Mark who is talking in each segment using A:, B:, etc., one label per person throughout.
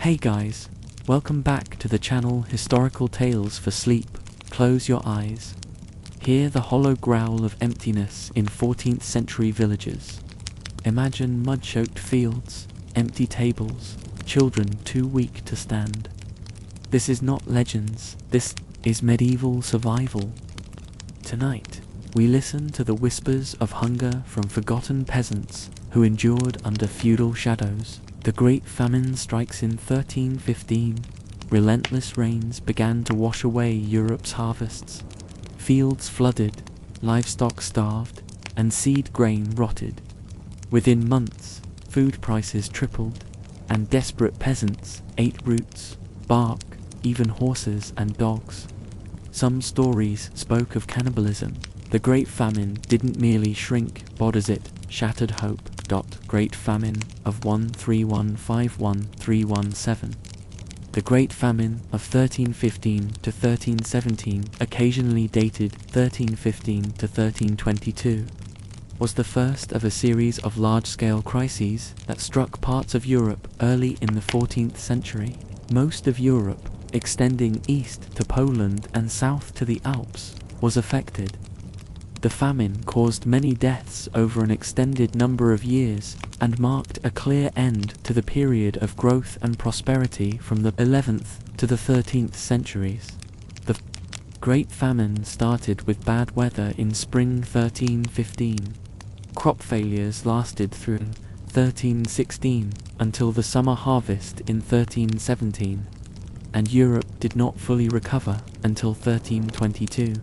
A: Hey guys, welcome back to the channel Historical Tales for Sleep. Close your eyes. Hear the hollow growl of emptiness in 14th century villages. Imagine mud-choked fields, empty tables, children too weak to stand. This is not legends, this is medieval survival. Tonight, we listen to the whispers of hunger from forgotten peasants who endured under feudal shadows. The Great Famine strikes in 1315. Relentless rains began to wash away Europe's harvests. Fields flooded, livestock starved, and seed grain rotted. Within months, food prices tripled, and desperate peasants ate roots, bark, even horses and dogs. Some stories spoke of cannibalism. The Great Famine didn't merely shrink bodies, it shattered hope. Great Famine of 13151317. The Great Famine of 1315 to 1317, occasionally dated 1315 to 1322, was the first of a series of large-scale crises that struck parts of Europe early in the 14th century. Most of Europe, extending east to Poland and south to the Alps, was affected. The famine caused many deaths over an extended number of years and marked a clear end to the period of growth and prosperity from the 11th to the 13th centuries. The Great Famine started with bad weather in spring 1315. Crop failures lasted through 1316 until the summer harvest in 1317, and Europe did not fully recover until 1322.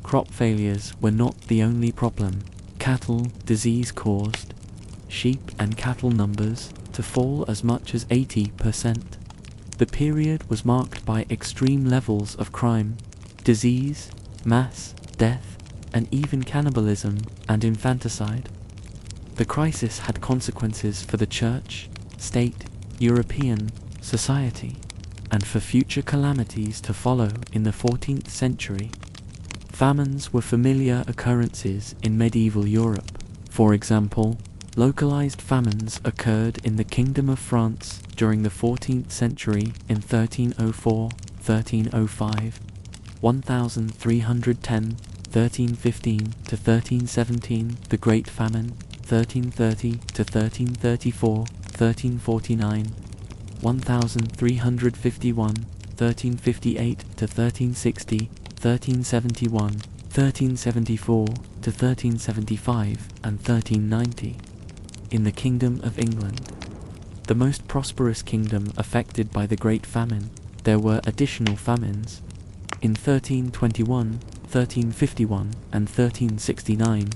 A: Crop failures were not the only problem. Cattle disease caused sheep and cattle numbers to fall as much as 80%. The period was marked by extreme levels of crime, disease, mass death, and even cannibalism and infanticide. The crisis had consequences for the church, state, European society, and for future calamities to follow in the 14th century. Famines were familiar occurrences in medieval Europe. For example, localized famines occurred in the Kingdom of France during the 14th century in 1304, 1305, 1310, 1315 to 1317, the Great Famine, 1330 to 1334, 1349, 1351, 1358 to 1360, 1371, 1374 to 1375, and 1390. In the Kingdom of England, the most prosperous kingdom affected by the Great Famine, there were additional famines. In 1321, 1351, and 1369,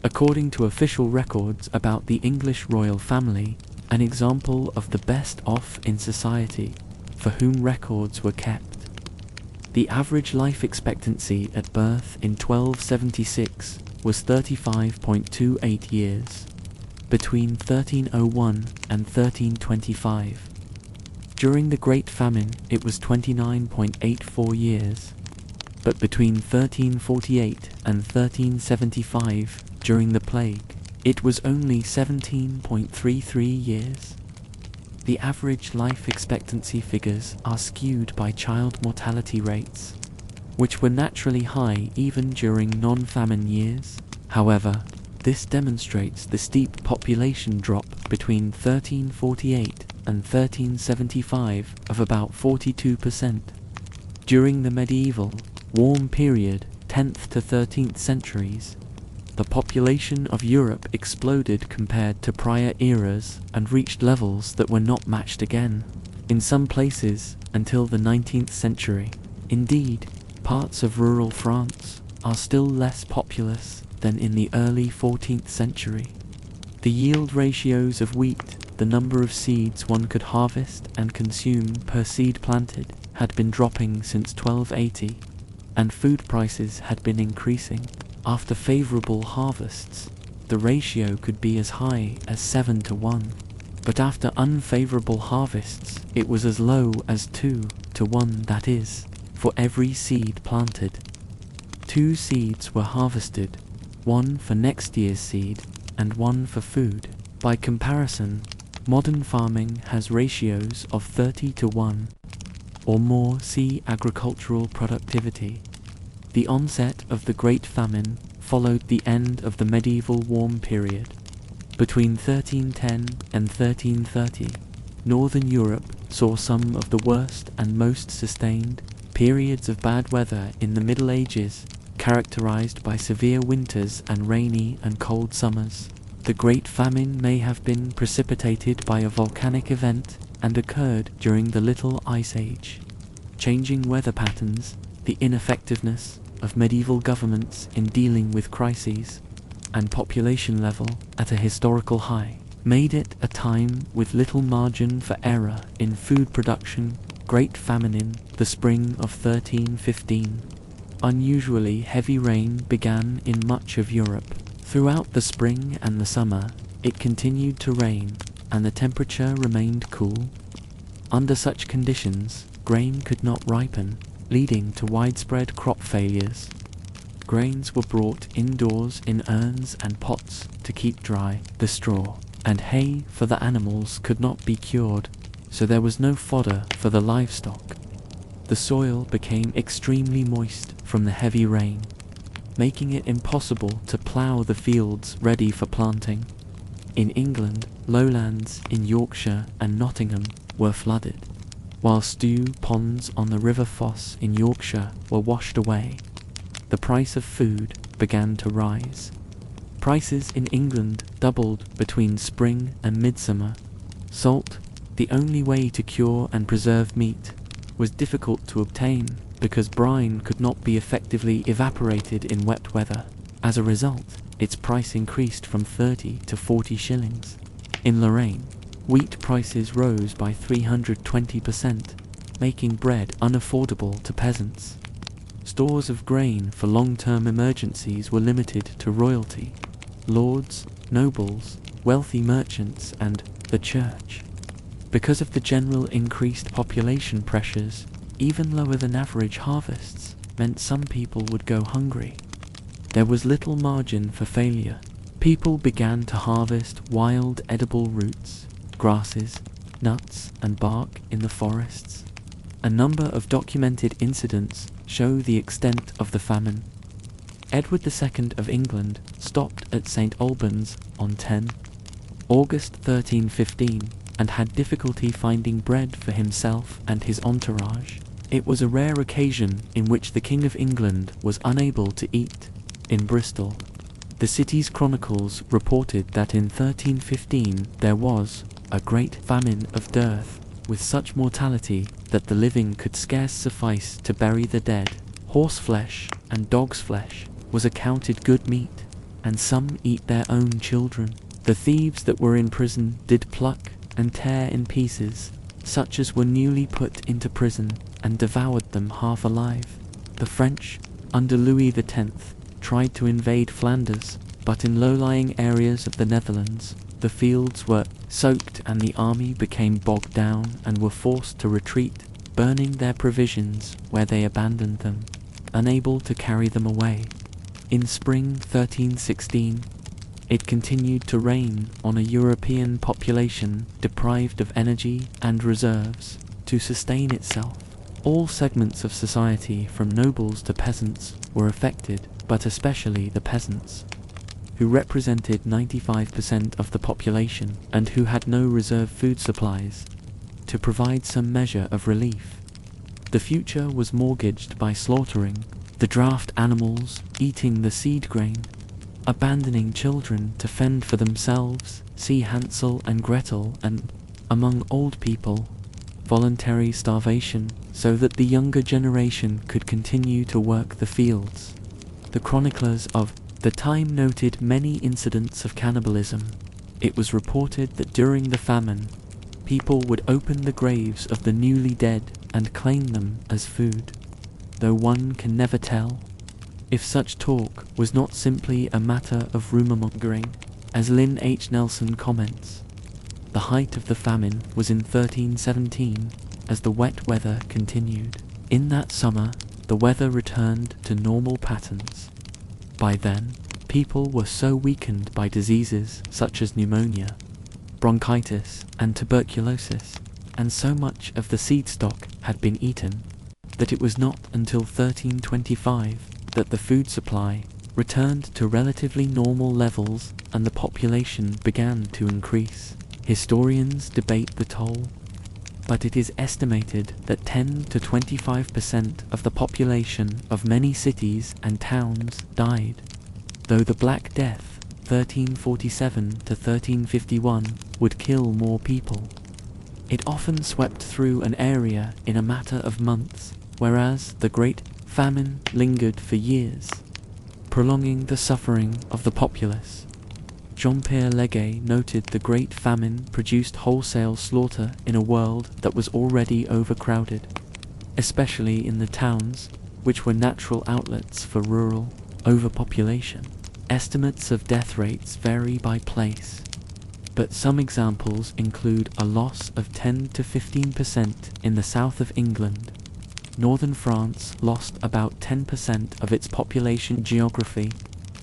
A: according to official records about the English royal family, an example of the best off in society, for whom records were kept. The average life expectancy at birth in 1276 was 35.28 years. Between 1301 and 1325. During the Great Famine, it was 29.84 years. But between 1348 and 1375, during the plague, it was only 17.33 years. The average life expectancy figures are skewed by child mortality rates, which were naturally high even during non-famine years. However, this demonstrates the steep population drop between 1348 and 1375 of about 42%. During the medieval, warm period, 10th to 13th centuries, the population of Europe exploded compared to prior eras and reached levels that were not matched again, in some places, until the 19th century. Indeed, parts of rural France are still less populous than in the early 14th century. The yield ratios of wheat, the number of seeds one could harvest and consume per seed planted, had been dropping since 1280, and food prices had been increasing. After favorable harvests, the ratio could be as high as 7 to 1, but after unfavorable harvests, it was as low as 2 to 1, that is, for every seed planted. 2 seeds were harvested, one for next year's seed and one for food. By comparison, Modern farming has ratios of 30 to 1 or more. See agricultural productivity. The onset of the Great Famine followed the end of the medieval warm period. Between 1310 and 1330, Northern Europe saw some of the worst and most sustained periods of bad weather in the Middle Ages, characterized by severe winters and rainy and cold summers. The Great Famine may have been precipitated by a volcanic event and occurred during the Little Ice Age. Changing weather patterns, the ineffectiveness of medieval governments in dealing with crises, and population level at a historical high, made it a time with little margin for error in food production. Great Famine in the spring of 1315. Unusually heavy rain began in much of Europe. Throughout the spring and the summer, it continued to rain, and the temperature remained cool. Under such conditions, grain could not ripen, leading to widespread crop failures. Grains were brought indoors in urns and pots to keep dry. The straw and hay for the animals could not be cured, so there was no fodder for the livestock. The soil became extremely moist from the heavy rain, making it impossible to plough the fields ready for planting. In England, lowlands in Yorkshire and Nottingham were flooded, while stew ponds on the River Foss in Yorkshire were washed away. The price of food began to rise. Prices in England doubled between spring and midsummer. Salt, the only way to cure and preserve meat, was difficult to obtain because brine could not be effectively evaporated in wet weather. As a result, its price increased from 30 to 40 shillings. In Lorraine, wheat prices rose by 320%, making bread unaffordable to peasants. Stores of grain for long-term emergencies were limited to royalty, lords, nobles, wealthy merchants, and the church. Because of the general increased population pressures, even lower than average harvests meant some people would go hungry. There was little margin for failure. People began to harvest wild edible roots, grasses, nuts, and bark in the forests. A number of documented incidents show the extent of the famine. Edward II of England stopped at St. Albans on 10 August 1315 and had difficulty finding bread for himself and his entourage. It was a rare occasion in which the King of England was unable to eat. In Bristol, the city's chronicles reported that in 1315 there was a great famine of dearth, with such mortality that the living could scarce suffice to bury the dead. Horse flesh and dog's flesh was accounted good meat, and some eat their own children. The thieves that were in prison did pluck and tear in pieces such as were newly put into prison, and devoured them half alive. The French, under Louis X, tried to invade Flanders, but in low-lying areas of the Netherlands, the fields were soaked and the army became bogged down and were forced to retreat, burning their provisions where they abandoned them, unable to carry them away. In spring 1316, it continued to rain on a European population deprived of energy and reserves to sustain itself. All segments of society, from nobles to peasants, were affected, but especially the peasants, who represented 95% of the population and who had no reserve food supplies to provide some measure of relief. The future was mortgaged by slaughtering the draft animals, eating the seed grain, abandoning children to fend for themselves. See Hansel and Gretel, and, among old people, voluntary starvation, so that the younger generation could continue to work the fields. The chroniclers of the time noted many incidents of cannibalism. It was reported that during the famine, people would open the graves of the newly dead and claim them as food, though one can never tell if such talk was not simply a matter of rumour-mongering. As Lynn H. Nelson comments, the height of the famine was in 1317, as the wet weather continued. In that summer, the weather returned to normal patterns. By then, people were so weakened by diseases such as pneumonia, bronchitis, and tuberculosis, and so much of the seed stock had been eaten that it was not until 1325 that the food supply returned to relatively normal levels and the population began to increase. Historians debate the toll, but it is estimated that 10 to 25% of the population of many cities and towns died, though the Black Death, 1347 to 1351, would kill more people. It often swept through an area in a matter of months, whereas the Great Famine lingered for years, prolonging the suffering of the populace. Jean-Pierre Leguet noted the Great Famine produced wholesale slaughter in a world that was already overcrowded, especially in the towns, which were natural outlets for rural overpopulation. Estimates of death rates vary by place, but some examples include a loss of 10 to 15% in the south of England. Northern France lost about 10% of its population. Geography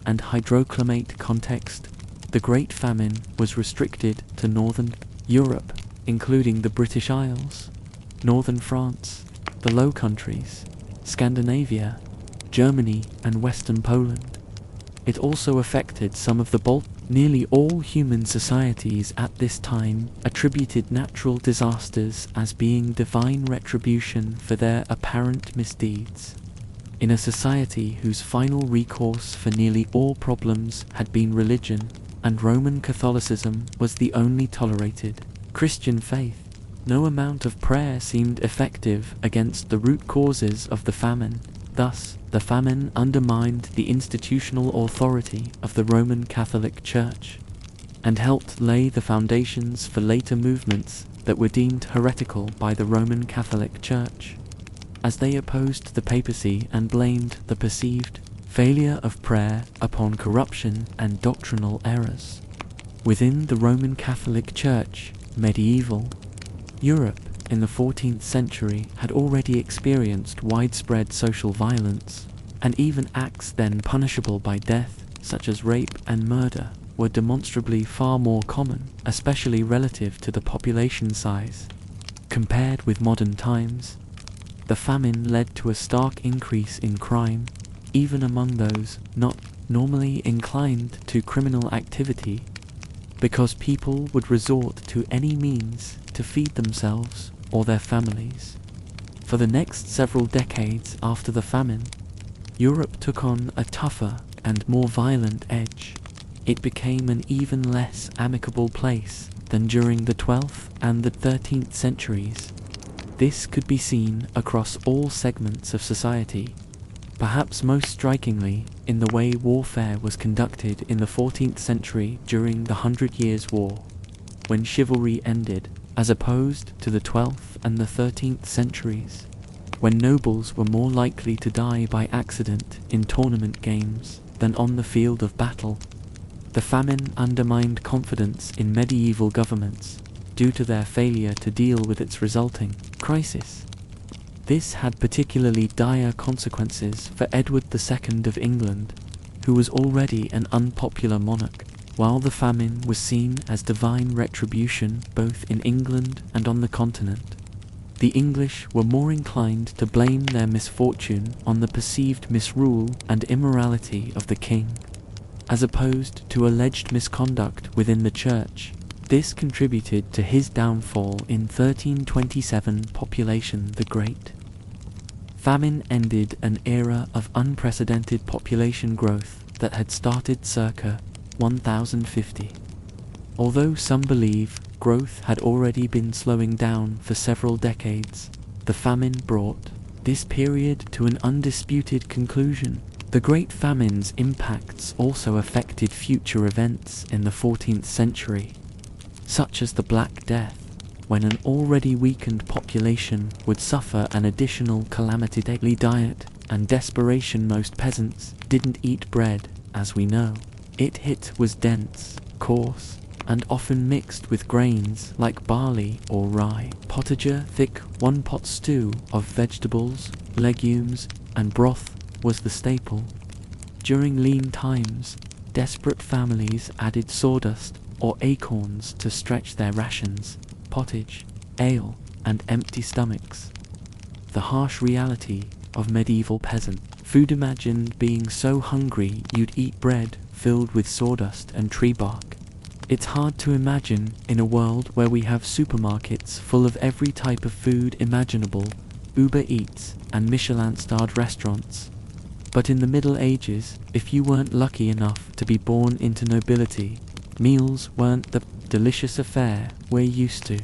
A: and hydroclimate context. The Great Famine was restricted to northern Europe, including the British Isles, northern France, the Low Countries, Scandinavia, Germany, and western Poland. It also affected some of the Baltic. Nearly all human societies at this time attributed natural disasters as being divine retribution for their apparent misdeeds. In a society whose final recourse for nearly all problems had been religion, and Roman Catholicism was the only tolerated Christian faith, no amount of prayer seemed effective against the root causes of the famine. Thus, the famine undermined the institutional authority of the Roman Catholic Church, and helped lay the foundations for later movements that were deemed heretical by the Roman Catholic Church, as they opposed the papacy and blamed the perceived failure of prayer upon corruption and doctrinal errors. Within the Roman Catholic Church, medieval Europe in the 14th century had already experienced widespread social violence, and even acts then punishable by death, such as rape and murder, were demonstrably far more common, especially relative to the population size. Compared with modern times, the famine led to a stark increase in crime, even among those not normally inclined to criminal activity, because people would resort to any means to feed themselves or their families. For the next several decades after the famine, Europe took on a tougher and more violent edge. It became an even less amicable place than during the 12th and the 13th centuries. This could be seen across all segments of society, perhaps most strikingly in the way warfare was conducted in the 14th century during the 100 Years' War, when chivalry ended, as opposed to the 12th and the 13th centuries, when nobles were more likely to die by accident in tournament games than on the field of battle. The famine undermined confidence in medieval governments due to their failure to deal with its resulting crisis. This had particularly dire consequences for Edward II of England, who was already an unpopular monarch. While the famine was seen as divine retribution both in England and on the continent, the English were more inclined to blame their misfortune on the perceived misrule and immorality of the king, as opposed to alleged misconduct within the church. This contributed to his downfall in 1327. Population the Great Famine ended an era of unprecedented population growth that had started circa 1050. Although some believe growth had already been slowing down for several decades, the famine brought this period to an undisputed conclusion. The Great Famine's impacts also affected future events in the 14th century, such as the Black Death, when an already weakened population would suffer an additional calamity. Daily diet and desperation. Most peasants didn't eat bread, as we know. It was dense, coarse, and often mixed with grains like barley or rye. Pottage, thick one-pot stew of vegetables, legumes, and broth was the staple. During lean times, desperate families added sawdust or acorns to stretch their rations, pottage, ale, and empty stomachs. The harsh reality of medieval peasant food imagined being so hungry you'd eat bread filled with sawdust and tree bark. It's hard to imagine in a world where we have supermarkets full of every type of food imaginable, Uber Eats and Michelin-starred restaurants. But in the Middle Ages, if you weren't lucky enough to be born into nobility, meals weren't the delicious affair we're used to.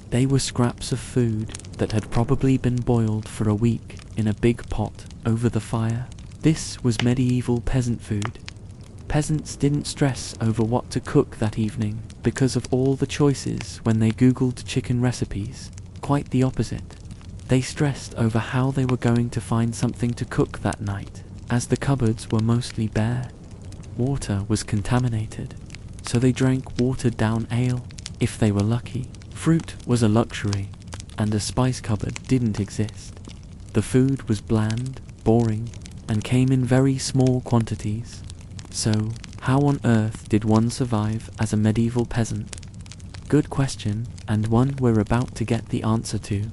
A: They were scraps of food that had probably been boiled for a week in a big pot over the fire. This was medieval peasant food. Peasants didn't stress over what to cook that evening because of all the choices when they Googled chicken recipes. Quite the opposite. They stressed over how they were going to find something to cook that night, as the cupboards were mostly bare. Water was contaminated, so they drank watered-down ale, if they were lucky. Fruit was a luxury, and a spice cupboard didn't exist. The food was bland, boring, and came in very small quantities. So, how on earth did one survive as a medieval peasant? Good question, and one we're about to get the answer to.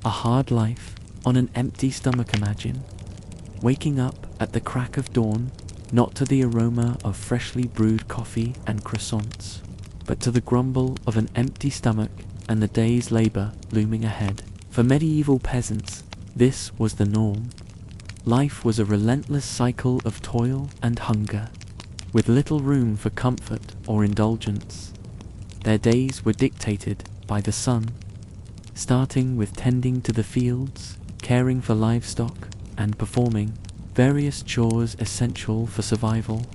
A: A hard life, on an empty stomach imagine. Waking up at the crack of dawn, not to the aroma of freshly brewed coffee and croissants, but to the grumble of an empty stomach and the day's labour looming ahead. For medieval peasants, this was the norm. Life was a relentless cycle of toil and hunger, with little room for comfort or indulgence. Their days were dictated by the sun, starting with tending to the fields, caring for livestock, and performing various chores essential for survival.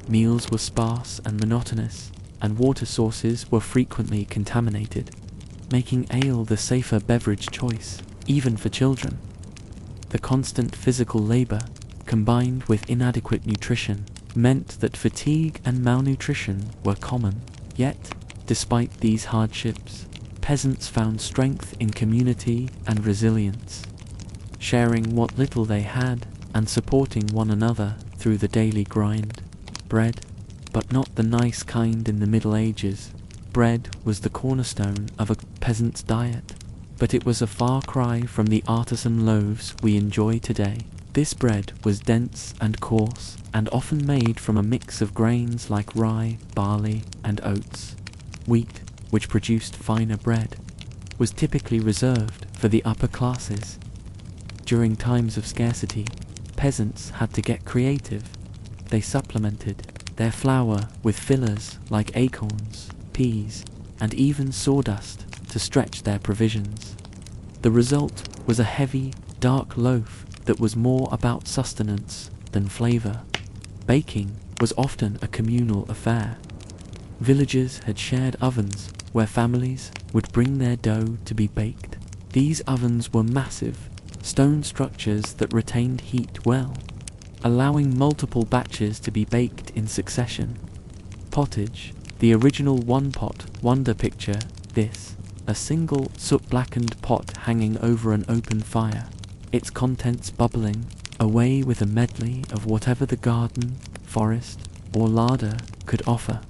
A: Meals were sparse and monotonous, and water sources were frequently contaminated, making ale the safer beverage choice, even for children. The constant physical labor, combined with inadequate nutrition, meant that fatigue and malnutrition were common. Yet, despite these hardships, peasants found strength in community and resilience, sharing what little they had and supporting one another through the daily grind. Bread, but not the nice kind in the Middle Ages. Bread was the cornerstone of a peasant's diet, but it was a far cry from the artisan loaves we enjoy today. This bread was dense and coarse, and often made from a mix of grains like rye, barley, and oats. Wheat, which produced finer bread, was typically reserved for the upper classes. During times of scarcity, peasants had to get creative. They supplemented their flour with fillers like acorns, peas, and even sawdust to stretch their provisions. The result was a heavy, dark loaf that was more about sustenance than flavor. Baking was often a communal affair. Villagers had shared ovens where families would bring their dough to be baked. These ovens were massive, stone structures that retained heat well, allowing multiple batches to be baked in succession. Pottage, the original one-pot wonder picture, this, a single soot-blackened pot hanging over an open fire, its contents bubbling away with a medley of whatever the garden, forest, or larder could offer.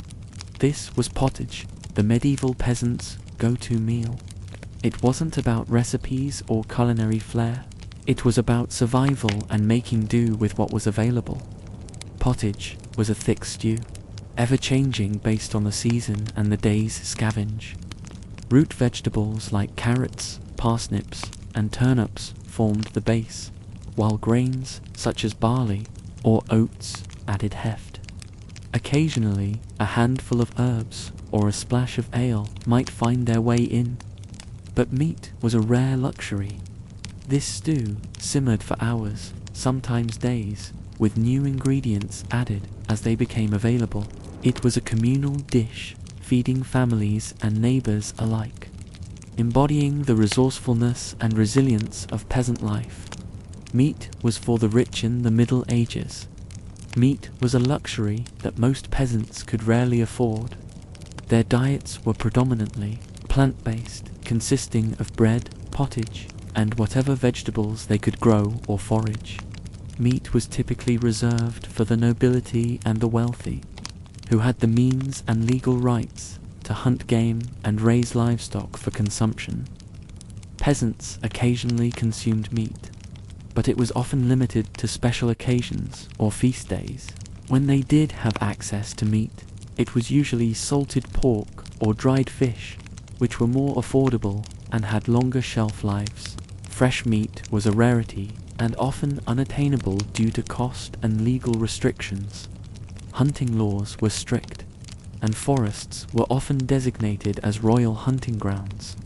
A: This was pottage, the medieval peasant's go-to meal. It wasn't about recipes or culinary flair. It was about survival and making do with what was available. Pottage was a thick stew, ever-changing based on the season and the day's scavenge. Root vegetables like carrots, parsnips, and turnips formed the base, while grains such as barley or oats added heft. Occasionally, a handful of herbs or a splash of ale might find their way in, but meat was a rare luxury. This stew simmered for hours, sometimes days, with new ingredients added as they became available. It was a communal dish, feeding families and neighbors alike, embodying the resourcefulness and resilience of peasant life. Meat was for the rich in the Middle Ages. Meat was a luxury that most peasants could rarely afford. Their diets were predominantly plant-based, consisting of bread, pottage, and whatever vegetables they could grow or forage. Meat was typically reserved for the nobility and the wealthy. who had the means and legal rights to hunt game and raise livestock for consumption. Peasants occasionally consumed meat, but it was often limited to special occasions or feast days. When they did have access to meat, it was usually salted pork or dried fish, which were more affordable and had longer shelf lives. Fresh meat was a rarity and often unattainable due to cost and legal restrictions. Hunting laws were strict, and forests were often designated as royal hunting grounds.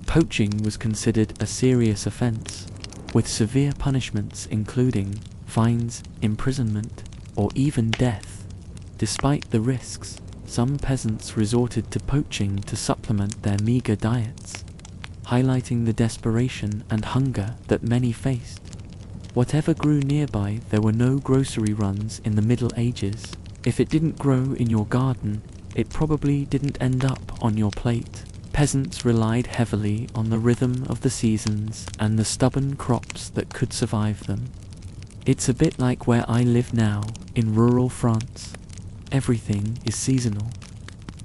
A: Poaching was considered a serious offense, with severe punishments including fines, imprisonment, or even death. Despite the risks, some peasants resorted to poaching to supplement their meager diets, highlighting the desperation and hunger that many faced. Whatever grew nearby, there were no grocery runs in the Middle Ages. If it didn't grow in your garden, it probably didn't end up on your plate. Peasants relied heavily on the rhythm of the seasons and the stubborn crops that could survive them. It's a bit like where I live now, in rural France. Everything is seasonal.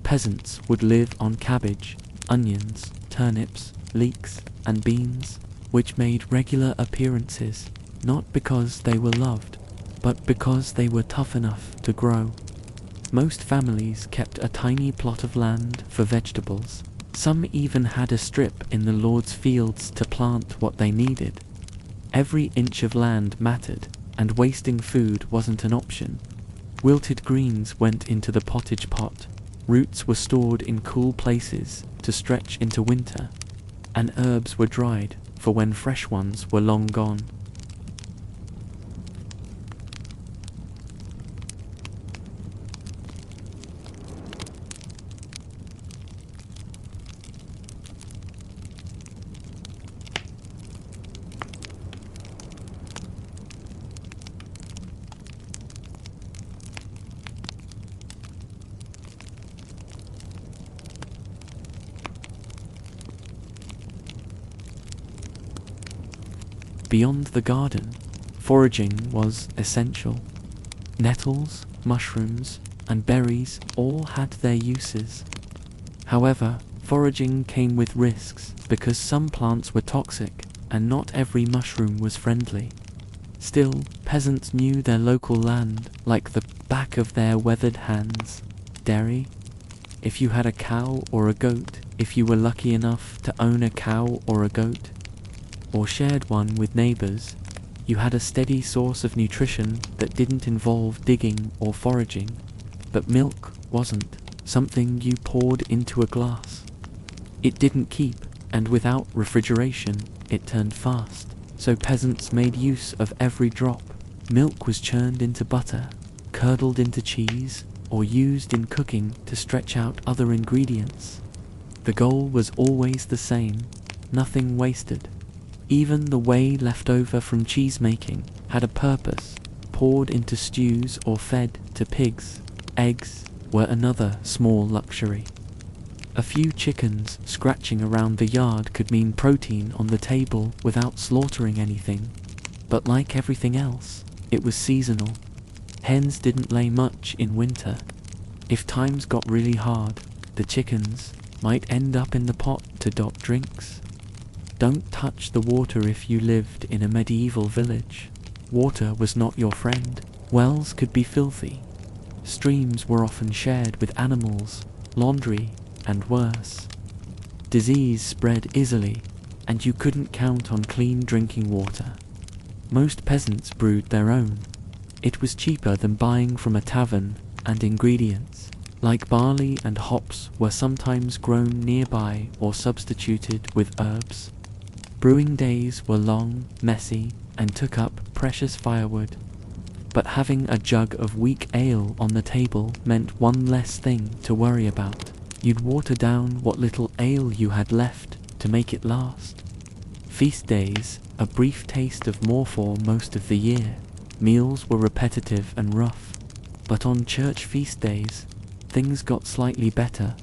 A: Peasants would live on cabbage, onions, turnips, leeks, and beans, which made regular appearances, not because they were loved, but because they were tough enough to grow. Most families kept a tiny plot of land for vegetables. Some even had a strip in the Lord's fields to plant what they needed. Every inch of land mattered, and wasting food wasn't an option. Wilted greens went into the pottage pot, roots were stored in cool places to stretch into winter, and herbs were dried for when fresh ones were long gone. Beyond the garden, foraging was essential. Nettles, mushrooms, and berries all had their uses. However, foraging came with risks because some plants were toxic and not every mushroom was friendly. Still, peasants knew their local land like the back of their weathered hands. Dairy? If you had a cow or a goat, if you were lucky enough to own a cow or a goat, or shared one with neighbors, you had a steady source of nutrition that didn't involve digging or foraging. But milk wasn't something you poured into a glass. It didn't keep, and without refrigeration, it turned fast. So peasants made use of every drop. Milk was churned into butter, curdled into cheese, or used in cooking to stretch out other ingredients. The goal was always the same: nothing wasted. Even the whey left over from cheese making had a purpose, poured into stews or fed to pigs. Eggs were another small luxury. A few chickens scratching around the yard could mean protein on the table without slaughtering anything. But like everything else, it was seasonal. Hens didn't lay much in winter. If times got really hard, the chickens might end up in the pot to dock drinks. Don't touch the water if you lived in a medieval village. Water was not your friend. Wells could be filthy. Streams were often shared with animals, laundry, and worse. Disease spread easily, and you couldn't count on clean drinking water. Most peasants brewed their own. It was cheaper than buying from a tavern, and ingredients, like barley and hops, were sometimes grown nearby or substituted with herbs. Brewing days were long, messy, and took up precious firewood. But having a jug of weak ale on the table meant one less thing to worry about. You'd water down what little ale you had left to make it last. Feast days, a brief taste of more for most of the year. Meals were repetitive and rough, but on church feast days, things got slightly better.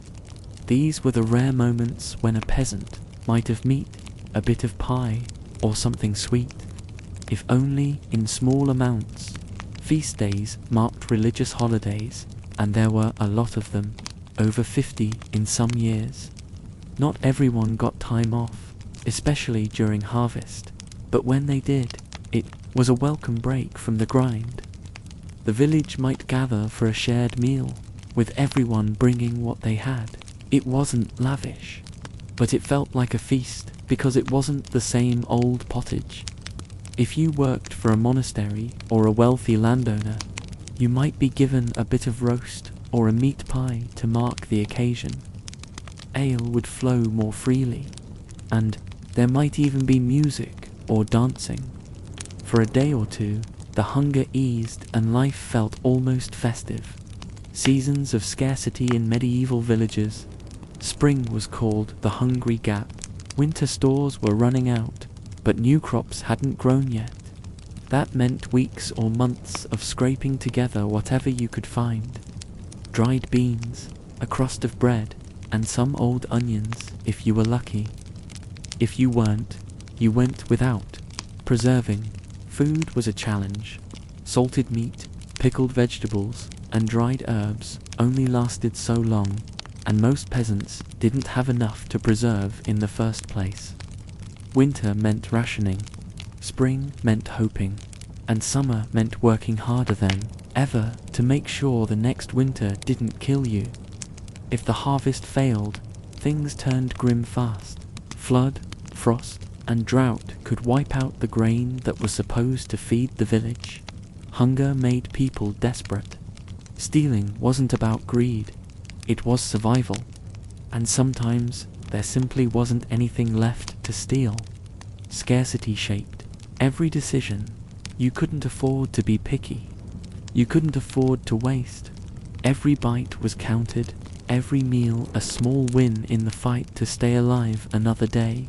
A: These were the rare moments when a peasant might have meat, a bit of pie, or something sweet, if only in small amounts. Feast days marked religious holidays, and there were a lot of them, over 50 in some years. Not everyone got time off, especially during harvest, but when they did, it was a welcome break from the grind. The village might gather for a shared meal, with everyone bringing what they had. It wasn't lavish, but it felt like a feast because it wasn't the same old pottage. If you worked for a monastery or a wealthy landowner, you might be given a bit of roast or a meat pie to mark the occasion. Ale would flow more freely, and there might even be music or dancing. For a day or two, the hunger eased and life felt almost festive. Seasons of scarcity in medieval villages. Spring was called the hungry gap. Winter stores were running out, but new crops hadn't grown yet. That meant weeks or months of scraping together whatever you could find. Dried beans, a crust of bread, and some old onions if you were lucky. If you weren't, you went without. Preserving food was a challenge. Salted meat, pickled vegetables, and dried herbs only lasted so long, and most peasants didn't have enough to preserve in the first place. Winter meant rationing, spring meant hoping, and summer meant working harder than ever to make sure the next winter didn't kill you. If the harvest failed, things turned grim fast. Flood, frost, and drought could wipe out the grain that was supposed to feed the village. Hunger made people desperate. Stealing wasn't about greed, it was survival, and sometimes there simply wasn't anything left to steal. Scarcity shaped every decision. You couldn't afford to be picky. You couldn't afford to waste. Every bite was counted, every meal a small win in the fight to stay alive another day.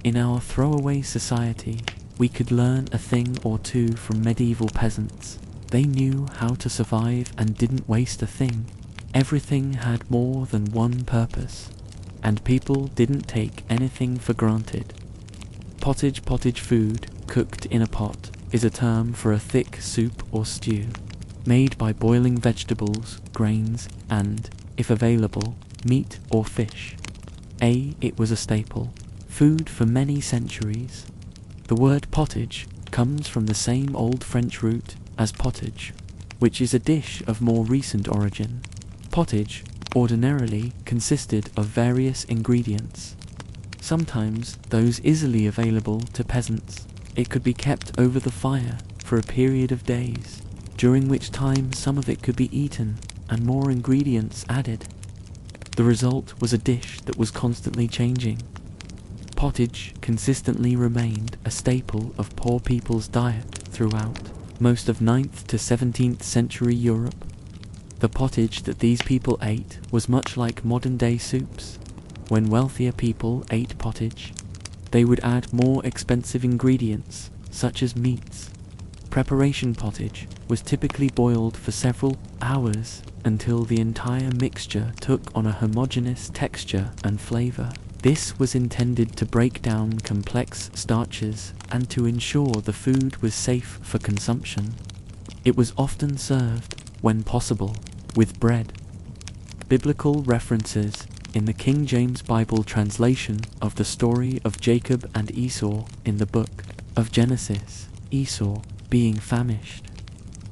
A: In our throwaway society, we could learn a thing or two from medieval peasants. They knew how to survive and didn't waste a thing. Everything had more than one purpose, and people didn't take anything for granted. Pottage food, cooked in a pot, is a term for a thick soup or stew, made by boiling vegetables, grains, and, if available, meat or fish. It was a staple, food for many centuries. The word pottage comes from the same old French root as pottage, which is a dish of more recent origin. Pottage ordinarily consisted of various ingredients, sometimes those easily available to peasants. It could be kept over the fire for a period of days, during which time some of it could be eaten and more ingredients added. The result was a dish that was constantly changing. Pottage consistently remained a staple of poor people's diet throughout most of 9th to 17th century Europe. The pottage that these people ate was much like modern-day soups. When wealthier people ate pottage, they would add more expensive ingredients, such as meats. Preparation pottage was typically boiled for several hours until the entire mixture took on a homogeneous texture and flavor. This was intended to break down complex starches and to ensure the food was safe for consumption. It was often served, when possible, with bread. Biblical references in the King James Bible translation of the story of Jacob and Esau in the book of Genesis. Esau, being famished,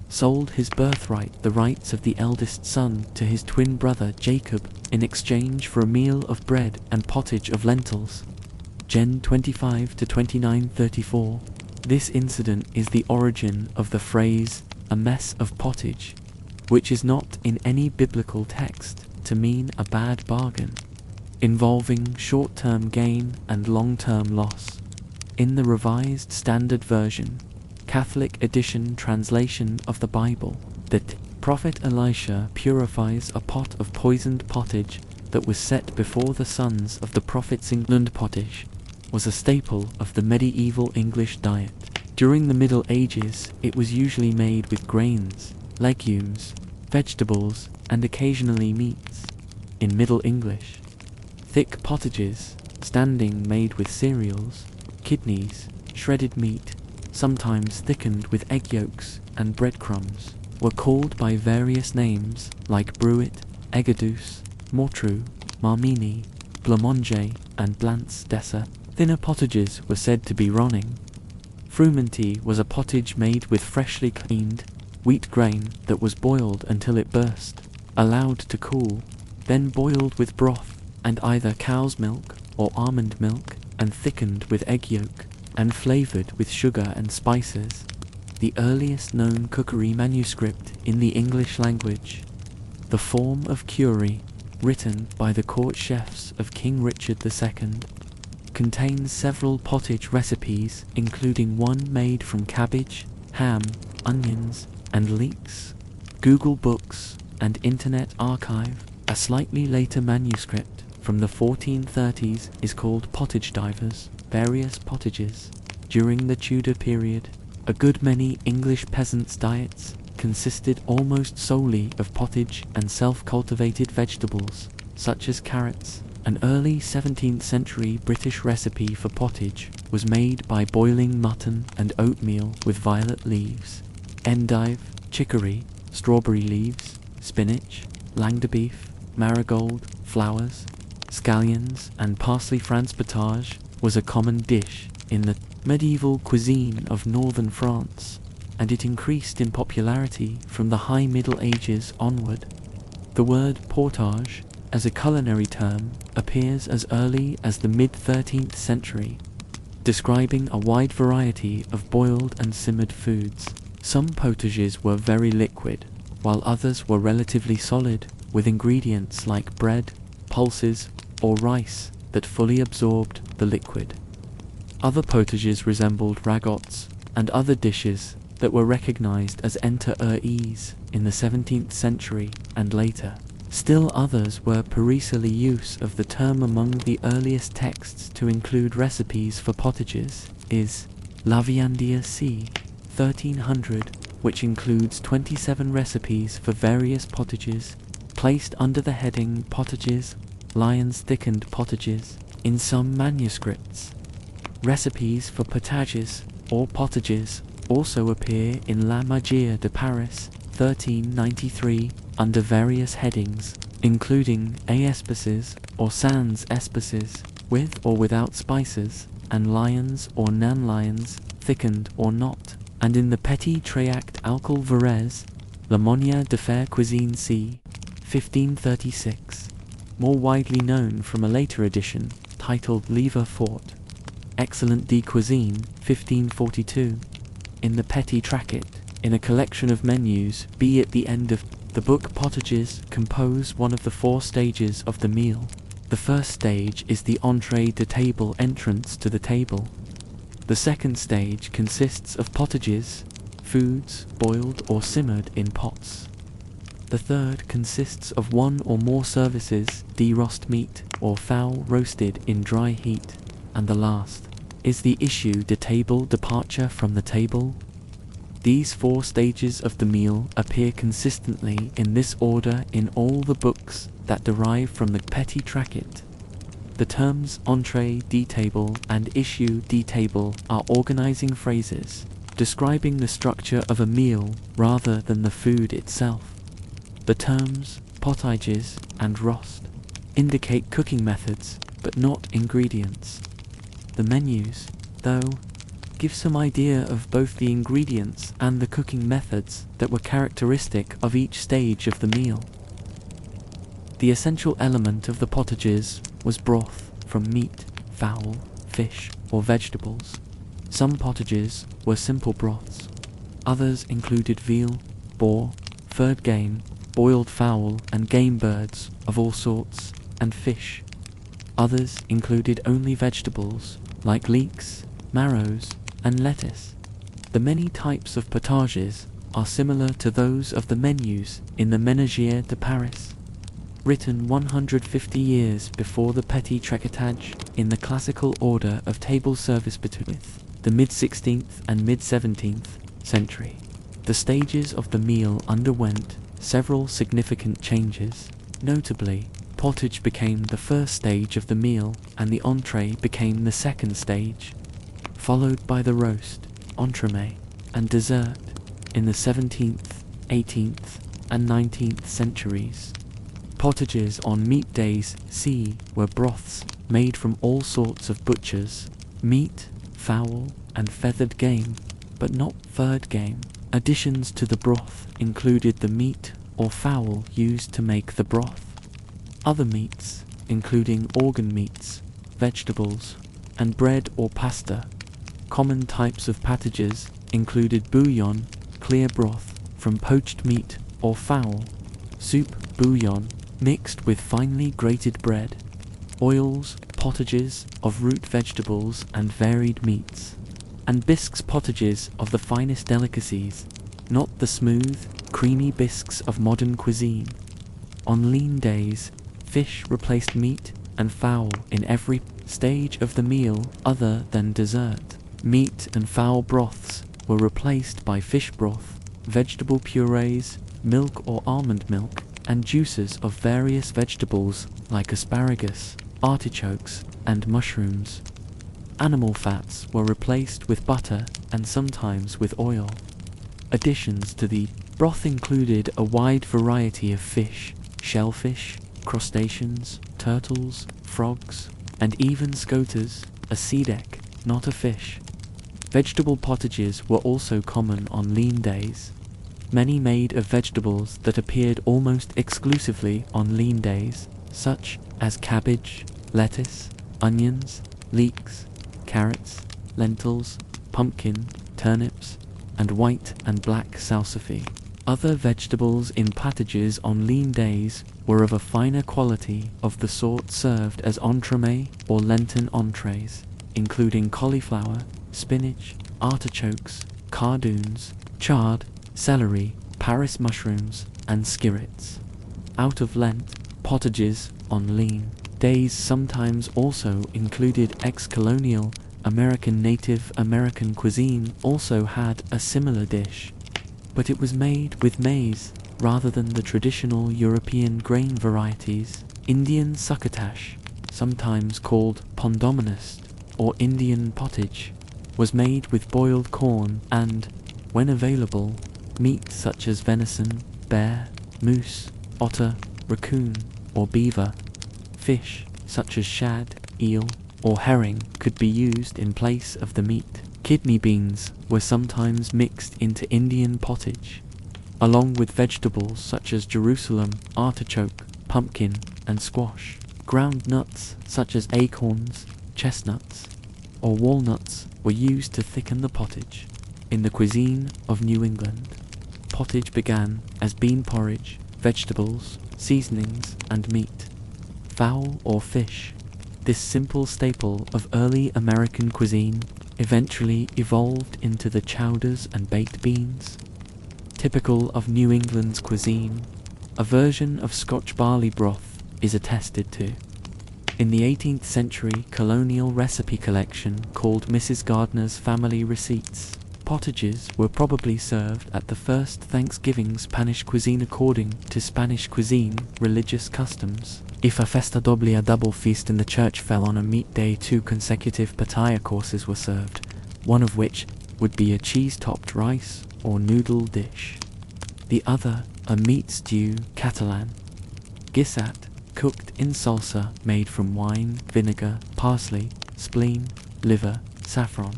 A: sold his birthright, the rights of the eldest son, to his twin brother Jacob in exchange for a meal of bread and pottage of lentils. Gen 25 to 29:34. This incident is the origin of the phrase, a mess of pottage, which is not in any biblical text to mean a bad bargain, involving short-term gain and long-term loss. In the Revised Standard Version, Catholic edition translation of the Bible, the prophet Elisha purifies a pot of poisoned pottage that was set before the sons of the prophets. England pottage was a staple of the medieval English diet. During the Middle Ages, it was usually made with grains, legumes, vegetables, and occasionally meats. In Middle English, thick pottages, standing made with cereals, kidneys, shredded meat, sometimes thickened with egg yolks and breadcrumbs. were called by various names like bruit, egadus, mortru, marmini, blancmange, and blancs dessert. Thinner pottages were said to be ronning. Frumenty was a pottage made with freshly cleaned wheat grain that was boiled until it burst, allowed to cool, then boiled with broth and either cow's milk or almond milk, and thickened with egg yolk, and flavored with sugar and spices. The earliest known cookery manuscript in the English language, the form of curry, written by the court chefs of King Richard II, contains several pottage recipes, including one made from cabbage, ham, onions, and leeks. Google Books and Internet Archive, a slightly later manuscript from the 1430s, is called Pottage Divers, various pottages. During the Tudor period, a good many English peasants' diets consisted almost solely of pottage and self-cultivated vegetables, such as carrots. An early 17th century British recipe for pottage was made by boiling mutton and oatmeal with violet leaves, endive, chicory, strawberry leaves, spinach, langue de beef, marigold, flowers, scallions, and parsley. France pottage was a common dish in the medieval cuisine of northern France, and it increased in popularity from the High Middle Ages onward. The word portage, as a culinary term, appears as early as the mid-13th century, describing a wide variety of boiled and simmered foods. Some potages were very liquid, while others were relatively solid, with ingredients like bread, pulses, or rice that fully absorbed the liquid. Other potages resembled ragots and other dishes that were recognized as enter-er-ease in the 17th century and later. Still others were Parisili use of the term among the earliest texts to include recipes for potages is La Viandia c. 1300, which includes 27 recipes for various potages, placed under the heading Pottages, Lyons thickened potages. In some manuscripts, recipes for potages or pottages also appear in La Magie de Paris, 1393, under various headings, including Espices or sans espices, with or without spices, and lions or non-lions, thickened or not, and in the Petit Tract Alcool Varese, La Monnaie de Faire Cuisine c. 1536, more widely known from a later edition titled Livre Fort, Excellent de Cuisine, 1542, in the Petit Tract, in a collection of menus, be at the end of the book. Pottages compose one of the 4 stages of the meal. The first stage is the entrée de table, entrance to the table. The second stage consists of pottages, foods boiled or simmered in pots. The third consists of one or more services, de-roast meat or fowl roasted in dry heat, and the last is the issue de table, departure from the table. These 4 stages of the meal appear consistently in this order in all the books that derive from the Petit Tract. The terms entrée de table and issue de table are organizing phrases, describing the structure of a meal rather than the food itself. The terms pottages and roast indicate cooking methods, but not ingredients. The menus, though, give some idea of both the ingredients and the cooking methods that were characteristic of each stage of the meal. The essential element of the pottages was broth from meat, fowl, fish, or vegetables. Some pottages were simple broths. Others included veal, boar, furred game, boiled fowl and game birds of all sorts, and fish. Others included only vegetables like leeks, marrows, and lettuce. The many types of potages are similar to those of the menus in the Ménagier de Paris, written 150 years before the Petit Traquetage in the classical order of table service between the mid-16th and mid-17th century. The stages of the meal underwent several significant changes. Notably, pottage became the first stage of the meal and the entree became the second stage, followed by the roast, entremet, and dessert in the 17th 18th, and 19th centuries. Pottages on meat days were broths made from all sorts of butchers, meat, fowl, and feathered game, but not furred game. Additions to the broth included the meat or fowl used to make the broth. Other meats, including organ meats, vegetables, and bread or pasta. Common types of pottages included bouillon, clear broth from poached meat or fowl, soup bouillon mixed with finely grated bread, oils, pottages of root vegetables and varied meats, and bisques pottages of the finest delicacies, not the smooth, creamy bisques of modern cuisine. On lean days, fish replaced meat and fowl in every stage of the meal other than dessert. Meat and fowl broths were replaced by fish broth, vegetable purees, milk or almond milk, and juices of various vegetables like asparagus, artichokes, and mushrooms. Animal fats were replaced with butter and sometimes with oil. Additions to the broth included a wide variety of fish, shellfish, crustaceans, turtles, frogs, and even scoters, a sea deck, not a fish. Vegetable pottages were also common on lean days. Many made of vegetables that appeared almost exclusively on lean days, such as cabbage, lettuce, onions, leeks, carrots, lentils, pumpkin, turnips, and white and black salsify. Other vegetables in pottages on lean days were of a finer quality of the sort served as entremet or Lenten entrees, including cauliflower, spinach, artichokes, cardoons, chard, celery, Paris mushrooms, and skirrets. Out of Lent, pottages on lean days sometimes also included ex-colonial American Native American cuisine also had a similar dish, but it was made with maize rather than the traditional European grain varieties. Indian succotash, sometimes called pondominist or Indian pottage, was made with boiled corn and, when available, meat such as venison, bear, moose, otter, raccoon, or beaver. Fish such as shad, eel, or herring could be used in place of the meat. Kidney beans were sometimes mixed into Indian pottage, along with vegetables such as Jerusalem, artichoke, pumpkin, and squash. Ground nuts such as acorns, chestnuts, or walnuts were used to thicken the pottage. In the cuisine of New England, pottage began as bean porridge, vegetables, seasonings, and meat. Fowl or fish, this simple staple of early American cuisine eventually evolved into the chowders and baked beans. Typical of New England's cuisine, a version of Scotch barley broth is attested to. In the 18th century colonial recipe collection called Mrs. Gardner's Family Receipts, pottages were probably served at the first Thanksgiving Spanish cuisine according to Spanish cuisine religious customs. If a festa doble, a double feast in the church, fell on a meat day, 2 consecutive pattaya courses were served, one of which would be a cheese-topped rice or noodle dish. The other, a meat stew Catalan. Guisat, cooked in salsa made from wine, vinegar, parsley, spleen, liver, saffron,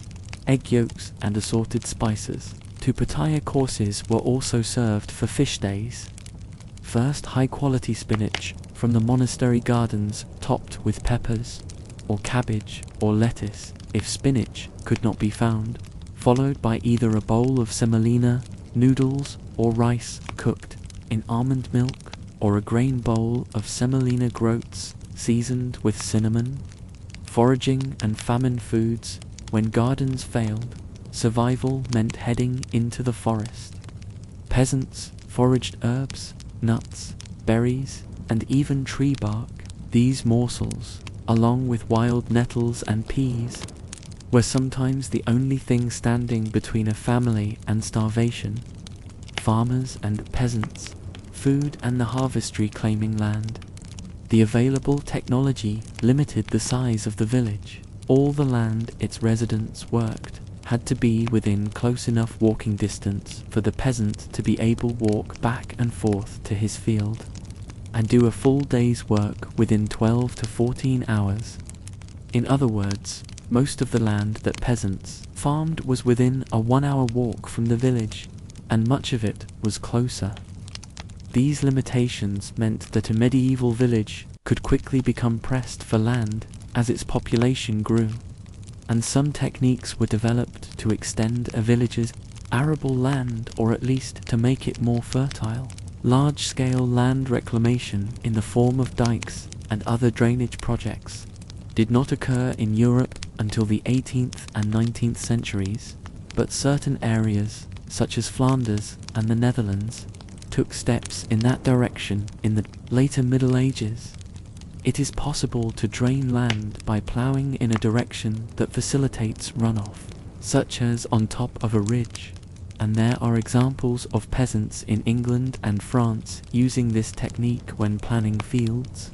A: egg yolks, and assorted spices. 2 pattaya courses were also served for fish days. First, high-quality spinach from the monastery gardens topped with peppers, or cabbage, or lettuce, if spinach could not be found, followed by either a bowl of semolina, noodles, or rice cooked in almond milk, or a grain bowl of semolina groats seasoned with cinnamon. Foraging and famine foods. When gardens failed, survival meant heading into the forest. Peasants foraged herbs, nuts, berries, and even tree bark. These morsels, along with wild nettles and peas, were sometimes the only thing standing between a family and starvation. Farmers and peasants, food and the harvestry claiming land. The available technology limited the size of the village. All the land its residents worked had to be within close enough walking distance for the peasant to be able to walk back and forth to his field, and do a full day's work within 12 to 14 hours. In other words, most of the land that peasants farmed was within a 1-hour walk from the village, and much of it was closer. These limitations meant that a medieval village could quickly become pressed for land as its population grew, and some techniques were developed to extend a village's arable land, or at least to make it more fertile. Large-scale land reclamation in the form of dikes and other drainage projects did not occur in Europe until the 18th and 19th centuries, but certain areas, such as Flanders and the Netherlands, took steps in that direction in the later Middle Ages. It is possible to drain land by ploughing in a direction that facilitates runoff, such as on top of a ridge, and there are examples of peasants in England and France using this technique when planning fields.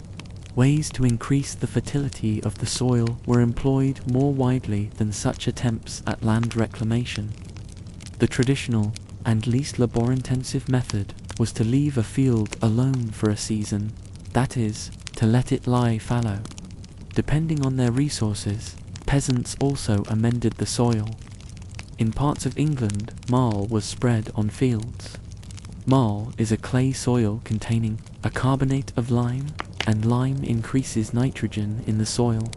A: Ways to increase the fertility of the soil were employed more widely than such attempts at land reclamation. The traditional and least labor-intensive method was to leave a field alone for a season, that is, to let it lie fallow. Depending on their resources, peasants also amended the soil. In parts of England, marl was spread on fields. Marl is a clay soil containing a carbonate of lime, and lime increases nitrogen in the soil,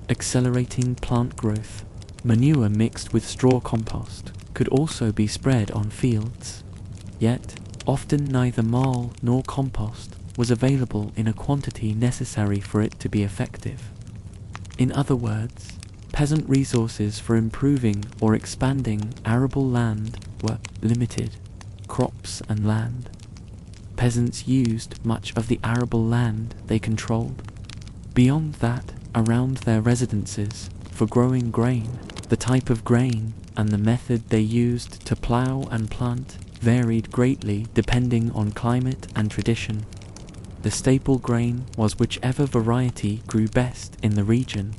A: accelerating plant growth. Manure mixed with straw compost could also be spread on fields. Yet, often neither marl nor compost was available in a quantity necessary for it to be effective. In other words, peasant resources for improving or expanding arable land were limited. Crops and land. Peasants used much of the arable land they controlled. Beyond that, around their residences, for growing grain, the type of grain and the method they used to plough and plant varied greatly depending on climate and tradition. The staple grain was whichever variety grew best in the region: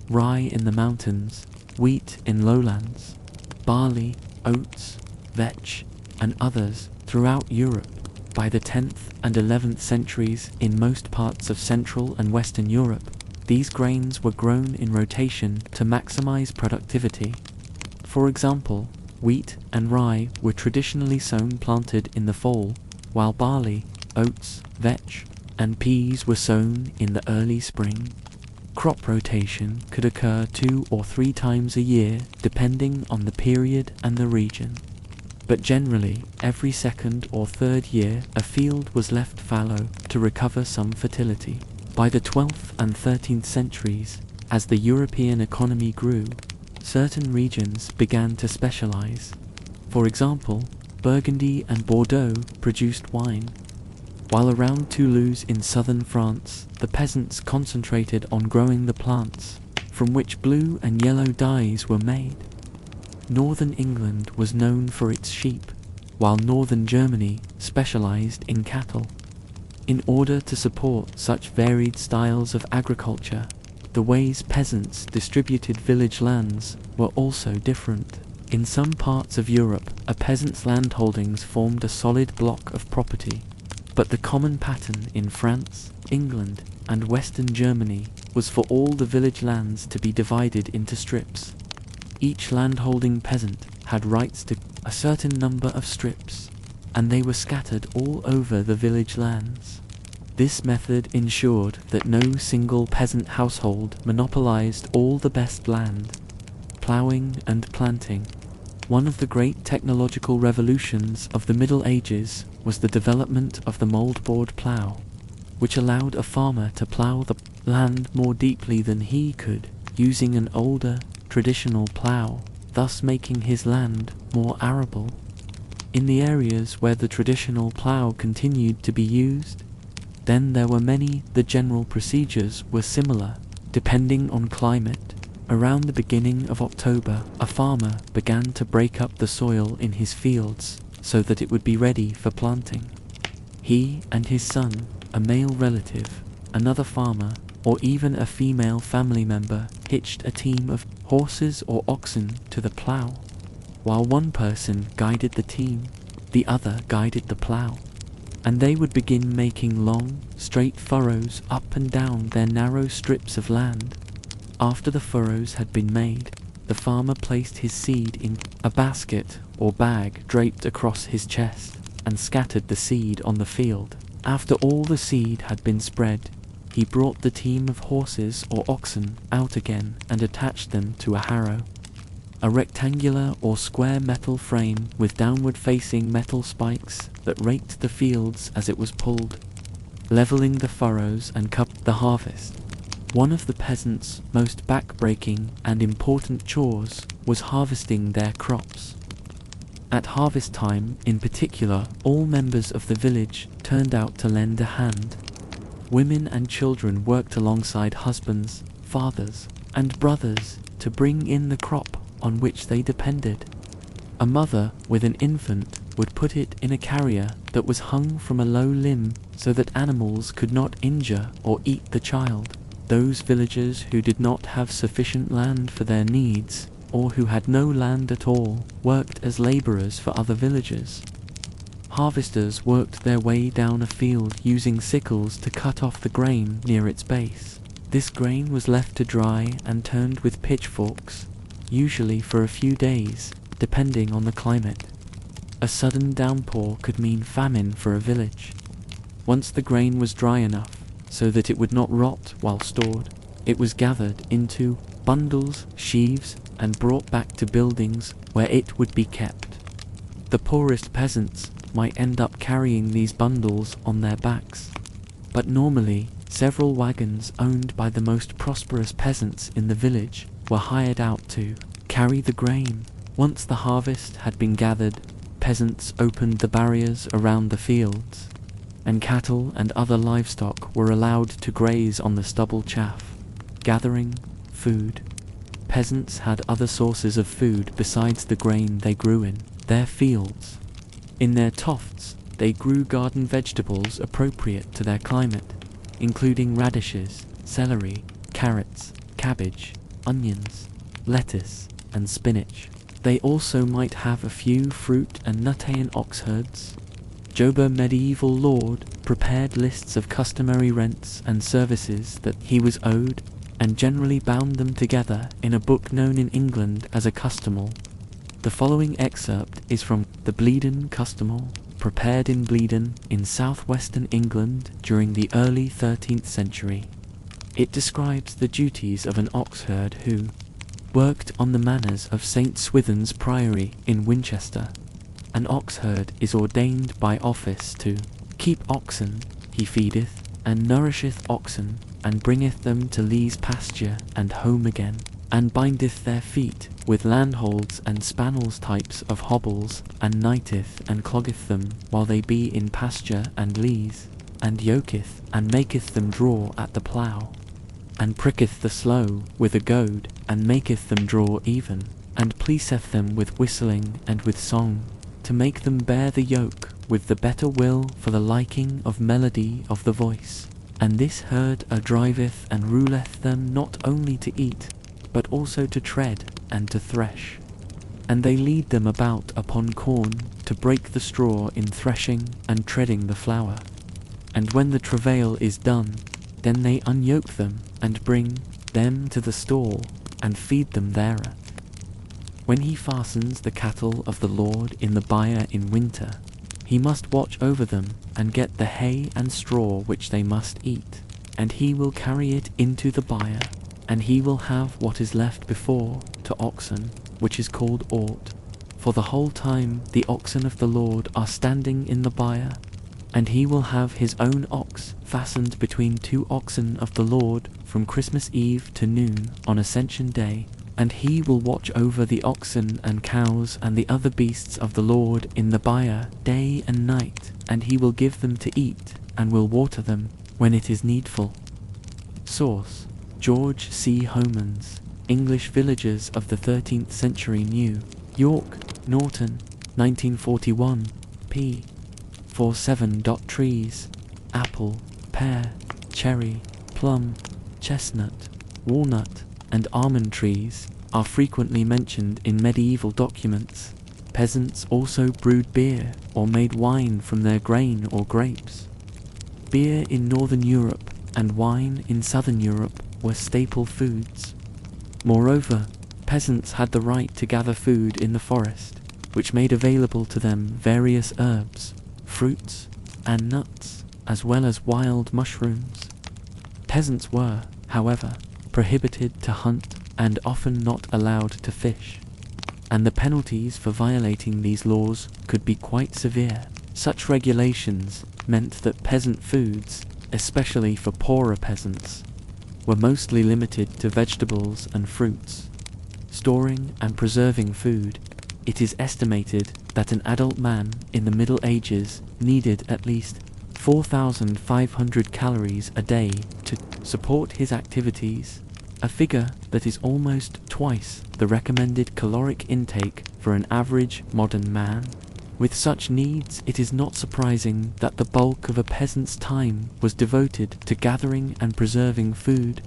A: rye in the mountains, wheat in lowlands, barley, oats, vetch, and others throughout Europe. By the 10th and 11th centuries in most parts of Central and Western Europe, these grains were grown in rotation to maximize productivity. For example, wheat and rye were traditionally planted in the fall, while barley, oats, vetch, and peas were sown in the early spring. Crop rotation could occur 2 or 3 times a year depending on the period and the region. But generally, every 2nd or 3rd year a field was left fallow to recover some fertility. By the 12th and 13th centuries, as the European economy grew, certain regions began to specialize. For example, Burgundy and Bordeaux produced wine, while around Toulouse in southern France, the peasants concentrated on growing the plants from which blue and yellow dyes were made. Northern England was known for its sheep, while northern Germany specialized in cattle. In order to support such varied styles of agriculture, the ways peasants distributed village lands were also different. In some parts of Europe, a peasant's landholdings formed a solid block of property, but the common pattern in France, England, and Western Germany was for all the village lands to be divided into strips. Each landholding peasant had rights to a certain number of strips, and they were scattered all over the village lands. This method ensured that no single peasant household monopolized all the best land. Ploughing and planting. One of the great technological revolutions of the Middle Ages was the development of the mouldboard plough, which allowed a farmer to plough the land more deeply than he could, using an older, traditional plough, thus making his land more arable. In the areas where the traditional plough continued to be used, then there were many. The general procedures were similar, depending on climate. Around the beginning of October, a farmer began to break up the soil in his fields so that it would be ready for planting. He and his son, a male relative, another farmer, or even a female family member hitched a team of horses or oxen to the plough. while one person guided the team, the other guided the plough, and they would begin making long, straight furrows up and down their narrow strips of land. After the furrows had been made, the farmer placed his seed in a basket or bag draped across his chest and scattered the seed on the field. After all the seed had been spread, he brought the team of horses or oxen out again and attached them to a harrow, a rectangular or square metal frame with downward-facing metal spikes that raked the fields as it was pulled, leveling the furrows and covered the harvest. One of the peasants' most back-breaking and important chores was harvesting their crops. At harvest time, in particular, all members of the village turned out to lend a hand. Women and children worked alongside husbands, fathers, and brothers to bring in the crop on which they depended. A mother with an infant would put it in a carrier that was hung from a low limb so that animals could not injure or eat the child. Those villagers who did not have sufficient land for their needs, or who had no land at all, worked as laborers for other villagers. Harvesters worked their way down a field using sickles to cut off the grain near its base. This grain was left to dry and turned with pitchforks, usually for a few days, depending on the climate. A sudden downpour could mean famine for a village. Once the grain was dry enough so that it would not rot while stored, it was gathered into bundles, sheaves, and brought back to buildings where it would be kept. The poorest peasants might end up carrying these bundles on their backs, but normally several wagons owned by the most prosperous peasants in the village were hired out to carry the grain. Once the harvest had been gathered, peasants opened the barriers around the fields, and cattle and other livestock were allowed to graze on the stubble chaff, gathering food. Peasants had other sources of food besides the grain they grew in their fields. In their tofts, they grew garden vegetables appropriate to their climate, including radishes, celery, carrots, cabbage, onions, lettuce, and spinach. They also might have a few fruit and nuttain ox herds. Joba, medieval lord, prepared lists of customary rents and services that he was owed, and generally bound them together in a book known in England as a customal. The following excerpt is from the Bleeden Customal, prepared in Bleeden in southwestern England during the early 13th century. It describes the duties of an ox herd who worked on the manors of St. Swithin's Priory in Winchester. An ox herd is ordained by office to keep oxen, he feedeth, and nourisheth oxen, and bringeth them to leas pasture and home again, and bindeth their feet with landholds and spannels types of hobbles, and knighteth and cloggeth them while they be in pasture and leas, and yoketh and maketh them draw at the plough, and pricketh the slow with a goad, and maketh them draw even, and pleaseth them with whistling and with song, to make them bear the yoke with the better will for the liking of melody of the voice. And this herd driveth and ruleth them not only to eat, but also to tread and to thresh. And they lead them about upon corn, to break the straw in threshing and treading the flour. And when the travail is done, then they unyoke them, and bring them to the stall, and feed them thereat. When he fastens the cattle of the Lord in the byre in winter, he must watch over them, and get the hay and straw which they must eat, and he will carry it into the byre, and he will have what is left before to oxen, which is called aught. For the whole time the oxen of the Lord are standing in the byre, and he will have his own ox fastened between two oxen of the Lord from Christmas Eve to noon on Ascension Day, and he will watch over the oxen and cows and the other beasts of the Lord in the byre day and night, and he will give them to eat, and will water them when it is needful. Source: George C. Homans, English Villagers of the 13th Century New York, Norton, 1941, p. 47. Trees: apple, pear, cherry, plum, chestnut, walnut, and almond trees, are frequently mentioned in medieval documents. Peasants also brewed beer or made wine from their grain or grapes. Beer in Northern Europe and wine in Southern Europe were staple foods. Moreover, peasants had the right to gather food in the forest, which made available to them various herbs, fruits, and nuts, as well as wild mushrooms. Peasants were, however, prohibited to hunt and often not allowed to fish, and the penalties for violating these laws could be quite severe. Such regulations meant that peasant foods, especially for poorer peasants, were mostly limited to vegetables and fruits. Storing and preserving food, it is estimated that an adult man in the Middle Ages needed at least 4,500 calories a day to support his activities, a figure that is almost twice the recommended caloric intake for an average modern man. With such needs, it is not surprising that the bulk of a peasant's time was devoted to gathering and preserving food.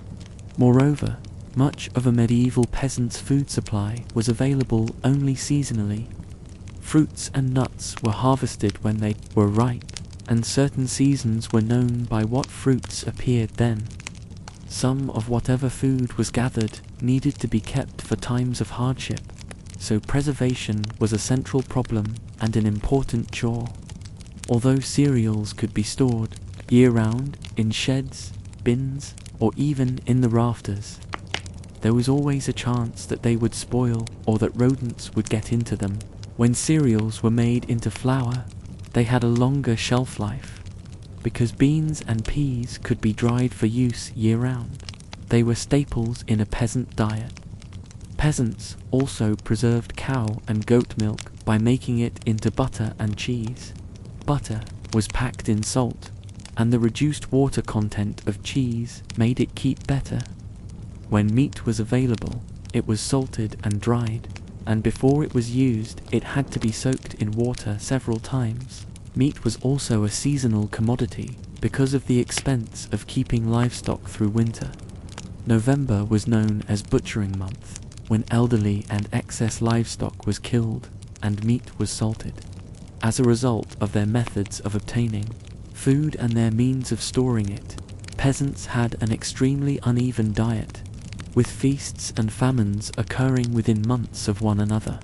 A: Moreover, much of a medieval peasant's food supply was available only seasonally. Fruits and nuts were harvested when they were ripe, and certain seasons were known by what fruits appeared then. Some of whatever food was gathered needed to be kept for times of hardship, so preservation was a central problem and an important chore. Although cereals could be stored year-round in sheds, bins, or even in the rafters, there was always a chance that they would spoil or that rodents would get into them. When cereals were made into flour, they had a longer shelf life. Because beans and peas could be dried for use year-round, they were staples in a peasant diet. Peasants also preserved cow and goat milk by making it into butter and cheese. Butter was packed in salt, and the reduced water content of cheese made it keep better. When meat was available, it was salted and dried, and before it was used, it had to be soaked in water several times. Meat was also a seasonal commodity because of the expense of keeping livestock through winter. November was known as butchering month, when elderly and excess livestock was killed and meat was salted. As a result of their methods of obtaining food and their means of storing it, peasants had an extremely uneven diet, with feasts and famines occurring within months of one another.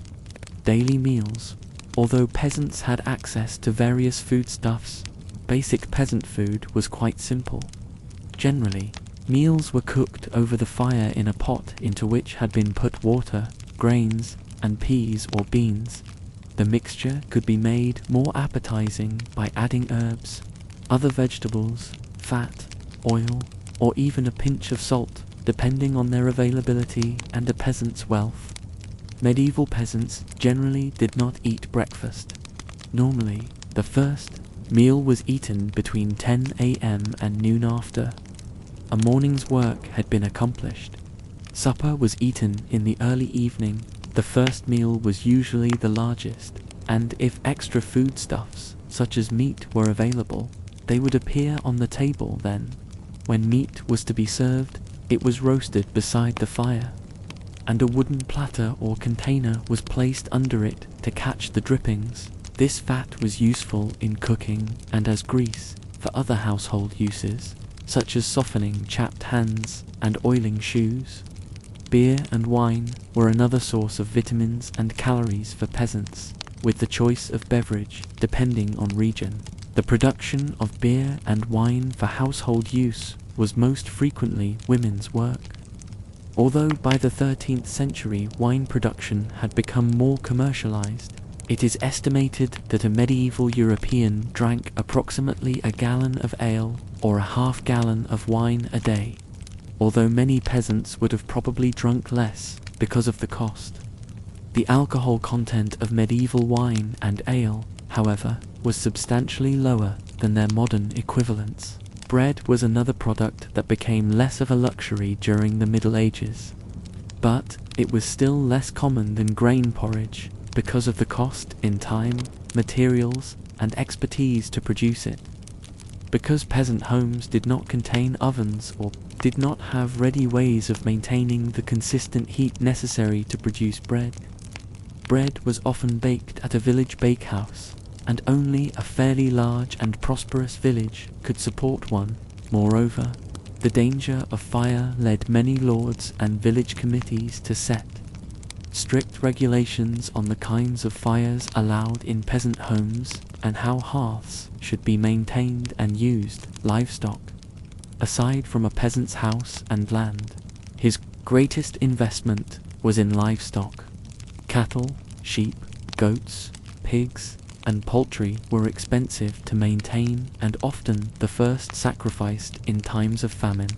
A: Daily meals. Although peasants had access to various foodstuffs, basic peasant food was quite simple. Generally, meals were cooked over the fire in a pot into which had been put water, grains, and peas or beans. The mixture could be made more appetizing by adding herbs, other vegetables, fat, oil, or even a pinch of salt, depending on their availability and a peasant's wealth. Medieval peasants generally did not eat breakfast. Normally, the first meal was eaten between 10 a.m. and noon after. A morning's work had been accomplished. Supper was eaten in the early evening. The first meal was usually the largest, and if extra foodstuffs, such as meat, were available, they would appear on the table then. When meat was to be served, it was roasted beside the fire, and a wooden platter or container was placed under it to catch the drippings. This fat was useful in cooking and as grease for other household uses, such as softening chapped hands and oiling shoes. Beer and wine were another source of vitamins and calories for peasants, with the choice of beverage depending on region. The production of beer and wine for household use was most frequently women's work. Although by the 13th century wine production had become more commercialized, it is estimated that a medieval European drank approximately a gallon of ale or a half gallon of wine a day, although many peasants would have probably drunk less because of the cost. The alcohol content of medieval wine and ale, however, was substantially lower than their modern equivalents. Bread was another product that became less of a luxury during the Middle Ages, but it was still less common than grain porridge because of the cost in time, materials, and expertise to produce it. Because peasant homes did not contain ovens or did not have ready ways of maintaining the consistent heat necessary to produce bread. Bread was often baked at a village bakehouse, and only a fairly large and prosperous village could support one. Moreover, the danger of fire led many lords and village committees to set strict regulations on the kinds of fires allowed in peasant homes and how hearths should be maintained and used. Livestock. Aside from a peasant's house and land, his greatest investment was in livestock. Cattle, sheep, goats, pigs, and poultry were expensive to maintain and often the first sacrificed in times of famine.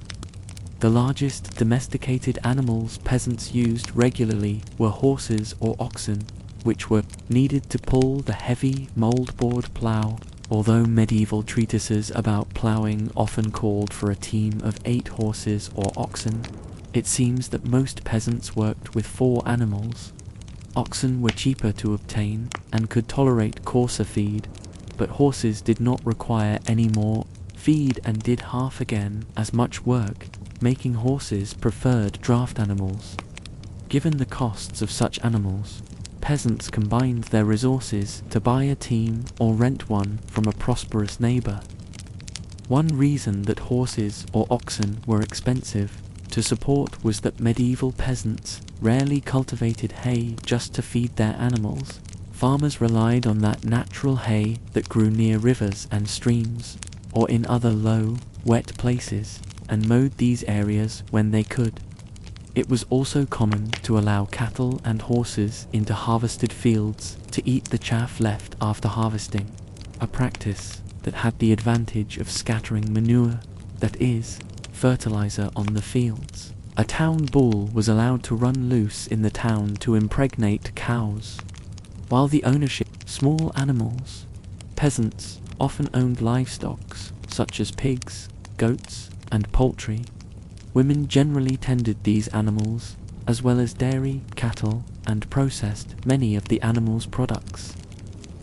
A: The largest domesticated animals peasants used regularly were horses or oxen, which were needed to pull the heavy moldboard plough. Although medieval treatises about ploughing often called for a team of 8 horses or oxen, it seems that most peasants worked with 4 animals. Oxen were cheaper to obtain and could tolerate coarser feed, but horses did not require any more feed and did half again as much work, making horses preferred draft animals. Given the costs of such animals, peasants combined their resources to buy a team or rent one from a prosperous neighbor. One reason that horses or oxen were expensive to support was that medieval peasants rarely cultivated hay just to feed their animals. Farmers relied on that natural hay that grew near rivers and streams, or in other low, wet places, and mowed these areas when they could. It was also common to allow cattle and horses into harvested fields to eat the chaff left after harvesting, a practice that had the advantage of scattering manure, that is, fertilizer on the fields. A town bull was allowed to run loose in the town to impregnate cows. While the ownership of small animals, peasants often owned livestock such as pigs, goats, and poultry. Women generally tended these animals, as well as dairy, cattle, and processed many of the animals' products.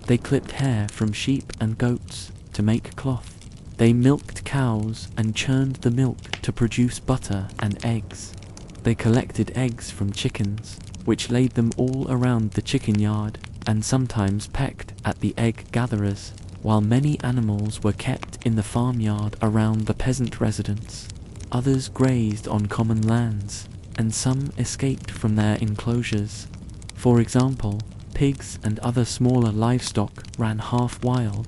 A: They clipped hair from sheep and goats to make cloth. They milked cows and churned the milk to produce butter and eggs. They collected eggs from chickens, which laid them all around the chicken yard, and sometimes pecked at the egg gatherers, while many animals were kept in the farmyard around the peasant residence. Others grazed on common lands, and some escaped from their enclosures. For example, pigs and other smaller livestock ran half wild.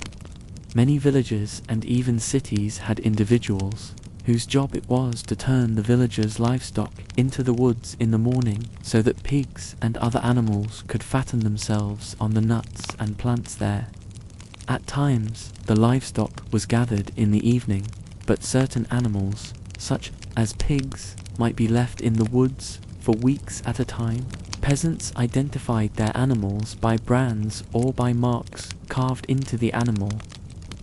A: Many villages and even cities had individuals whose job it was to turn the villagers' livestock into the woods in the morning so that pigs and other animals could fatten themselves on the nuts and plants there. At times, the livestock was gathered in the evening, but certain animals, such as pigs, might be left in the woods for weeks at a time. Peasants identified their animals by brands or by marks carved into the animal.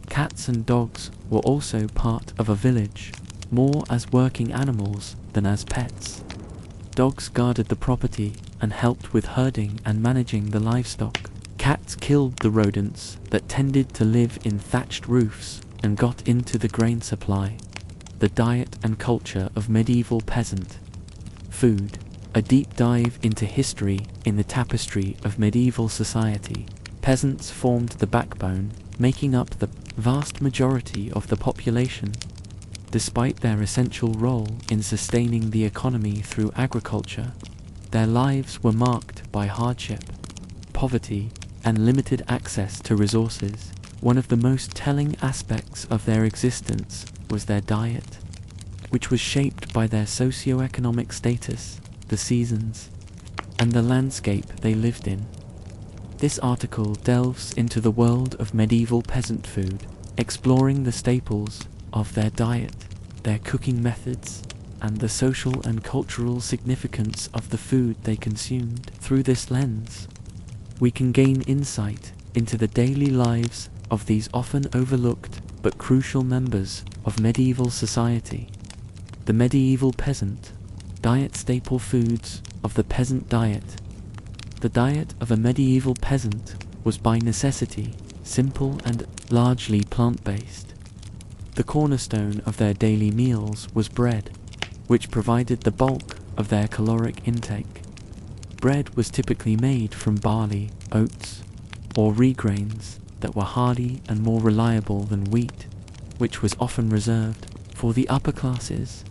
A: Cats and dogs were also part of a village, more as working animals than as pets. Dogs guarded the property and helped with herding and managing the livestock. Cats killed the rodents that tended to live in thatched roofs and got into the grain supply. The diet and culture of medieval peasant. Food. A deep dive into history in the tapestry of medieval society. Peasants formed the backbone, making up the vast majority of the population. Despite their essential role in sustaining the economy through agriculture, their lives were marked by hardship, poverty, and limited access to resources. One of the most telling aspects of their existence was their diet, which was shaped by their socio-economic status, the seasons, and the landscape they lived in. This article delves into the world of medieval peasant food, exploring the staples of their diet, their cooking methods, and the social and cultural significance of the food they consumed. Through this lens, we can gain insight into the daily lives of these often overlooked but crucial members of medieval society. The medieval peasant. Diet. Staple foods of the peasant diet. The diet of a medieval peasant was by necessity simple and largely plant-based. The cornerstone of their daily meals was bread. which provided the bulk of their caloric intake. Bread was typically made from barley, oats, or rye grains that were hardy and more reliable than wheat, which was often reserved for the upper classes.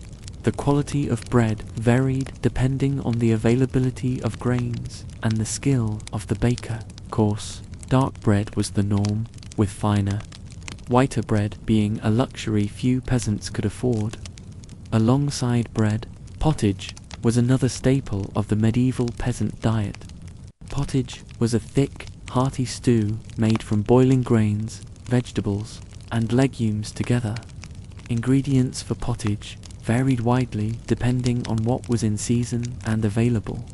A: The quality of bread varied depending on the availability of grains and the skill of the baker. Coarse, dark bread was the norm, with finer, whiter bread being a luxury few peasants could afford. Alongside bread, pottage was another staple of the medieval peasant diet. Pottage was a thick, hearty stew made from boiling grains, vegetables, and legumes together. Ingredients for pottage varied widely depending on what was in season and available,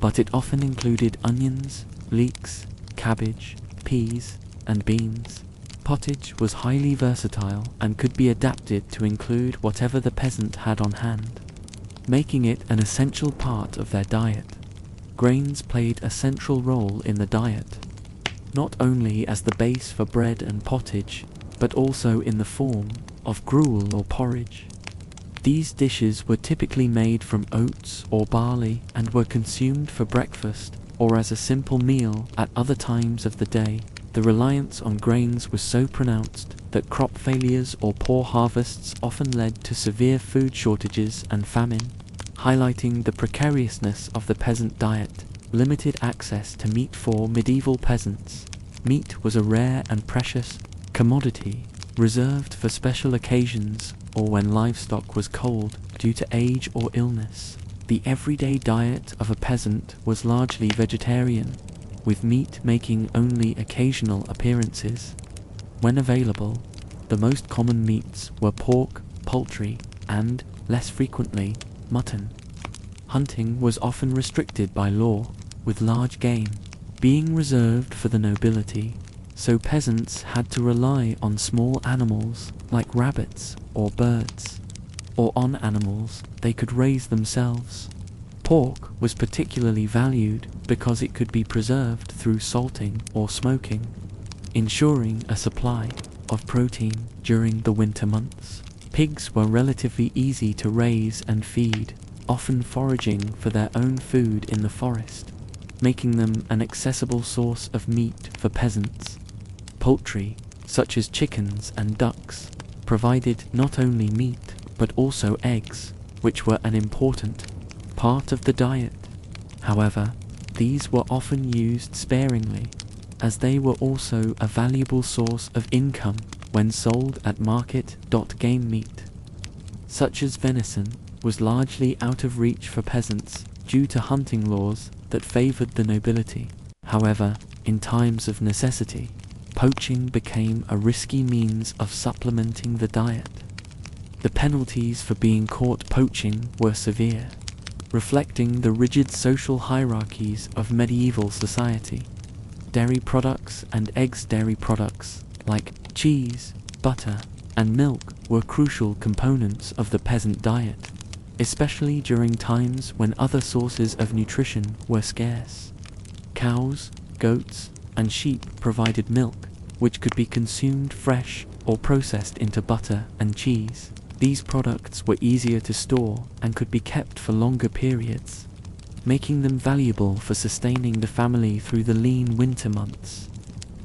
A: but it often included onions, leeks, cabbage, peas, and beans. Pottage was highly versatile and could be adapted to include whatever the peasant had on hand, making it an essential part of their diet. Grains played a central role in the diet, not only as the base for bread and pottage, but also in the form of gruel or porridge. These dishes were typically made from oats or barley and were consumed for breakfast or as a simple meal at other times of the day. The reliance on grains was so pronounced that crop failures or poor harvests often led to severe food shortages and famine, highlighting the precariousness of the peasant diet. Limited access to meat for medieval peasants. Meat was a rare and precious commodity, reserved for special occasions or when livestock was cold due to age or illness. The everyday diet of a peasant was largely vegetarian, with meat making only occasional appearances. When available, the most common meats were pork, poultry, and, less frequently, mutton. Hunting was often restricted by law, with large game being reserved for the nobility, so peasants had to rely on small animals like rabbits or birds, or on animals they could raise themselves. Pork was particularly valued because it could be preserved through salting or smoking, ensuring a supply of protein during the winter months. Pigs were relatively easy to raise and feed, often foraging for their own food in the forest, making them an accessible source of meat for peasants. Poultry, such as chickens and ducks, provided not only meat but also eggs, which were an important part of the diet. However, these were often used sparingly, as they were also a valuable source of income when sold at market. Game meat, such as venison, was largely out of reach for peasants due to hunting laws that favored the nobility. However, in times of necessity, poaching became a risky means of supplementing the diet. The penalties for being caught poaching were severe, reflecting the rigid social hierarchies of medieval society. Dairy products and eggs. Dairy products like cheese, butter, and milk were crucial components of the peasant diet, especially during times when other sources of nutrition were scarce. Cows, goats, and sheep provided milk, which could be consumed fresh or processed into butter and cheese. These products were easier to store and could be kept for longer periods, making them valuable for sustaining the family through the lean winter months.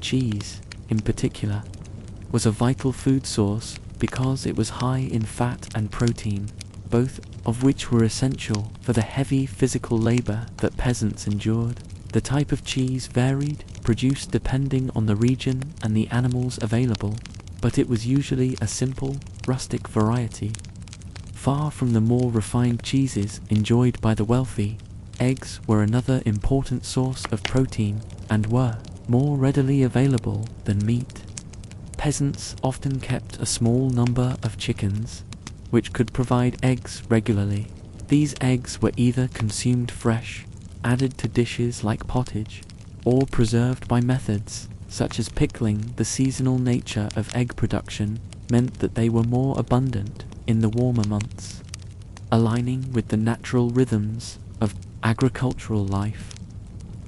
A: Cheese, in particular, was a vital food source because it was high in fat and protein, both of which were essential for the heavy physical labor that peasants endured. The type of cheese varied, produced depending on the region and the animals available, but it was usually a simple, rustic variety. Far from the more refined cheeses enjoyed by the wealthy, eggs were another important source of protein and were more readily available than meat. Peasants often kept a small number of chickens, which could provide eggs regularly. These eggs were either consumed fresh, added to dishes like pottage, or preserved by methods such as pickling. The seasonal nature of egg production meant that they were more abundant in the warmer months, aligning with the natural rhythms of agricultural life.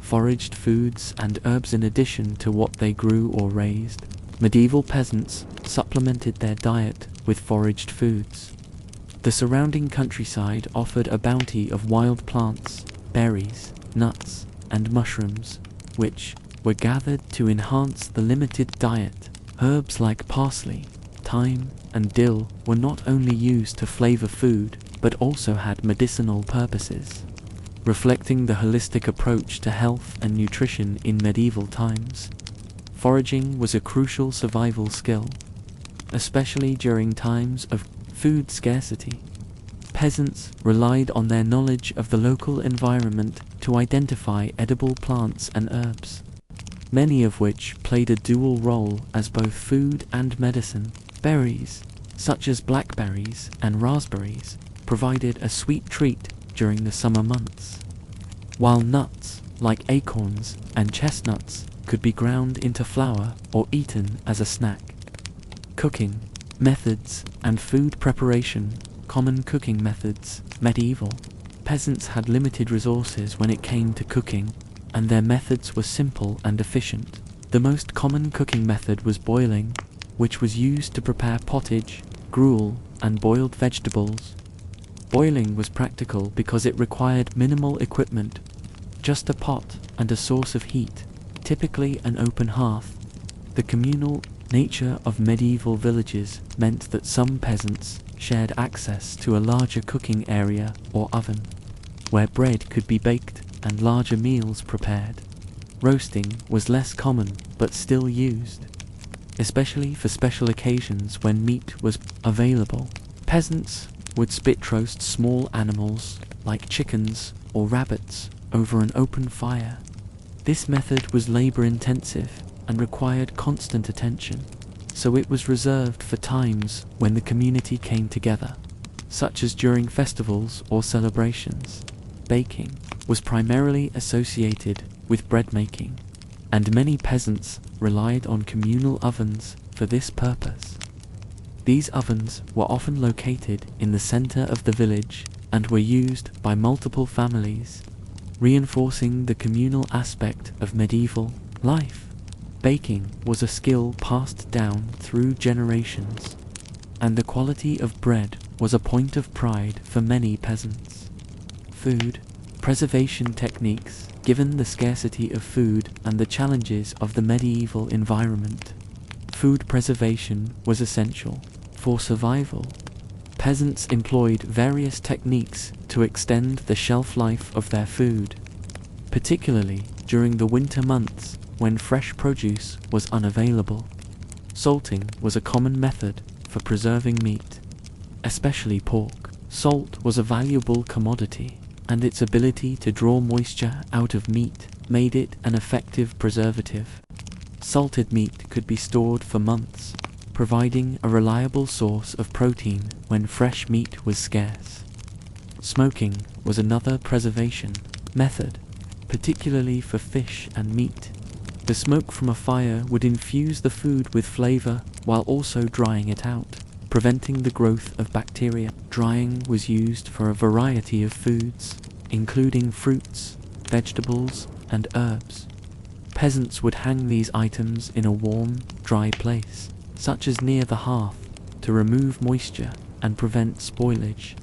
A: Foraged foods and herbs in addition to what they grew or raised. Medieval peasants supplemented their diet with foraged foods. The surrounding countryside offered a bounty of wild plants, berries, nuts, and mushrooms, which were gathered to enhance the limited diet. Herbs like parsley, thyme, and dill were not only used to flavor food, but also had medicinal purposes, reflecting the holistic approach to health and nutrition in medieval times. Foraging was a crucial survival skill, especially during times of food scarcity. Peasants relied on their knowledge of the local environment to identify edible plants and herbs, many of which played a dual role as both food and medicine. Berries, such as blackberries and raspberries, provided a sweet treat during the summer months, while nuts, like acorns and chestnuts, could be ground into flour or eaten as a snack. Cooking methods and food preparation. Common cooking methods. Medieval peasants had limited resources when it came to cooking, and their methods were simple and efficient. The most common cooking method was boiling, which was used to prepare pottage, gruel, and boiled vegetables. Boiling was practical because it required minimal equipment, just a pot and a source of heat, typically an open hearth. The communal nature of medieval villages meant that some peasants shared access to a larger cooking area or oven, where bread could be baked and larger meals prepared. Roasting was less common but still used, especially for special occasions when meat was available. Peasants would spit roast small animals like chickens or rabbits over an open fire. This method was labor-intensive and required constant attention, so it was reserved for times when the community came together, such as during festivals or celebrations. Baking was primarily associated with bread making, and many peasants relied on communal ovens for this purpose. These ovens were often located in the center of the village and were used by multiple families, reinforcing the communal aspect of medieval life. Baking was a skill passed down through generations, and the quality of bread was a point of pride for many peasants. Food preservation techniques. Given the scarcity of food and the challenges of the medieval environment, food preservation was essential for survival. Peasants employed various techniques to extend the shelf life of their food, particularly during the winter months when fresh produce was unavailable. Salting was a common method for preserving meat, especially pork. Salt was a valuable commodity, and its ability to draw moisture out of meat made it an effective preservative. Salted meat could be stored for months, providing a reliable source of protein when fresh meat was scarce. Smoking was another preservation method, particularly for fish and meat. The smoke from a fire would infuse the food with flavor while also drying it out, preventing the growth of bacteria. Drying was used for a variety of foods, including fruits, vegetables, and herbs. Peasants would hang these items in a warm, dry place, such as near the hearth, to remove moisture and prevent spoilage.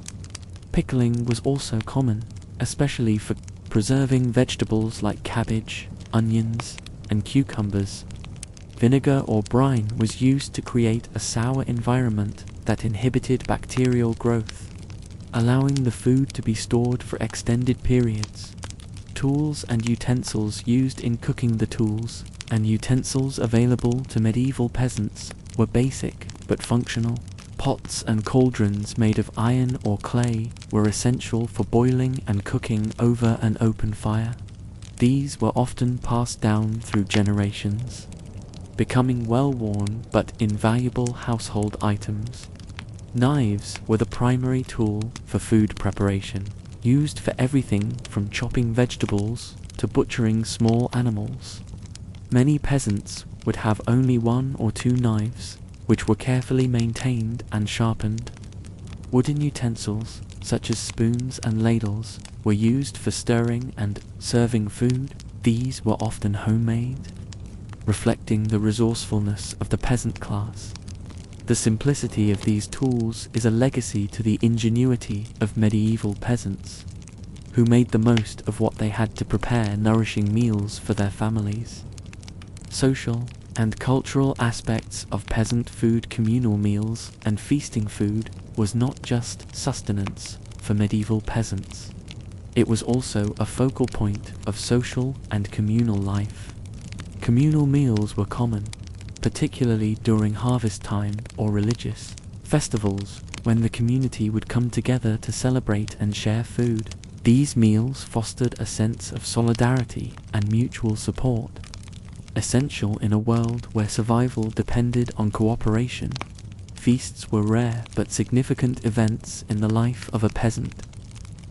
A: Pickling was also common, especially for preserving vegetables like cabbage, onions, and cucumbers. Vinegar or brine was used to create a sour environment that inhibited bacterial growth, allowing the food to be stored for extended periods. Tools and utensils used in cooking. The tools and utensils available to medieval peasants were basic but functional. Pots and cauldrons made of iron or clay were essential for boiling and cooking over an open fire. These were often passed down through generations, becoming well-worn but invaluable household items. Knives were the primary tool for food preparation, used for everything from chopping vegetables to butchering small animals. Many peasants would have only one or two knives, which were carefully maintained and sharpened. Wooden utensils, such as spoons and ladles, were used for stirring and serving food. These were often homemade, reflecting the resourcefulness of the peasant class. The simplicity of these tools is a legacy to the ingenuity of medieval peasants, who made the most of what they had to prepare nourishing meals for their families. Social and cultural aspects of peasant food. Communal meals and feasting food was not just sustenance for medieval peasants. It was also a focal point of social and communal life. Communal meals were common, particularly during harvest time or religious festivals, when the community would come together to celebrate and share food. These meals fostered a sense of solidarity and mutual support, essential in a world where survival depended on cooperation. Feasts were rare but significant events in the life of a peasant,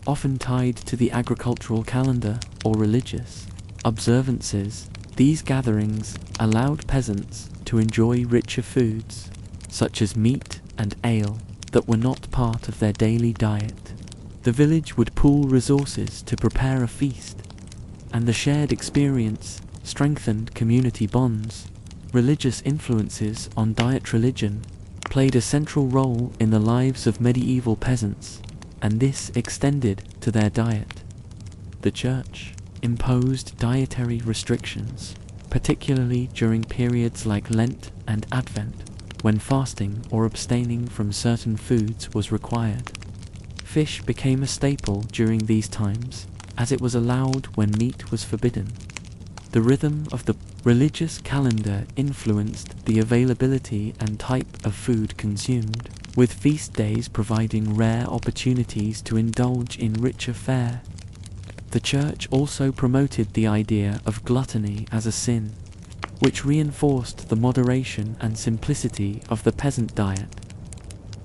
A: often tied to the agricultural calendar or religious observances. These gatherings allowed peasants to enjoy richer foods, such as meat and ale, that were not part of their daily diet. The village would pool resources to prepare a feast, and the shared experience strengthened community bonds. Religious influences on diet. Religion played a central role in the lives of medieval peasants, and this extended to their diet. The church imposed dietary restrictions, particularly during periods like Lent and Advent, when fasting or abstaining from certain foods was required. Fish became a staple during these times, as it was allowed when meat was forbidden. The rhythm of the religious calendar influenced the availability and type of food consumed, with feast days providing rare opportunities to indulge in richer fare. The church also promoted the idea of gluttony as a sin, which reinforced the moderation and simplicity of the peasant diet.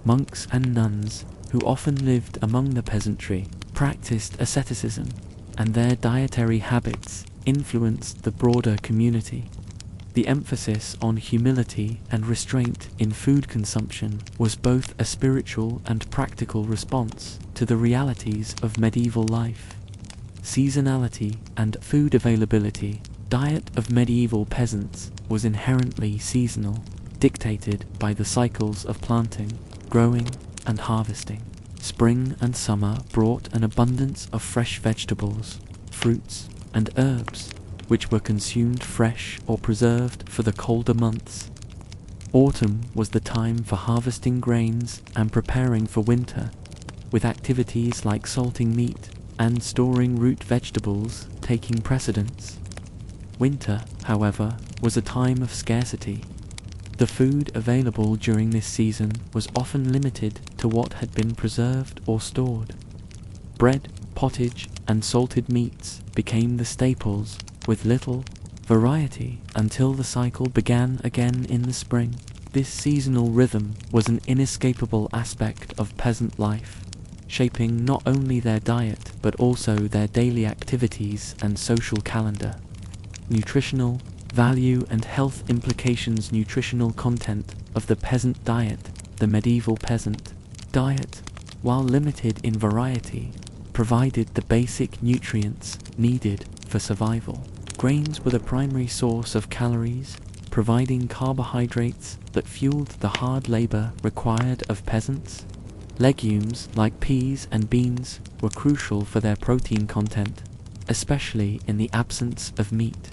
A: Monks and nuns, who often lived among the peasantry, practiced asceticism, and their dietary habits influenced the broader community. The emphasis on humility and restraint in food consumption was both a spiritual and practical response to the realities of medieval life. Seasonality and food availability. Diet of medieval peasants was inherently seasonal, dictated by the cycles of planting, growing, and harvesting. Spring and summer brought an abundance of fresh vegetables, fruits, and herbs, which were consumed fresh or preserved for the colder months. Autumn was the time for harvesting grains and preparing for winter, with activities like salting meat and storing root vegetables taking precedence. Winter, however, was a time of scarcity. The food available during this season was often limited to what had been preserved or stored. Bread, pottage, and salted meats became the staples, with little variety until the cycle began again in the spring. This seasonal rhythm was an inescapable aspect of peasant life, shaping not only their diet but also their daily activities and social calendar. Nutritional value and health implications. Nutritional content of the peasant diet. The medieval peasant diet, while limited in variety, provided the basic nutrients needed for survival. Grains were the primary source of calories, providing carbohydrates that fueled the hard labor required of peasants. Legumes like peas and beans were crucial for their protein content, especially in the absence of meat.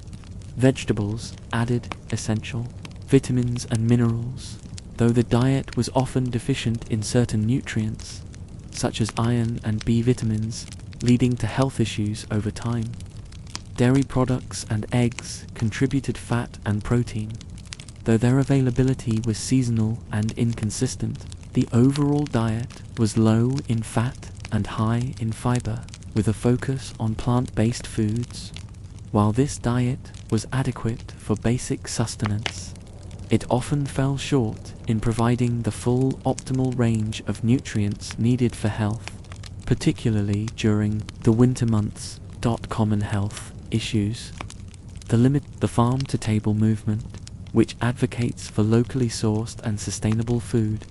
A: Vegetables added essential vitamins and minerals, though the diet was often deficient in certain nutrients, such as iron and B vitamins, leading to health issues over time. Dairy products and eggs contributed fat and protein, though their availability was seasonal and inconsistent. The overall diet was low in fat and high in fiber, with a focus on plant-based foods. While this diet was adequate for basic sustenance, it often fell short in providing the full optimal range of nutrients needed for health, particularly during the winter months. Common health issues. The farm-to-table movement, which advocates for locally sourced and sustainable food,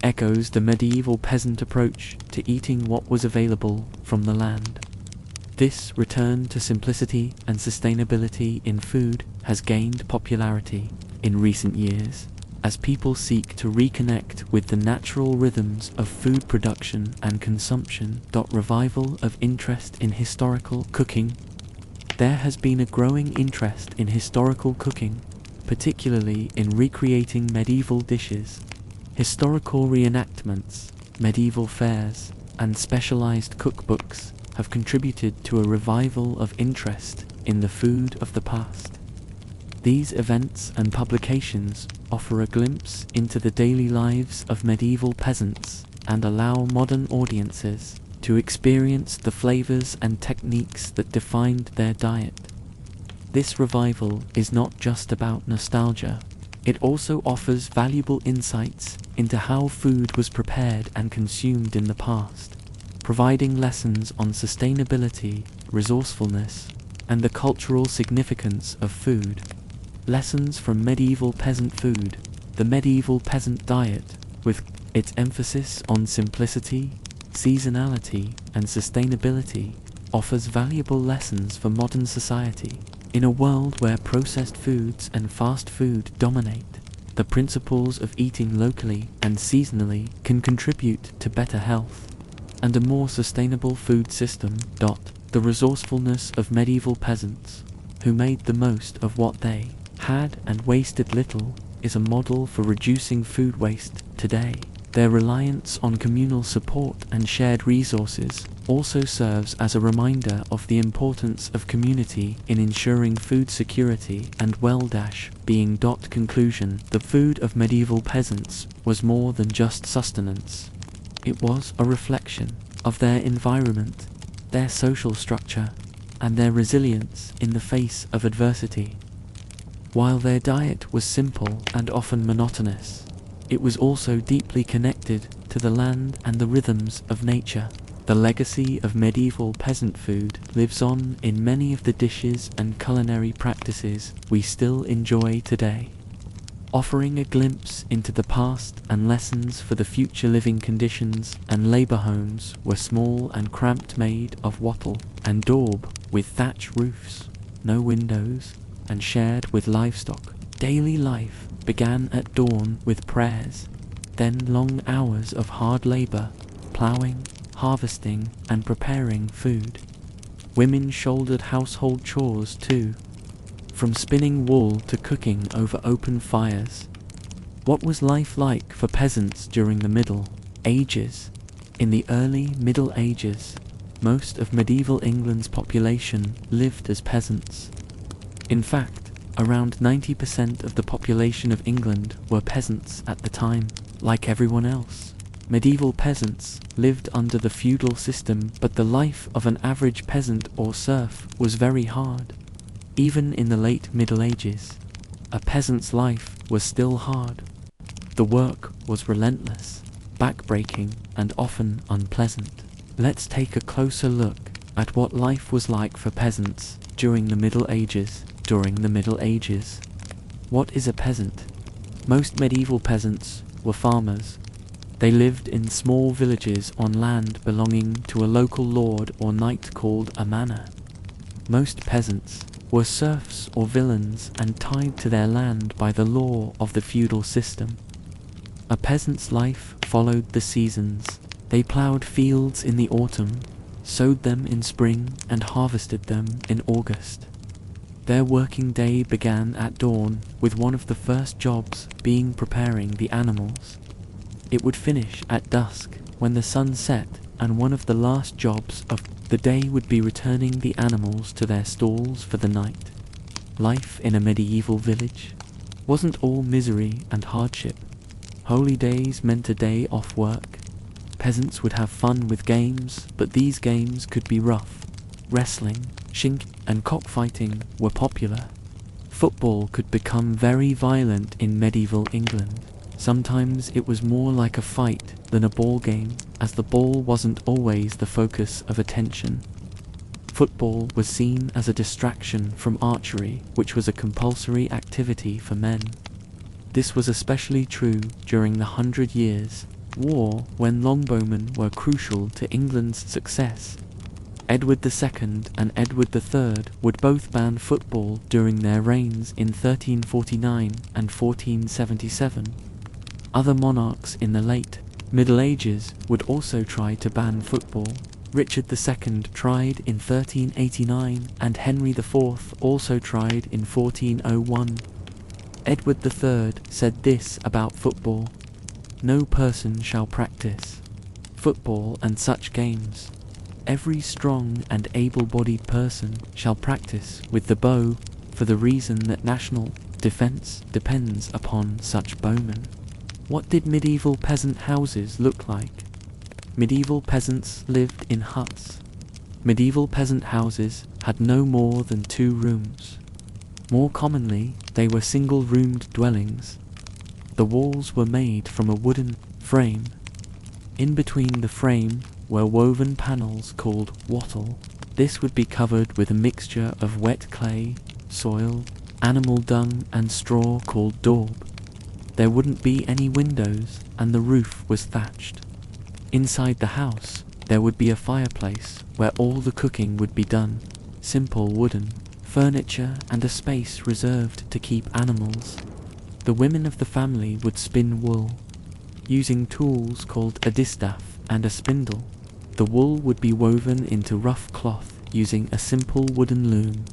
A: echoes the medieval peasant approach to eating what was available from the land. This return to simplicity and sustainability in food has gained popularity in recent years, as people seek to reconnect with the natural rhythms of food production and consumption. Revival of interest in historical cooking. There has been a growing interest in historical cooking, particularly in recreating medieval dishes. Historical reenactments, medieval fairs, and specialized cookbooks have contributed to a revival of interest in the food of the past. These events and publications offer a glimpse into the daily lives of medieval peasants and allow modern audiences to experience the flavors and techniques that defined their diet. This revival is not just about nostalgia. It also offers valuable insights into how food was prepared and consumed in the past, providing lessons on sustainability, resourcefulness, and the cultural significance of food. Lessons from medieval peasant food. The medieval peasant diet, with its emphasis on simplicity, seasonality, and sustainability, offers valuable lessons for modern society. In a world where processed foods and fast food dominate, the principles of eating locally and seasonally can contribute to better health and a more sustainable food system. The resourcefulness of medieval peasants, who made the most of what they had and wasted little, is a model for reducing food waste today. Their reliance on communal support and shared resources also serves as a reminder of the importance of community in ensuring food security and well-being. Conclusion. The food of medieval peasants was more than just sustenance. It was a reflection of their environment, their social structure, and their resilience in the face of adversity. While their diet was simple and often monotonous, it was also deeply connected to the land and the rhythms of nature. The legacy of medieval peasant food lives on in many of the dishes and culinary practices we still enjoy today, offering a glimpse into the past and lessons for the future. Living conditions and labour homes were small and cramped, made of wattle and daub, with thatch roofs, no windows, and shared with livestock. Daily life began at dawn with prayers, then long hours of hard labour, ploughing, harvesting, and preparing food. Women shouldered household chores too, from spinning wool to cooking over open fires. What was life like for peasants during the Middle Ages? In the early Middle Ages, most of medieval England's population lived as peasants. In fact, around 90% of the population of England were peasants at the time. Like everyone else, medieval peasants lived under the feudal system, but the life of an average peasant or serf was very hard. Even in the late Middle Ages, a peasant's life was still hard. The work was relentless, backbreaking, and often unpleasant. Let's take a closer look at what life was like for peasants during the Middle Ages. What is a peasant? Most medieval peasants were farmers. They lived in small villages on land belonging to a local lord or knight called a manor. Most peasants were serfs or villeins and tied to their land by the law of the feudal system. A peasant's life followed the seasons. They ploughed fields in the autumn, sowed them in spring, and harvested them in August. Their working day began at dawn, with one of the first jobs being preparing the animals. It would finish at dusk, when the sun set, and one of the last jobs of the day would be returning the animals to their stalls for the night. Life in a medieval village wasn't all misery and hardship. Holy days meant a day off work. Peasants would have fun with games, but these games could be rough. Wrestling, shink, and cockfighting were popular. Football could become very violent in medieval England. Sometimes it was more like a fight than a ball game, as the ball wasn't always the focus of attention. Football was seen as a distraction from archery, which was a compulsory activity for men. This was especially true during the 100 Years' War, when longbowmen were crucial to England's success. Edward II and Edward III would both ban football during their reigns in 1349 and 1477. Other monarchs in the late Middle Ages would also try to ban football. Richard II tried in 1389 and Henry IV also tried in 1401. Edward III said this about football: "No person shall practice football and such games. Every strong and able-bodied person shall practice with the bow, for the reason that national defense depends upon such bowmen." What did medieval peasant houses look like? Medieval peasants lived in huts. Medieval peasant houses had no more than 2 rooms. More commonly, they were single-roomed dwellings. The walls were made from a wooden frame. In between the frame were woven panels called wattle. This would be covered with a mixture of wet clay, soil, animal dung and straw called daub. There wouldn't be any windows and the roof was thatched. Inside the house there would be a fireplace where all the cooking would be done, simple wooden furniture and a space reserved to keep animals. The women of the family would spin wool, using tools called a distaff and a spindle. The wool would be woven into rough cloth using a simple wooden loom.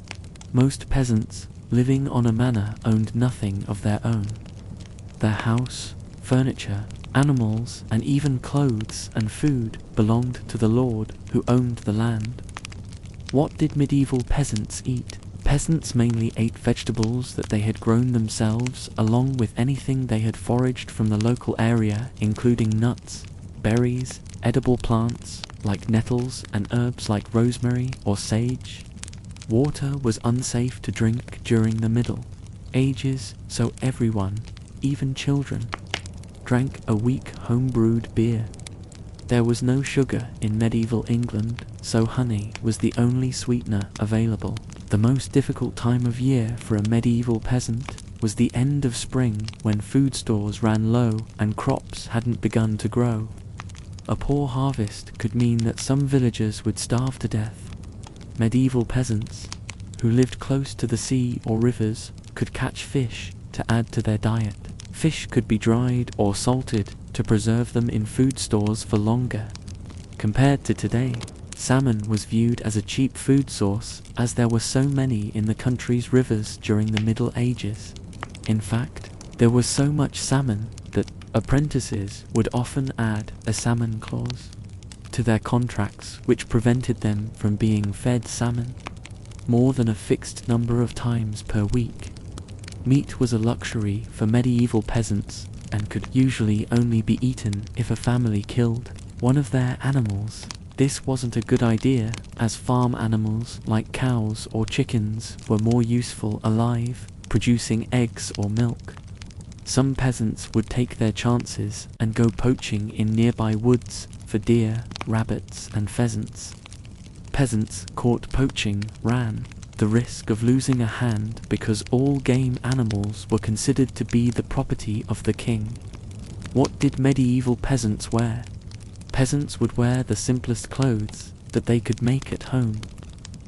A: Most peasants living on a manor owned nothing of their own. Their house, furniture, animals, and even clothes and food belonged to the lord who owned the land. What did medieval peasants eat? Peasants mainly ate vegetables that they had grown themselves, along with anything they had foraged from the local area, including nuts, berries, edible plants like nettles, and herbs like rosemary or sage. Water was unsafe to drink during the Middle Ages, so everyone, even children, drank a weak home-brewed beer. There was no sugar in medieval England, so honey was the only sweetener available. The most difficult time of year for a medieval peasant was the end of spring, when food stores ran low and crops hadn't begun to grow. A poor harvest could mean that some villagers would starve to death. Medieval peasants, who lived close to the sea or rivers, could catch fish to add to their diet. Fish could be dried or salted to preserve them in food stores for longer. Compared to today, salmon was viewed as a cheap food source, as there were so many in the country's rivers during the Middle Ages. In fact, there was so much salmon that apprentices would often add a salmon clause to their contracts, which prevented them from being fed salmon more than a fixed number of times per week. Meat was a luxury for medieval peasants and could usually only be eaten if a family killed one of their animals. This wasn't a good idea, as farm animals like cows or chickens were more useful alive, producing eggs or milk. Some peasants would take their chances and go poaching in nearby woods for deer, rabbits, and pheasants. Peasants caught poaching ran the risk of losing a hand because all game animals were considered to be the property of the king. What did medieval peasants wear? Peasants would wear the simplest clothes that they could make at home.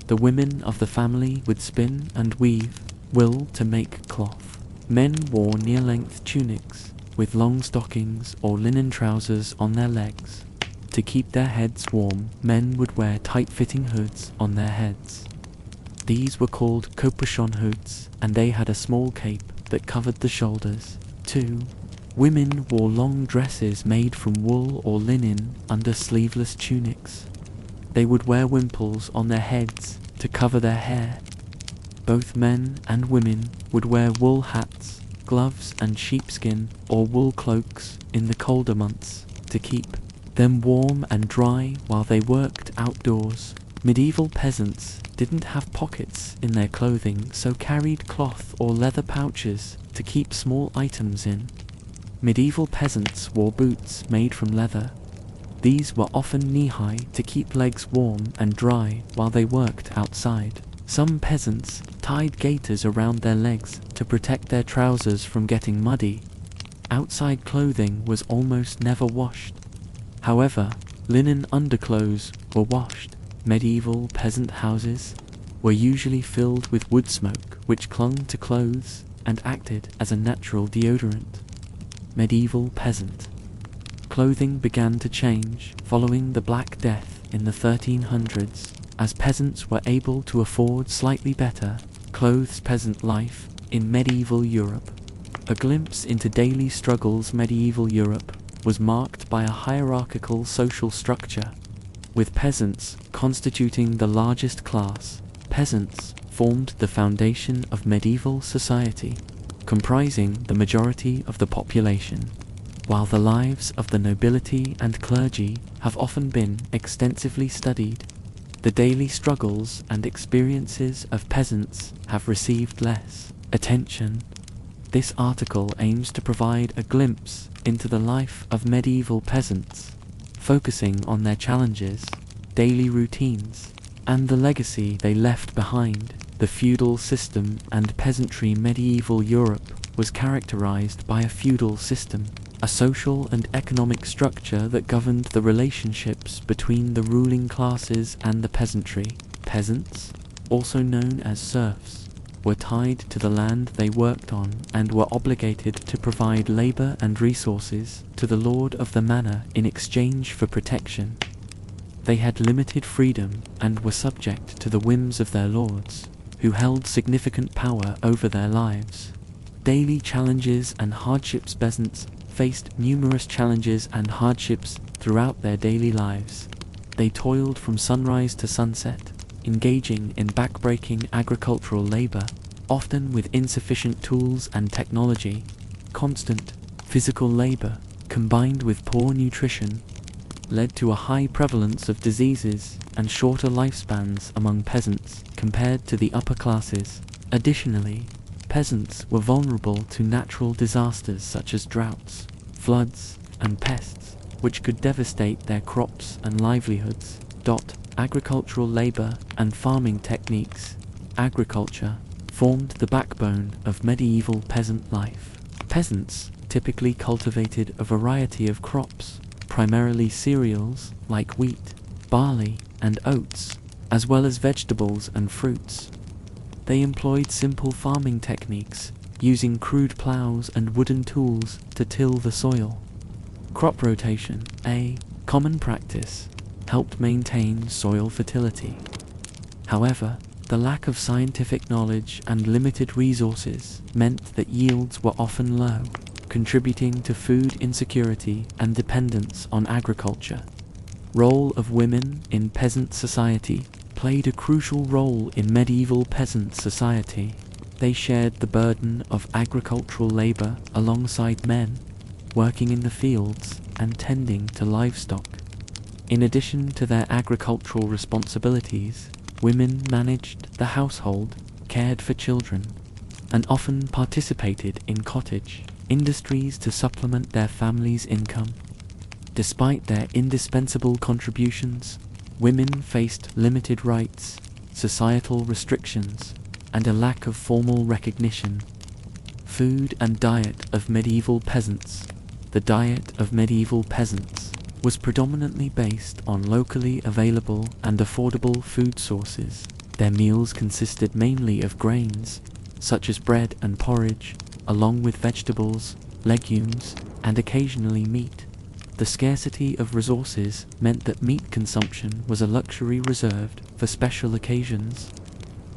A: The women of the family would spin and weave wool to make cloth. Men wore near-length tunics with long stockings or linen trousers on their legs. To keep their heads warm, men would wear tight-fitting hoods on their heads. These were called capuchon hoods, and they had a small cape that covered the shoulders. 2. Women wore long dresses made from wool or linen under sleeveless tunics. They would wear wimples on their heads to cover their hair. Both men and women would wear wool hats, gloves and sheepskin or wool cloaks in the colder months to keep them warm and dry while they worked outdoors. Medieval peasants didn't have pockets in their clothing, so carried cloth or leather pouches to keep small items in. Medieval peasants wore boots made from leather. These were often knee-high to keep legs warm and dry while they worked outside. Some peasants tied gaiters around their legs to protect their trousers from getting muddy. Outside clothing was almost never washed. However, linen underclothes were washed. Medieval peasant houses were usually filled with wood smoke which clung to clothes and acted as a natural deodorant. Medieval peasant clothing began to change following the Black Death in the 1300s, as peasants were able to afford slightly better clothes. Peasant life in medieval Europe. A glimpse into daily struggles. Medieval Europe was marked by a hierarchical social structure, with peasants constituting the largest class. Peasants formed the foundation of medieval society, comprising the majority of the population. While the lives of the nobility and clergy have often been extensively studied, the daily struggles and experiences of peasants have received less attention. This article aims to provide a glimpse into the life of medieval peasants, focusing on their challenges, daily routines, and the legacy they left behind. The feudal system and peasantry. Medieval Europe was characterized by a feudal system, a social and economic structure that governed the relationships between the ruling classes and the peasantry. Peasants, also known as serfs, were tied to the land they worked on and were obligated to provide labor and resources to the lord of the manor in exchange for protection. They had limited freedom and were subject to the whims of their lords, who held significant power over their lives. Daily challenges and hardships. Peasants faced numerous challenges and hardships throughout their daily lives. They toiled from sunrise to sunset, engaging in backbreaking agricultural labor, often with insufficient tools and technology. Constant physical labor, combined with poor nutrition, led to a high prevalence of diseases and shorter lifespans among peasants compared to the upper classes. Additionally, peasants were vulnerable to natural disasters such as droughts, floods, and pests, which could devastate their crops and livelihoods. Agricultural labor and farming techniques. Agriculture formed the backbone of medieval peasant life. Peasants typically cultivated a variety of crops, primarily cereals like wheat, barley, and oats, as well as vegetables and fruits. They employed simple farming techniques, using crude plows and wooden tools to till the soil. Crop rotation, a common practice, helped maintain soil fertility. However, the lack of scientific knowledge and limited resources meant that yields were often low, contributing to food insecurity and dependence on agriculture. Role of women in peasant society. Played a crucial role in medieval peasant society. They shared the burden of agricultural labor alongside men, working in the fields and tending to livestock. In addition to their agricultural responsibilities, women managed the household, cared for children, and often participated in cottage industries to supplement their family's income. Despite their indispensable contributions, women faced limited rights, societal restrictions, and a lack of formal recognition. Food and diet of medieval peasants. The diet of medieval peasants was predominantly based on locally available and affordable food sources. Their meals consisted mainly of grains, such as bread and porridge, along with vegetables, legumes, and occasionally meat. The scarcity of resources meant that meat consumption was a luxury reserved for special occasions.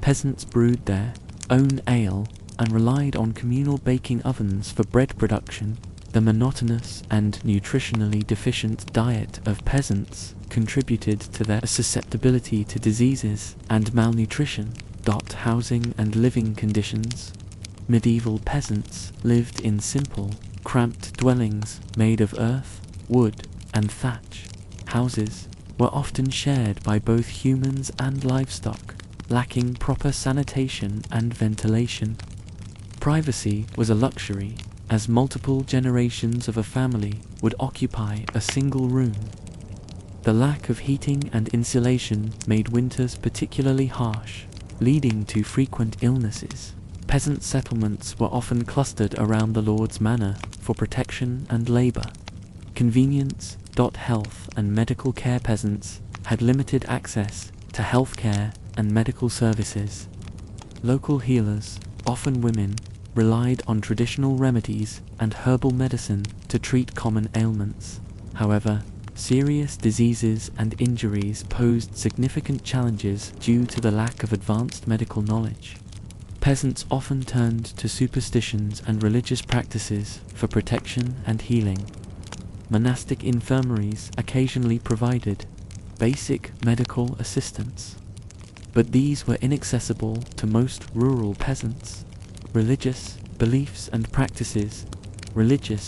A: Peasants brewed their own ale and relied on communal baking ovens for bread production. The monotonous and nutritionally deficient diet of peasants contributed to their susceptibility to diseases and malnutrition. Housing and living conditions. Medieval peasants lived in simple, cramped dwellings made of earth, wood, and thatch. Houses were often shared by both humans and livestock, lacking proper sanitation and ventilation. Privacy was a luxury, as multiple generations of a family would occupy a single room. The lack of heating and insulation made winters particularly harsh, leading to frequent illnesses. Peasant settlements were often clustered around the lord's manor for protection and labor. Convenience. Health and medical care. Peasants had limited access to healthcare and medical services. Local healers, often women, relied on traditional remedies and herbal medicine to treat common ailments. However, serious diseases and injuries posed significant challenges due to the lack of advanced medical knowledge. Peasants often turned to superstitions and religious practices for protection and healing. Monastic infirmaries occasionally provided basic medical assistance, but these were inaccessible to most rural peasants. Religious beliefs and practices. Religion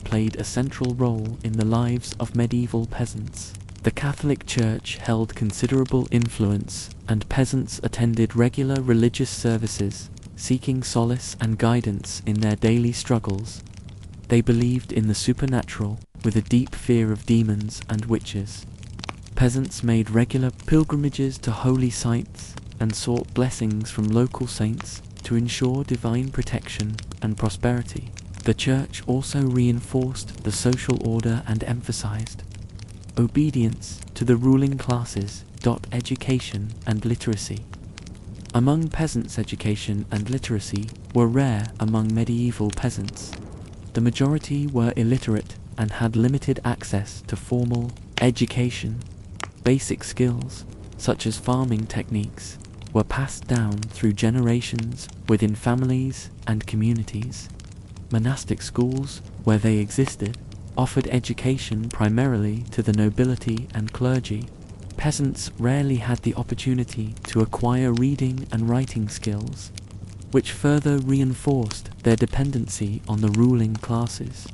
A: played a central role in the lives of medieval peasants. The Catholic Church held considerable influence, and peasants attended regular religious services, seeking solace and guidance in their daily struggles. They believed in the supernatural, with a deep fear of demons and witches. Peasants made regular pilgrimages to holy sites and sought blessings from local saints to ensure divine protection and prosperity. The Church also reinforced the social order and emphasized obedience to the ruling classes. Education and literacy. Among peasants, education and literacy were rare among medieval peasants. The majority were illiterate and had limited access to formal education. Basic skills, such as farming techniques, were passed down through generations within families and communities. Monastic schools, where they existed, offered education primarily to the nobility and clergy. Peasants rarely had the opportunity to acquire reading and writing skills, which further reinforced their dependency on the ruling classes.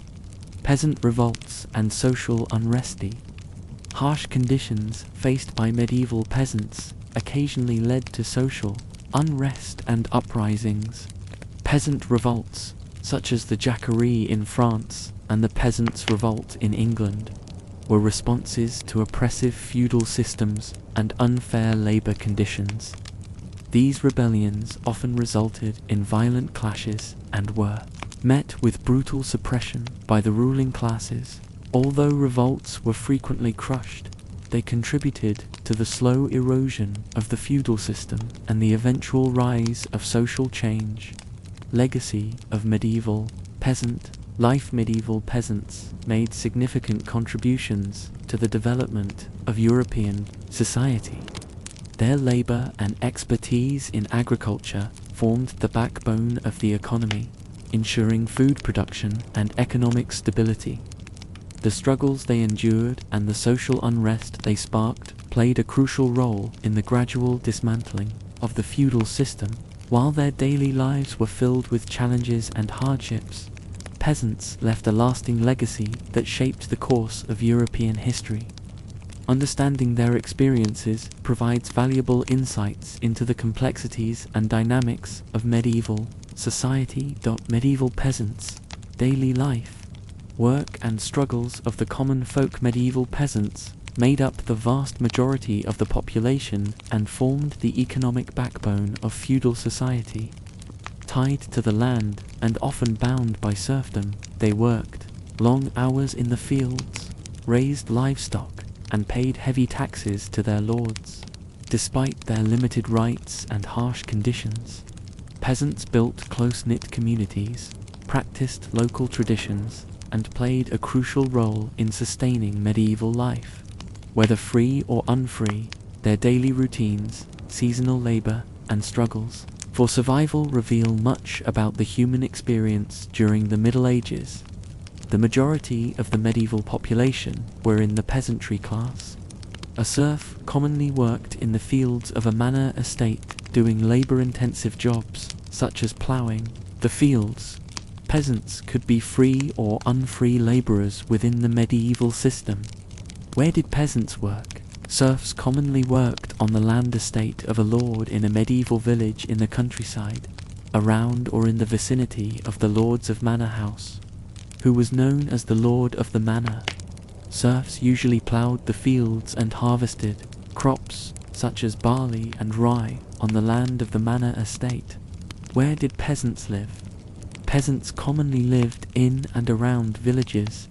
A: Peasant revolts and social unrest. Harsh conditions faced by medieval peasants occasionally led to social unrest and uprisings. Peasant revolts, such as the Jacquerie in France and the Peasants' Revolt in England, were responses to oppressive feudal systems and unfair labor conditions. These rebellions often resulted in violent clashes and were met with brutal suppression by the ruling classes. Although revolts were frequently crushed, they contributed to the slow erosion of the feudal system and the eventual rise of social change. Legacy of medieval peasant life. Medieval peasants made significant contributions to the development of European society. Their labor and expertise in agriculture formed the backbone of the economy, ensuring food production and economic stability. The struggles they endured and the social unrest they sparked played a crucial role in the gradual dismantling of the feudal system. While their daily lives were filled with challenges and hardships, peasants left a lasting legacy that shaped the course of European history. Understanding their experiences provides valuable insights into the complexities and dynamics of medieval society. Medieval peasants' daily life, work and struggles of the common folk. Medieval peasants made up the vast majority of the population and formed the economic backbone of feudal society. Tied to the land and often bound by serfdom, they worked long hours in the fields, raised livestock, and paid heavy taxes to their lords. Despite their limited rights and harsh conditions, peasants built close-knit communities, practiced local traditions, and played a crucial role in sustaining medieval life. Whether free or unfree, their daily routines, seasonal labor, and struggles for survival reveal much about the human experience during the Middle Ages. The majority of the medieval population were in the peasantry class. A serf commonly worked in the fields of a manor estate, doing labor-intensive jobs such as ploughing the fields. Peasants could be free or unfree laborers within the medieval system. Where did peasants work? Serfs commonly worked on the land estate of a lord in a medieval village in the countryside, around or in the vicinity of the lords of manor house, who was known as the lord of the manor. Serfs usually ploughed the fields and harvested crops such as barley and rye on the land of the manor estate. Where did peasants live? Peasants commonly lived in and around villages.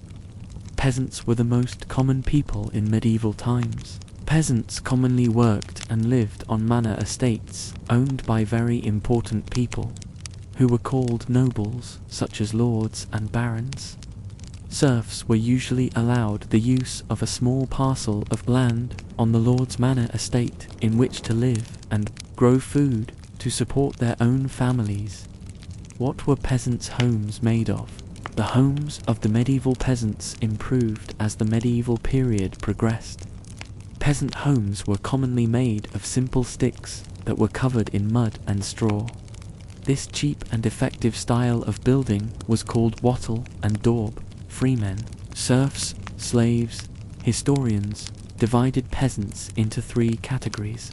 A: Peasants were the most common people in medieval times. Peasants commonly worked and lived on manor estates owned by very important people, who were called nobles, such as lords and barons. Serfs were usually allowed the use of a small parcel of land on the lord's manor estate in which to live and grow food to support their own families. What were peasants' homes made of? The homes of the medieval peasants improved as the medieval period progressed. Peasant homes were commonly made of simple sticks that were covered in mud and straw. This cheap and effective style of building was called wattle and daub. Freemen, serfs, slaves, historians divided peasants into three categories,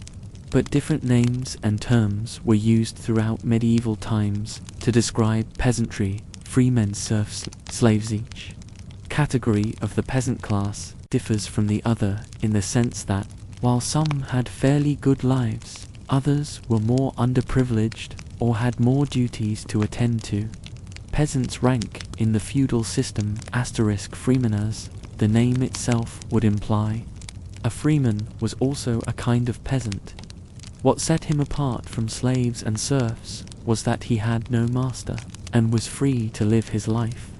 A: but different names and terms were used throughout medieval times to describe peasantry: freemen, serfs, slaves. Each category of the peasant class differs from the other in the sense that, while some had fairly good lives, others were more underprivileged or had more duties to attend to. Peasants' rank in the feudal system *freemen, the name itself would imply. A freeman was also a kind of peasant. What set him apart from slaves and serfs was that he had no master and was free to live his life.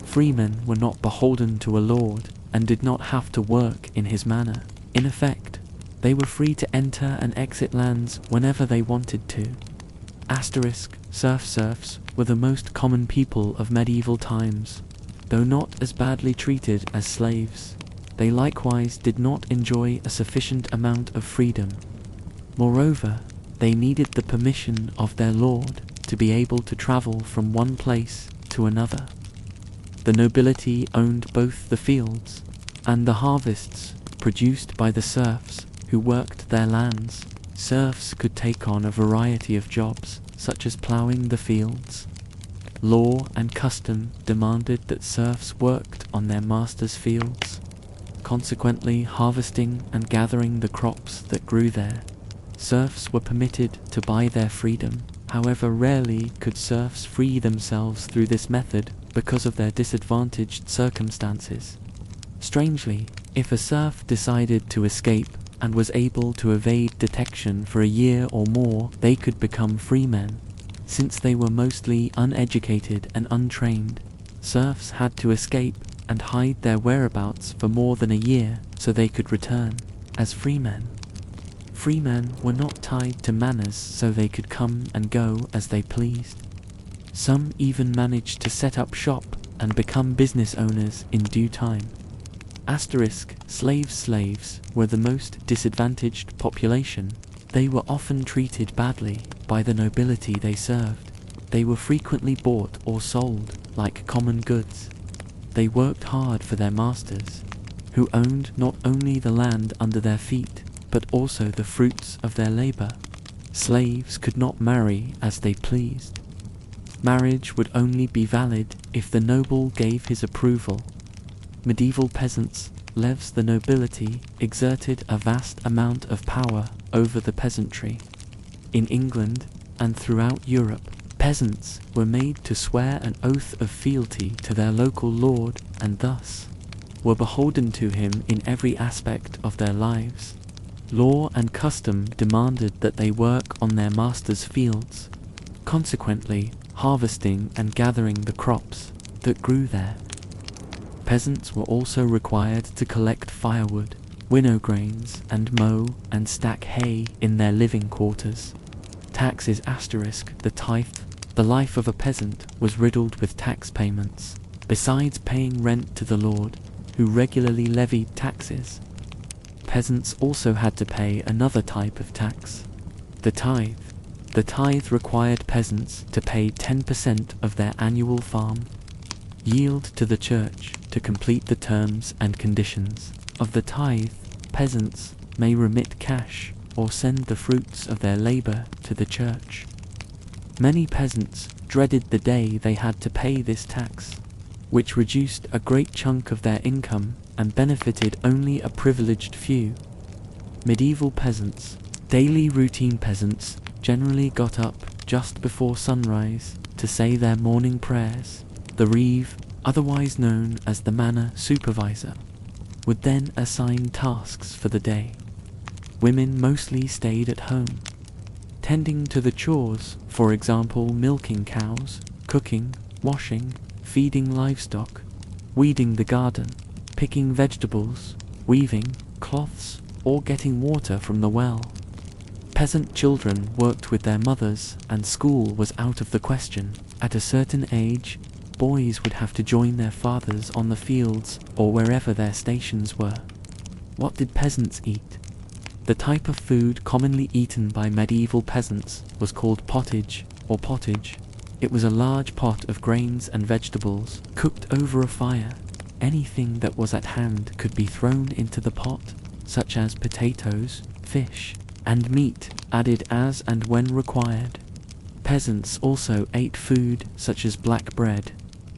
A: Freemen were not beholden to a lord and did not have to work in his manor. In effect, they were free to enter and exit lands whenever they wanted to. Serfs were the most common people of medieval times. Though not as badly treated as slaves, they likewise did not enjoy a sufficient amount of freedom. Moreover, they needed the permission of their lord to be able to travel from one place to another. The nobility owned both the fields and the harvests produced by the serfs who worked their lands. Serfs could take on a variety of jobs, such as ploughing the fields. Law and custom demanded that serfs worked on their masters' fields, consequently harvesting and gathering the crops that grew there. Serfs were permitted to buy their freedom. However, rarely could serfs free themselves through this method because of their disadvantaged circumstances. Strangely, if a serf decided to escape and was able to evade detection for a year or more, they could become freemen. Since they were mostly uneducated and untrained, serfs had to escape and hide their whereabouts for more than a year so they could return as freemen. Freemen were not tied to manors, so they could come and go as they pleased. Some even managed to set up shop and become business owners in due time. Slaves were the most disadvantaged population. They were often treated badly by the nobility they served. They were frequently bought or sold like common goods. They worked hard for their masters, who owned not only the land under their feet, but also the fruits of their labor. Slaves could not marry as they pleased. Marriage would only be valid if the noble gave his approval. Medieval peasants, the nobility, exerted a vast amount of power over the peasantry. In England and throughout Europe, peasants were made to swear an oath of fealty to their local lord and thus were beholden to him in every aspect of their lives. Law and custom demanded that they work on their master's fields, consequently harvesting and gathering the crops that grew there. Peasants were also required to collect firewood, winnow grains, and mow and stack hay in their living quarters. Taxes *the tithe. The life of a peasant was riddled with tax payments, besides paying rent to the lord, who regularly levied taxes. Peasants also had to pay another type of tax, the tithe. The tithe required peasants to pay 10% of their annual farm yield to the church to complete the terms and conditions of the tithe. Peasants may remit cash or send the fruits of their labor to the church. Many peasants dreaded the day they had to pay this tax, which reduced a great chunk of their income and benefited only a privileged few. Medieval peasants, daily routine peasants, generally got up just before sunrise to say their morning prayers, the reeve, otherwise known as the manor supervisor, would then assign tasks for the day. Women mostly stayed at home, tending to the chores, for example milking cows, cooking, washing, feeding livestock, weeding the garden, picking vegetables, weaving cloths, or getting water from the well. Peasant children worked with their mothers, and school was out of the question. At a certain age, boys would have to join their fathers on the fields or wherever their stations were. What did peasants eat? The type of food commonly eaten by medieval peasants was called pottage or pottage. It was a large pot of grains and vegetables cooked over a fire. Anything that was at hand could be thrown into the pot, such as potatoes, fish, and meat, added as and when required. Peasants also ate food such as black bread,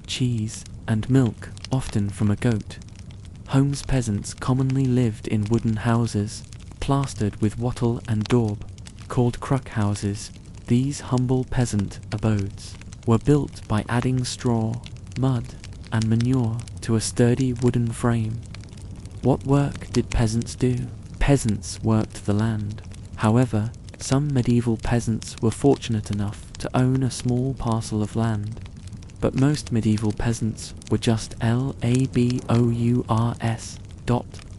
A: cheese, and milk, often from a goat. Homes peasants commonly lived in wooden houses, plastered with wattle and daub, called cruck houses. These humble peasant abodes were built by adding straw, mud, and manure to a sturdy wooden frame. What work did peasants do? Peasants worked the land. However, some medieval peasants were fortunate enough to own a small parcel of land, but most medieval peasants were just labours.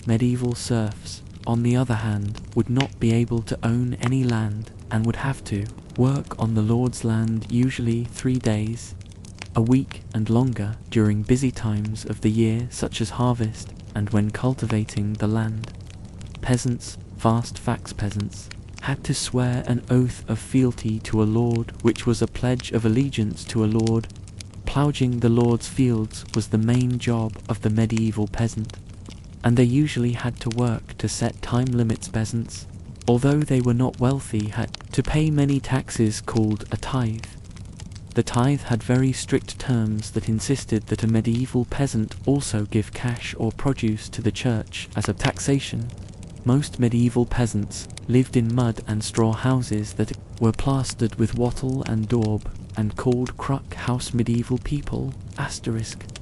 A: Medieval serfs, on the other hand, would not be able to own any land and would have to work on the Lord's land usually 3 days, a week and longer during busy times of the year such as harvest and when cultivating the land. Peasants, fast facts peasants, had to swear an oath of fealty to a lord, which was a pledge of allegiance to a lord. Ploughing the lord's fields was the main job of the medieval peasant, and they usually had to work to set time limits. Peasants, although they were not wealthy, had to pay many taxes called a tithe. The tithe had very strict terms that insisted that a medieval peasant also give cash or produce to the church as a taxation. Most medieval peasants lived in mud and straw houses that were plastered with wattle and daub and called cruck house. Medieval people,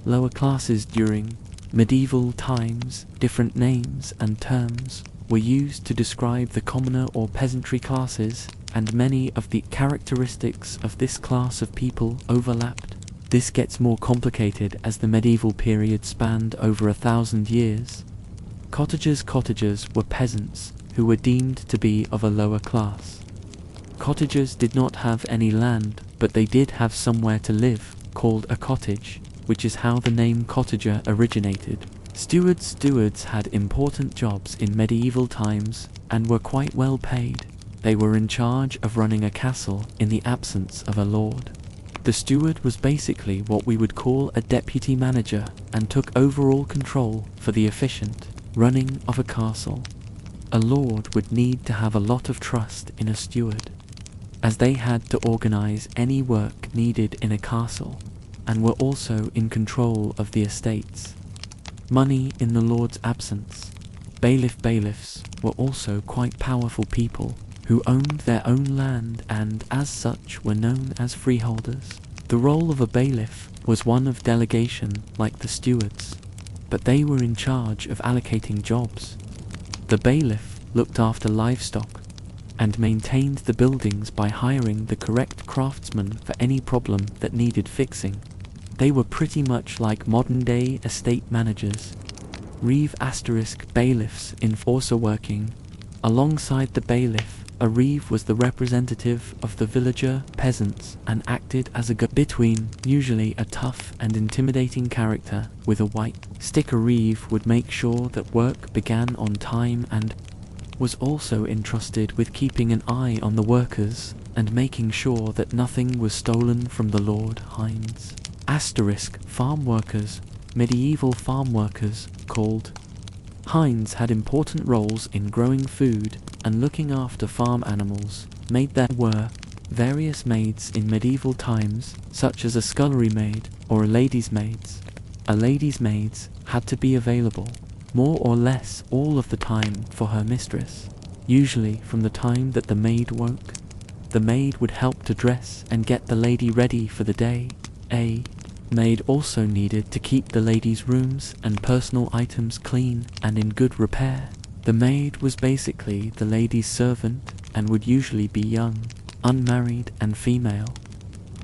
A: lower classes during medieval times, different names and terms were used to describe the commoner or peasantry classes, and many of the characteristics of this class of people overlapped. This gets more complicated as the medieval period spanned over 1,000 years. Cottagers were peasants who were deemed to be of a lower class. Cottagers did not have any land, but they did have somewhere to live, called a cottage, which is how the name cottager originated. Stewards had important jobs in medieval times and were quite well paid. They were in charge of running a castle in the absence of a lord. The steward was basically what we would call a deputy manager and took overall control for the efficient running of a castle. A lord would need to have a lot of trust in a steward, as they had to organize any work needed in a castle and were also in control of the estates. Money in the lord's absence. Bailiffs were also quite powerful people who owned their own land and, as such, were known as freeholders. The role of a bailiff was one of delegation like the stewards, but they were in charge of allocating jobs. The bailiff looked after livestock and maintained the buildings by hiring the correct craftsmen for any problem that needed fixing. They were pretty much like modern-day estate managers. Bailiffs in also working. Alongside the bailiff, a reeve was the representative of the villager peasants and acted as a go-between, usually a tough and intimidating character with a white stick. A reeve would make sure that work began on time and was also entrusted with keeping an eye on the workers and making sure that nothing was stolen from the Lord Hinds. Farm workers. Medieval farm workers, called hinds, had important roles in growing food and looking after farm animals. There were various maids in medieval times, such as a scullery maid or a lady's maids. A lady's maids had to be available more or less all of the time for her mistress, usually from the time that the maid woke. The maid would help to dress and get the lady ready for the day. A Maid also needed to keep the ladies' rooms and personal items clean and in good repair. The maid was basically the lady's servant and would usually be young, unmarried and female.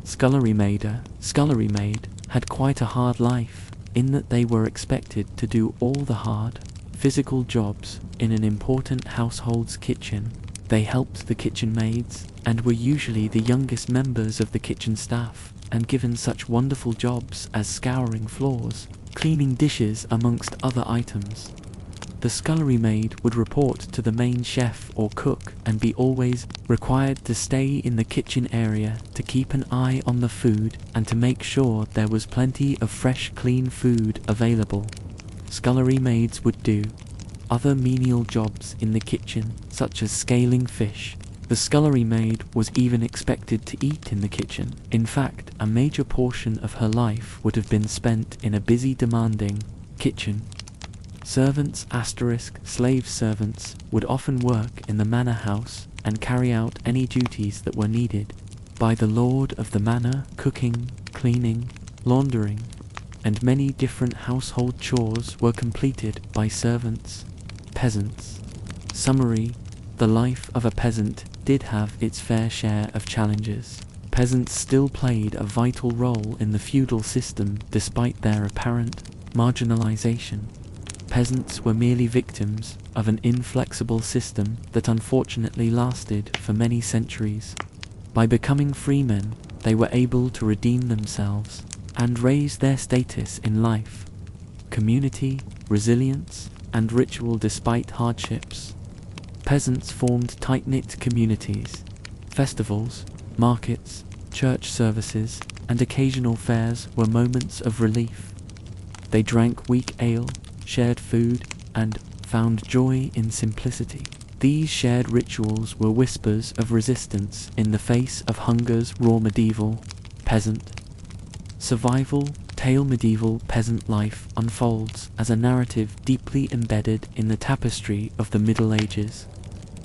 A: Scullery maid had quite a hard life, in that they were expected to do all the hard, physical jobs in an important household's kitchen. They helped the kitchen maids and were usually the youngest members of the kitchen staff, and given such wonderful jobs as scouring floors, cleaning dishes amongst other items. The scullery maid would report to the main chef or cook and be always required to stay in the kitchen area to keep an eye on the food and to make sure there was plenty of fresh, clean food available. Scullery maids would do other menial jobs in the kitchen, such as scaling fish. The scullery maid was even expected to eat in the kitchen. In fact, a major portion of her life would have been spent in a busy, demanding kitchen. Servants * slave servants would often work in the manor house and carry out any duties that were needed by the lord of the manor. Cooking, cleaning, laundering, and many different household chores were completed by servants. Peasants. Summary: the life of a peasant did have its fair share of challenges. Peasants still played a vital role in the feudal system despite their apparent marginalization. Peasants were merely victims of an inflexible system that unfortunately lasted for many centuries. By becoming freemen, they were able to redeem themselves and raise their status in life. Community, resilience, and ritual despite hardships. Peasants formed tight-knit communities. Festivals, markets, church services, and occasional fairs were moments of relief. They drank weak ale, shared food, and found joy in simplicity. These shared rituals were whispers of resistance in the face of hunger's raw medieval peasant survival tale. Medieval peasant life unfolds as a narrative deeply embedded in the tapestry of the Middle Ages,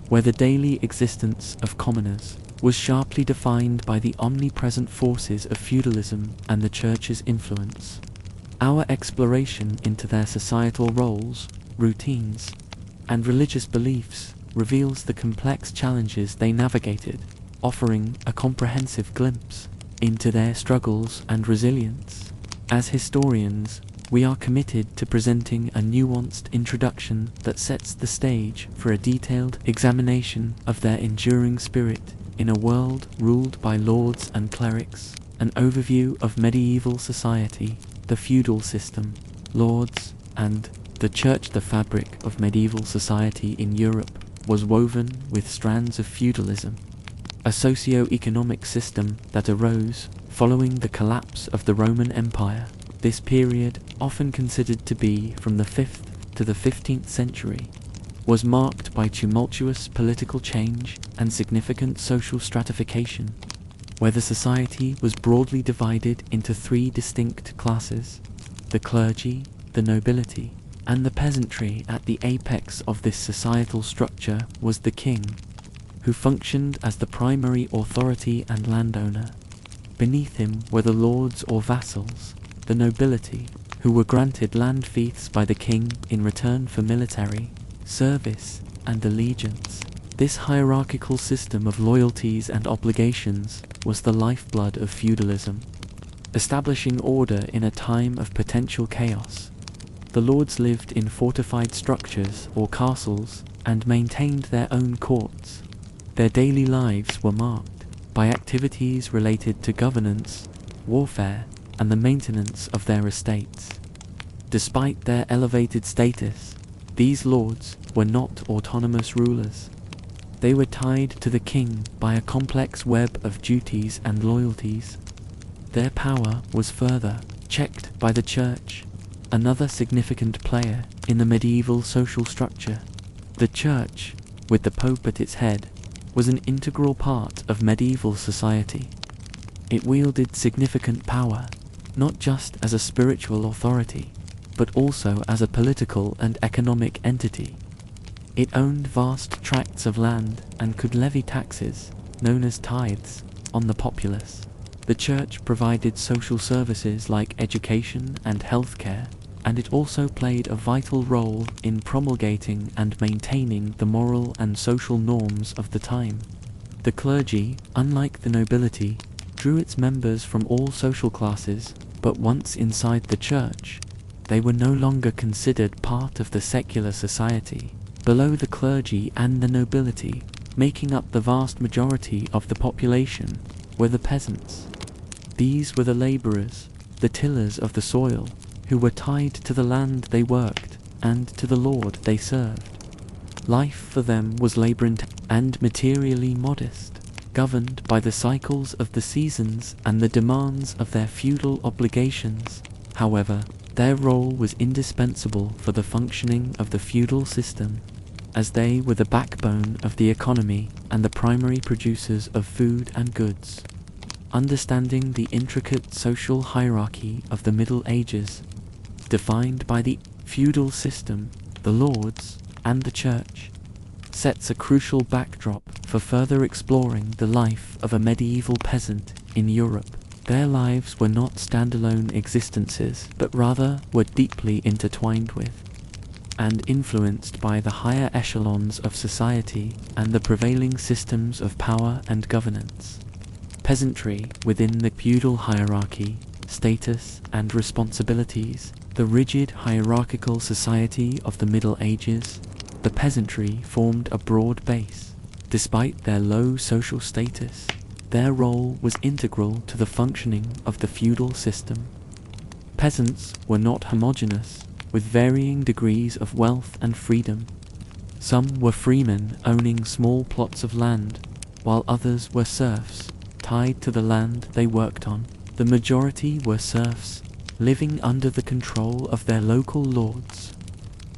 A: where the daily existence of commoners was sharply defined by the omnipresent forces of feudalism and the church's influence. Our exploration into their societal roles, routines, and religious beliefs reveals the complex challenges they navigated, offering a comprehensive glimpse into their struggles and resilience. As historians, we are committed to presenting a nuanced introduction that sets the stage for a detailed examination of their enduring spirit in a world ruled by lords and clerics. An overview of medieval society, the feudal system, lords, and the church. The fabric of medieval society in Europe was woven with strands of feudalism, a socio-economic system that arose following the collapse of the Roman Empire. This period, often considered to be from the 5th to the 15th century, was marked by tumultuous political change and significant social stratification, where the society was broadly divided into three distinct classes: the clergy, the nobility, and the peasantry. At the apex of this societal structure was the king, who functioned as the primary authority and landowner. Beneath him were the lords or vassals, the nobility, who were granted land fiefs by the king in return for military service and allegiance. This hierarchical system of loyalties and obligations was the lifeblood of feudalism, establishing order in a time of potential chaos. The lords lived in fortified structures or castles and maintained their own courts. Their daily lives were marked by activities related to governance, warfare, and the maintenance of their estates. Despite their elevated status, these lords were not autonomous rulers. They were tied to the king by a complex web of duties and loyalties. Their power was further checked by the church, another significant player in the medieval social structure. The church, with the Pope at its head, was an integral part of medieval society. It wielded significant power, not just as a spiritual authority, but also as a political and economic entity. It owned vast tracts of land and could levy taxes, known as tithes, on the populace. The church provided social services like education and healthcare, and it also played a vital role in promulgating and maintaining the moral and social norms of the time. The clergy, unlike the nobility, drew its members from all social classes, but once inside the church, they were no longer considered part of the secular society. Below the clergy and the nobility, making up the vast majority of the population, were the peasants. These were the labourers, the tillers of the soil, who were tied to the land they worked and to the Lord they served. Life for them was labour-intensive and materially modest, governed by the cycles of the seasons and the demands of their feudal obligations. However, their role was indispensable for the functioning of the feudal system, as they were the backbone of the economy and the primary producers of food and goods. Understanding the intricate social hierarchy of the Middle Ages, defined by the feudal system, the lords, and the church, sets a crucial backdrop for further exploring the life of a medieval peasant in Europe. Their lives were not standalone existences, but rather were deeply intertwined with and influenced by the higher echelons of society and the prevailing systems of power and governance. Peasantry within the feudal hierarchy, status and responsibilities, the rigid hierarchical society of the Middle Ages, the peasantry formed a broad base. Despite their low social status, their role was integral to the functioning of the feudal system. Peasants were not homogeneous, with varying degrees of wealth and freedom. Some were freemen owning small plots of land, while others were serfs, tied to the land they worked on. The majority were serfs, living under the control of their local lords.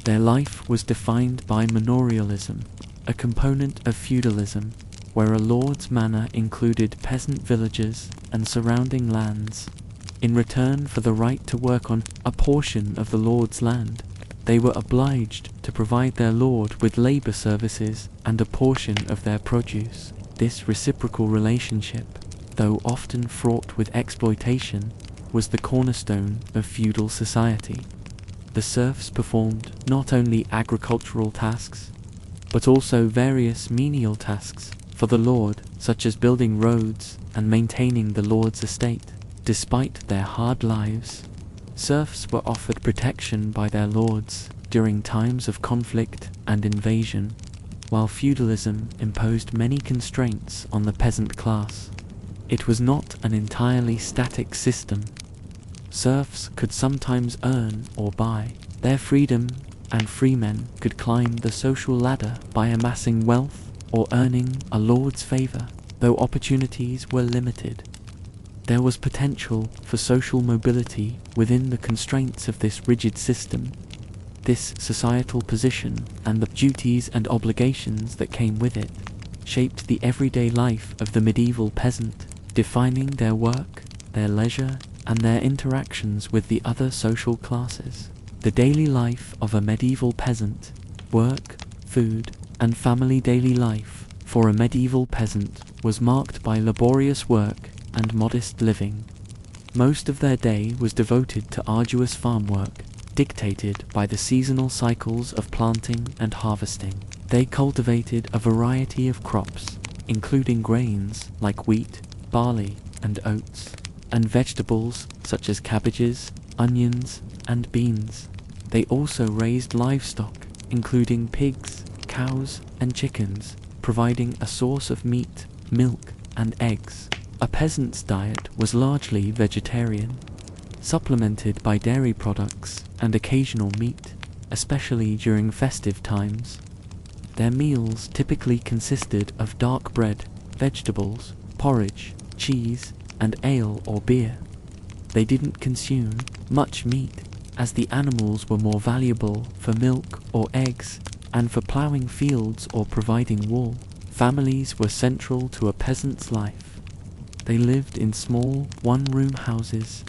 A: Their life was defined by manorialism, a component of feudalism, where a lord's manor included peasant villages and surrounding lands. In return for the right to work on a portion of the lord's land, they were obliged to provide their lord with labour services and a portion of their produce. This reciprocal relationship, though often fraught with exploitation, was the cornerstone of feudal society. The serfs performed not only agricultural tasks, but also various menial tasks for the lord, such as building roads and maintaining the lord's estate. Despite their hard lives, serfs were offered protection by their lords during times of conflict and invasion, while feudalism imposed many constraints on the peasant class. It was not an entirely static system. Serfs could sometimes earn or buy their freedom, and freemen could climb the social ladder by amassing wealth or earning a lord's favour, though opportunities were limited. There was potential for social mobility within the constraints of this rigid system. This societal position and the duties and obligations that came with it shaped the everyday life of the medieval peasant, defining their work, their leisure, and their interactions with the other social classes. The daily life of a medieval peasant, work, food, and family daily life for a medieval peasant was marked by laborious work and modest living. Most of their day was devoted to arduous farm work, dictated by the seasonal cycles of planting and harvesting. They cultivated a variety of crops, including grains like wheat, barley, and oats, and vegetables such as cabbages, onions, and beans. They also raised livestock, including pigs, cows, and chickens, providing a source of meat, milk, and eggs. A peasant's diet was largely vegetarian, supplemented by dairy products and occasional meat, especially during festive times. Their meals typically consisted of dark bread, vegetables, porridge, cheese, and ale or beer. They didn't consume much meat, as the animals were more valuable for milk or eggs and for ploughing fields or providing wool. Families were central to a peasant's life. They lived in small, one-room houses,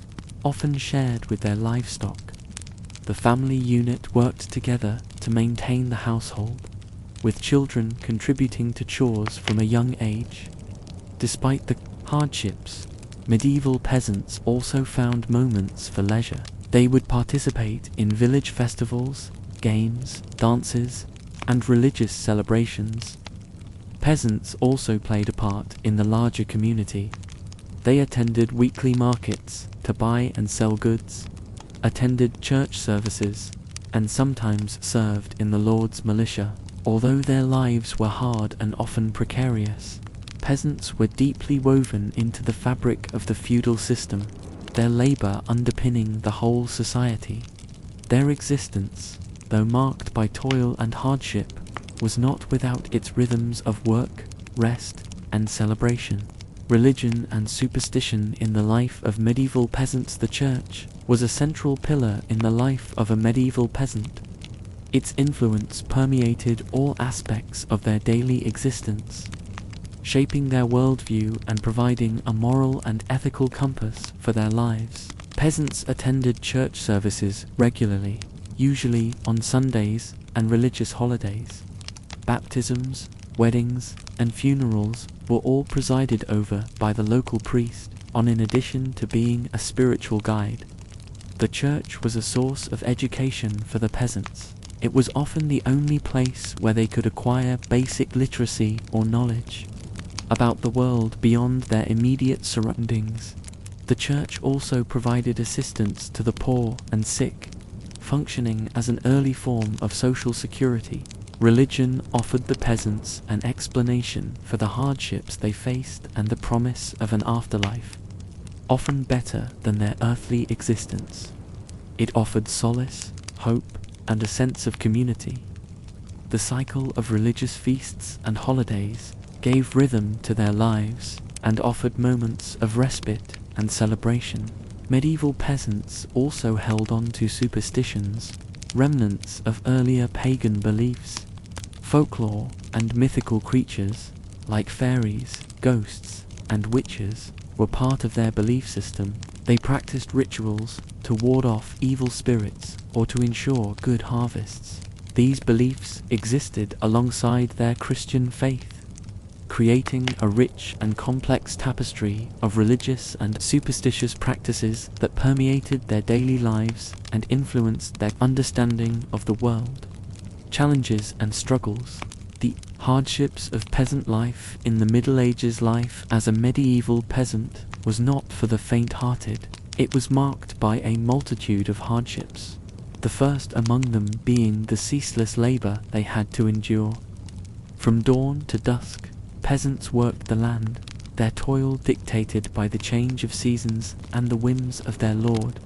A: often shared with their livestock. The family unit worked together to maintain the household, with children contributing to chores from a young age. Despite the hardships, Medieval peasants also found moments for leisure. They would participate in village festivals, games, dances, and religious celebrations. Peasants also played a part in the larger community. They attended weekly markets to buy and sell goods, attended church services, and sometimes served in the Lord's militia. Although their lives were hard and often precarious, peasants were deeply woven into the fabric of the feudal system, their labor underpinning the whole society. Their existence, though marked by toil and hardship, was not without its rhythms of work, rest, and celebration. Religion and superstition in the life of medieval peasants. The church was a central pillar in the life of a medieval peasant. Its influence permeated all aspects of their daily existence, shaping their worldview and providing a moral and ethical compass for their lives. Peasants attended church services regularly, usually on Sundays and religious holidays. Baptisms, weddings, and funerals were all presided over by the local priest, in addition to being a spiritual guide. The church was a source of education for the peasants. It was often the only place where they could acquire basic literacy or knowledge about the world beyond their immediate surroundings. The church also provided assistance to the poor and sick, functioning as an early form of social security. Religion offered the peasants an explanation for the hardships they faced and the promise of an afterlife, often better than their earthly existence. It offered solace, hope, and a sense of community. The cycle of religious feasts and holidays gave rhythm to their lives and offered moments of respite and celebration. Medieval peasants also held on to superstitions, remnants of earlier pagan beliefs. Folklore and mythical creatures, like fairies, ghosts, and witches, were part of their belief system. They practiced rituals to ward off evil spirits or to ensure good harvests. These beliefs existed alongside their Christian faith, creating a rich and complex tapestry of religious and superstitious practices that permeated their daily lives and influenced their understanding of the world. Challenges and struggles. The hardships of peasant life in the Middle Ages. Life as a medieval peasant was not for the faint-hearted. It was marked by a multitude of hardships, the first among them being the ceaseless labor they had to endure. From dawn to dusk, peasants worked the land, their toil dictated by the change of seasons and the whims of their lord.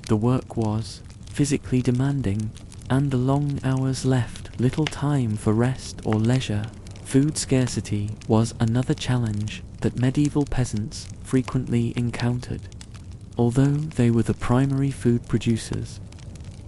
A: The work was physically demanding, and the long hours left little time for rest or leisure. Food scarcity was another challenge that medieval peasants frequently encountered. Although they were the primary food producers,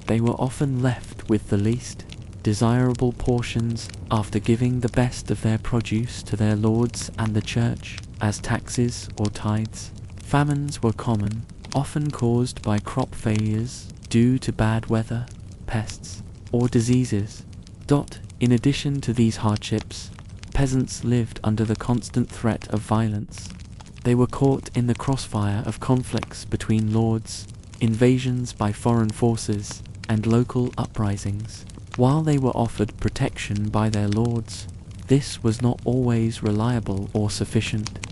A: they were often left with the least desirable portions after giving the best of their produce to their lords and the church as taxes or tithes. Famines were common, often caused by crop failures due to bad weather, pests, or diseases. In addition to these hardships, peasants lived under the constant threat of violence. They were caught in the crossfire of conflicts between lords, invasions by foreign forces, and local uprisings. While they were offered protection by their lords, this was not always reliable or sufficient.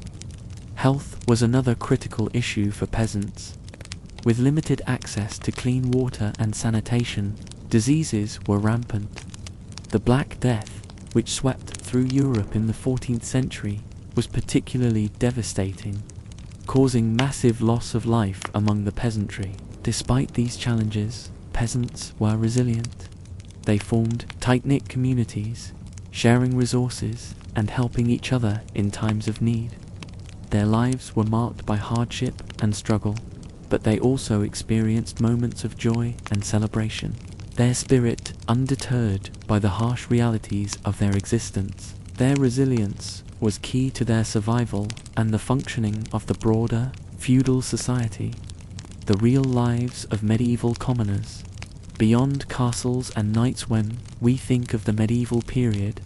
A: Health was another critical issue for peasants. With limited access to clean water and sanitation, diseases were rampant. The Black Death, which swept through Europe in the 14th century, was particularly devastating, causing massive loss of life among the peasantry. Despite these challenges, peasants were resilient. They formed tight-knit communities, sharing resources and helping each other in times of need. Their lives were marked by hardship and struggle, but they also experienced moments of joy and celebration. Their spirit undeterred by the harsh realities of their existence. Their resilience was key to their survival and the functioning of the broader, feudal society. The real lives of medieval commoners. Beyond castles and knights. When we think of the medieval period,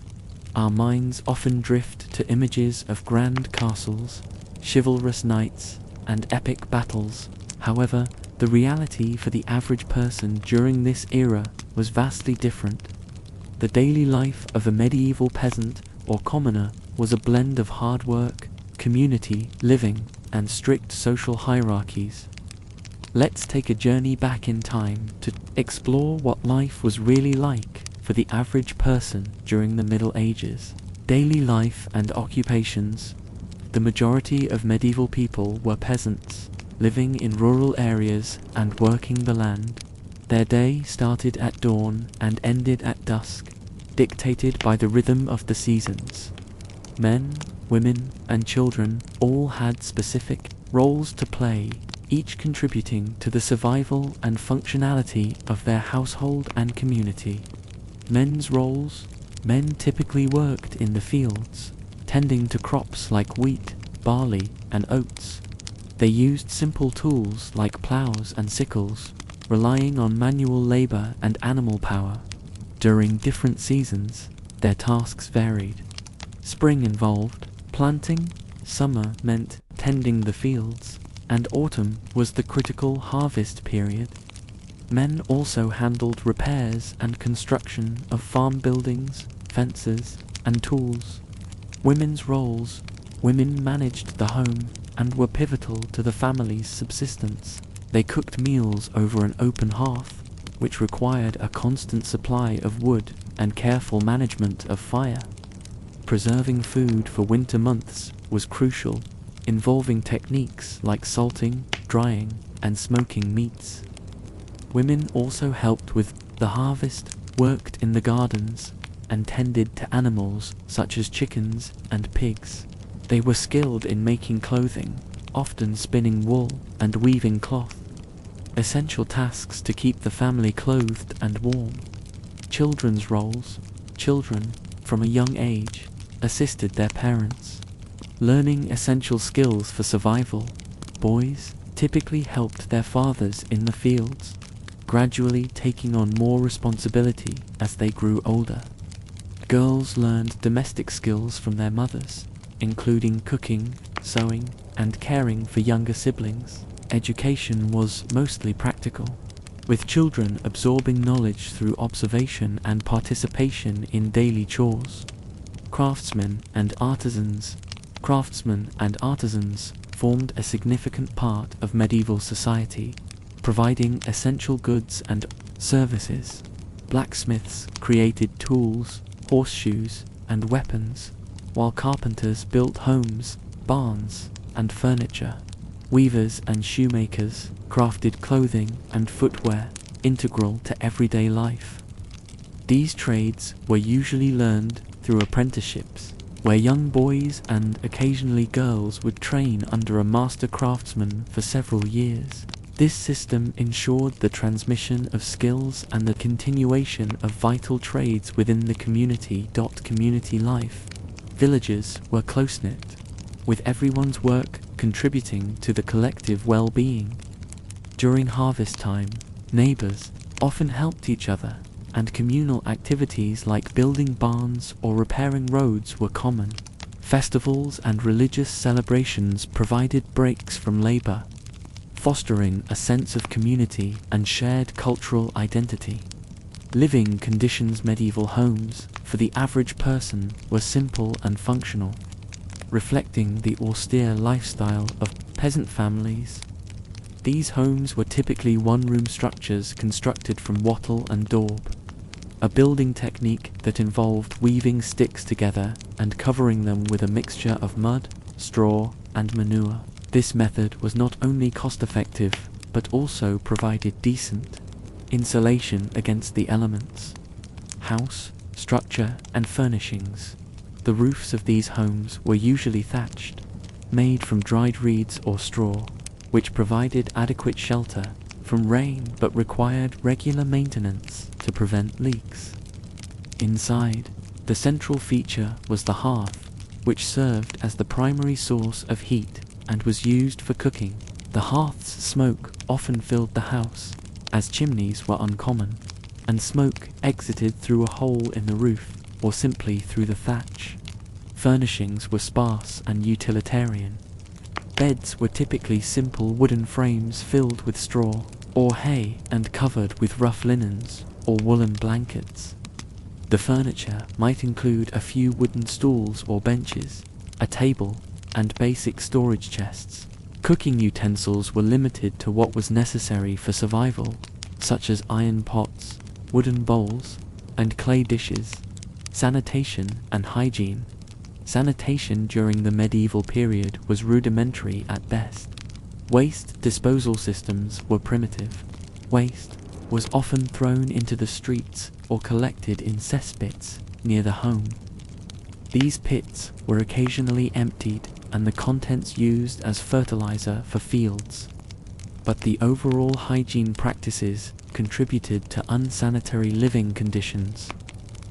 A: our minds often drift to images of grand castles, chivalrous knights, and epic battles. However, the reality for the average person during this era was vastly different. The daily life of a medieval peasant or commoner was a blend of hard work, community living, and strict social hierarchies. Let's take a journey back in time to explore what life was really like for the average person during the Middle Ages. Daily life and occupations. The majority of medieval people were peasants, living in rural areas and working the land. Their day started at dawn and ended at dusk, dictated by the rhythm of the seasons. Men, women, and children all had specific roles to play, each contributing to the survival and functionality of their household and community. Men's roles. Men typically worked in the fields, tending to crops like wheat, barley, and oats. They used simple tools like plows and sickles, relying on manual labor and animal power. During different seasons, their tasks varied. Spring involved planting, summer meant tending the fields, and autumn was the critical harvest period. Men also handled repairs and construction of farm buildings, fences, and tools. Women's roles. Women managed the home and were pivotal to the family's subsistence. They cooked meals over an open hearth, which required a constant supply of wood and careful management of fire. Preserving food for winter months was crucial, involving techniques like salting, drying, and smoking meats. Women also helped with the harvest, worked in the gardens, and tended to animals such as chickens and pigs. They were skilled in making clothing, often spinning wool and weaving cloth. Essential tasks to keep the family clothed and warm. Children's roles. Children, from a young age, assisted their parents, learning essential skills for survival. Boys typically helped their fathers in the fields, gradually taking on more responsibility as they grew older. Girls learned domestic skills from their mothers, including cooking, sewing, and caring for younger siblings. Education was mostly practical, with children absorbing knowledge through observation and participation in daily chores. Craftsmen and artisans. Craftsmen and artisans formed a significant part of medieval society, providing essential goods and services. Blacksmiths created tools, horseshoes, and weapons, while carpenters built homes, barns, and furniture. Weavers and shoemakers crafted clothing and footwear integral to everyday life. These trades were usually learned through apprenticeships, where young boys and occasionally girls would train under a master craftsman for several years. This system ensured the transmission of skills and the continuation of vital trades within the community. Community life. Villages were close-knit, with everyone's work contributing to the collective well-being. During harvest time, neighbors often helped each other, and communal activities like building barns or repairing roads were common. Festivals and religious celebrations provided breaks from labor, fostering a sense of community and shared cultural identity. Living conditions. Medieval homes, for the average person, were simple and functional, reflecting the austere lifestyle of peasant families. These homes were typically one-room structures constructed from wattle and daub, a building technique that involved weaving sticks together and covering them with a mixture of mud, straw, and manure. This method was not only cost-effective, but also provided decent insulation against the elements. House, structure, and furnishings. The roofs of these homes were usually thatched, made from dried reeds or straw, which provided adequate shelter from rain but required regular maintenance to prevent leaks. Inside, the central feature was the hearth, which served as the primary source of heat and was used for cooking. The hearth's smoke often filled the house, as chimneys were uncommon, and smoke exited through a hole in the roof or simply through the thatch. Furnishings were sparse and utilitarian. Beds were typically simple wooden frames filled with straw or hay and covered with rough linens or woolen blankets. The furniture might include a few wooden stools or benches, a table, and basic storage chests. Cooking utensils were limited to what was necessary for survival, such as iron pots, wooden bowls, and clay dishes. Sanitation and hygiene. Sanitation during the medieval period was rudimentary at best. Waste disposal systems were primitive. Waste was often thrown into the streets or collected in cesspits near the home. These pits were occasionally emptied and the contents used as fertilizer for fields. But the overall hygiene practices contributed to unsanitary living conditions.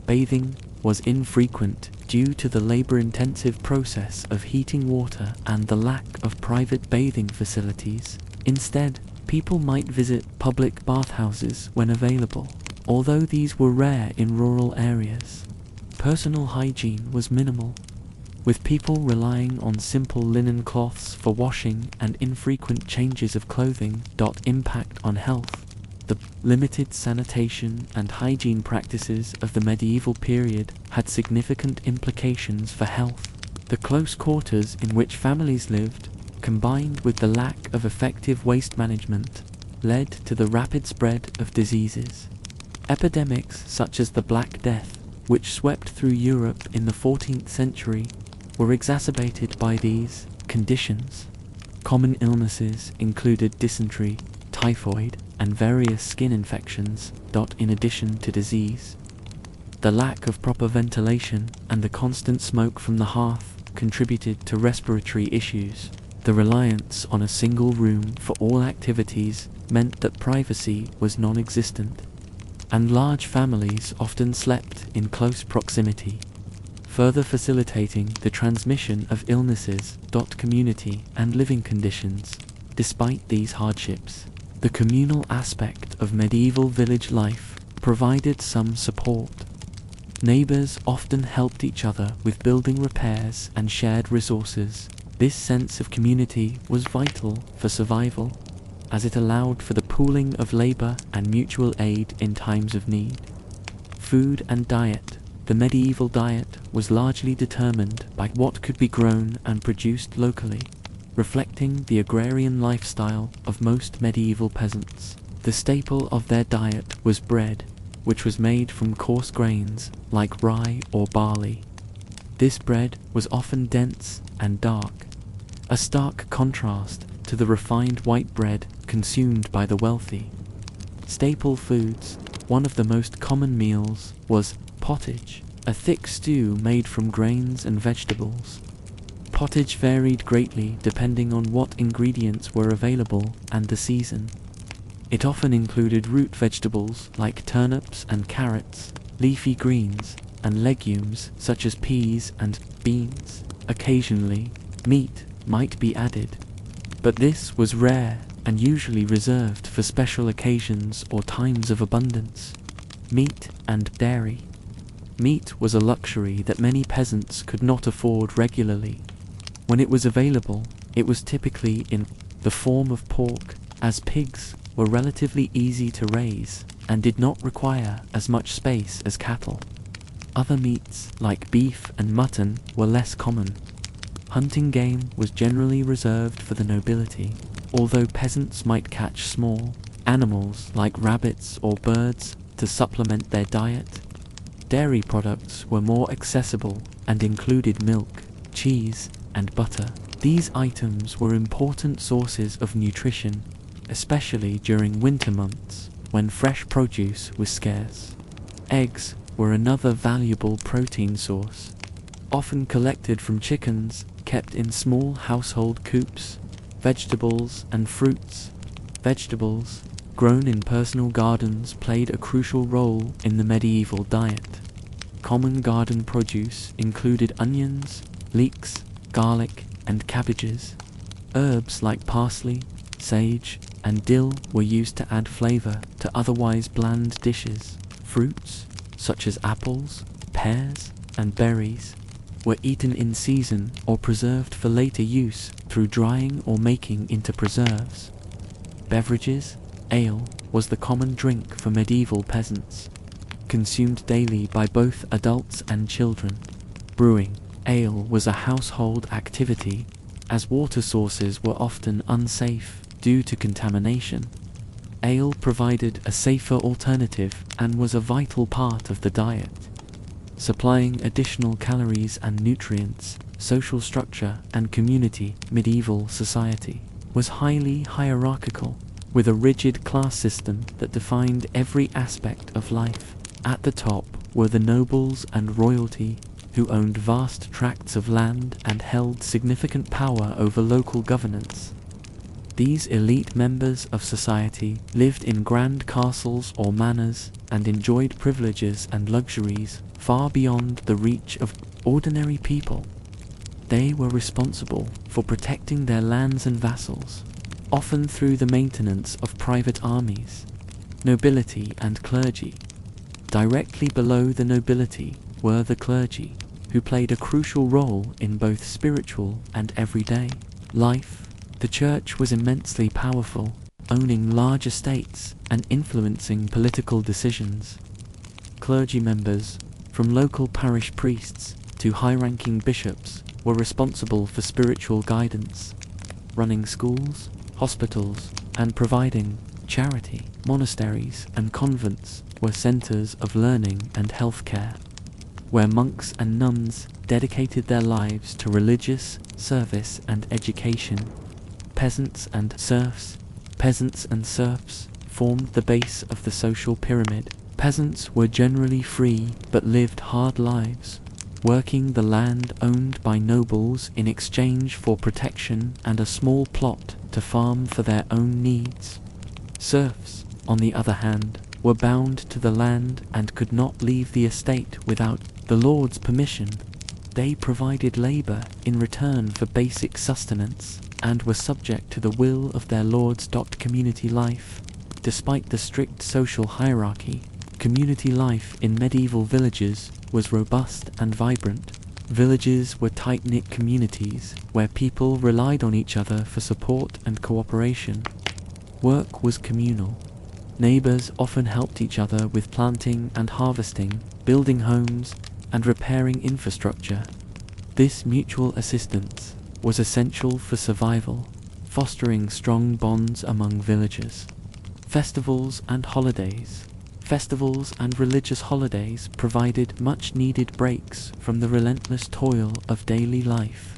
A: Bathing was infrequent due to the labor-intensive process of heating water and the lack of private bathing facilities. Instead, people might visit public bathhouses when available, although these were rare in rural areas. Personal hygiene was minimal, with people relying on simple linen cloths for washing and infrequent changes of clothing. Impact on health. The limited sanitation and hygiene practices of the medieval period had significant implications for health. The close quarters in which families lived, combined with the lack of effective waste management, led to the rapid spread of diseases. Epidemics such as the Black Death, which swept through Europe in the 14th century, were exacerbated by these conditions. Common illnesses included dysentery, typhoid, and various skin infections. In addition to disease, the lack of proper ventilation and the constant smoke from the hearth contributed to respiratory issues. The reliance on a single room for all activities meant that privacy was non-existent, and large families often slept in close proximity, further facilitating the transmission of illnesses. Community and living conditions. Despite these hardships, the communal aspect of medieval village life provided some support. Neighbors often helped each other with building repairs and shared resources. This sense of community was vital for survival, as it allowed for the pooling of labor and mutual aid in times of need. Food and diet. The medieval diet was largely determined by what could be grown and produced locally, reflecting the agrarian lifestyle of most medieval peasants. The staple of their diet was bread, which was made from coarse grains like rye or barley. This bread was often dense and dark, a stark contrast to the refined white bread consumed by the wealthy. Staple foods. One of the most common meals was pottage, a thick stew made from grains and vegetables. Pottage varied greatly depending on what ingredients were available and the season. It often included root vegetables like turnips and carrots, leafy greens, and legumes such as peas and beans. Occasionally, meat might be added, but this was rare and usually reserved for special occasions or times of abundance. Meat and dairy. Meat was a luxury that many peasants could not afford regularly. When it was available, it was typically in the form of pork, as pigs were relatively easy to raise and did not require as much space as cattle. Other meats, like beef and mutton, were less common. Hunting game was generally reserved for the nobility, although peasants might catch small animals like rabbits or birds to supplement their diet. Dairy products were more accessible and included milk, cheese, and butter. These items were important sources of nutrition, especially during winter months when fresh produce was scarce. Eggs were another valuable protein source, often collected from chickens kept in small household coops. Vegetables and fruits. Vegetables grown in personal gardens played a crucial role in the medieval diet. Common garden produce included onions, leeks, garlic, and cabbages. Herbs like parsley, sage, and dill were used to add flavor to otherwise bland dishes. Fruits, such as apples, pears, and berries, were eaten in season or preserved for later use through drying or making into preserves. Beverages, ale, was the common drink for medieval peasants, consumed daily by both adults and children. Brewing ale was a household activity, as water sources were often unsafe due to contamination. Ale provided a safer alternative and was a vital part of the diet, supplying additional calories and nutrients. Social structure and community. Medieval society was highly hierarchical, with a rigid class system that defined every aspect of life. At the top were the nobles and royalty, who owned vast tracts of land and held significant power over local governance. These elite members of society lived in grand castles or manors and enjoyed privileges and luxuries far beyond the reach of ordinary people. They were responsible for protecting their lands and vassals, often through the maintenance of private armies. Nobility and clergy. Directly below the nobility were the clergy, who played a crucial role in both spiritual and everyday life. The church was immensely powerful, owning large estates and influencing political decisions. Clergy members, from local parish priests to high-ranking bishops, were responsible for spiritual guidance, running schools, hospitals, and providing charity. Monasteries and convents were centers of learning and healthcare, where monks and nuns dedicated their lives to religious service and education. Peasants and serfs. Peasants and serfs formed the base of the social pyramid. Peasants were generally free but lived hard lives, working the land owned by nobles in exchange for protection and a small plot to farm for their own needs. Serfs, on the other hand, were bound to the land and could not leave the estate without the lord's permission. They provided labor in return for basic sustenance and were subject to the will of their lords. Community life. Despite the strict social hierarchy, community life in medieval villages was robust and vibrant. Villages were tight-knit communities where people relied on each other for support and cooperation. Work was communal. Neighbors often helped each other with planting and harvesting, building homes, and repairing infrastructure. This mutual assistance was essential for survival, fostering strong bonds among villagers. Festivals and holidays. Festivals and religious holidays provided much-needed breaks from the relentless toil of daily life.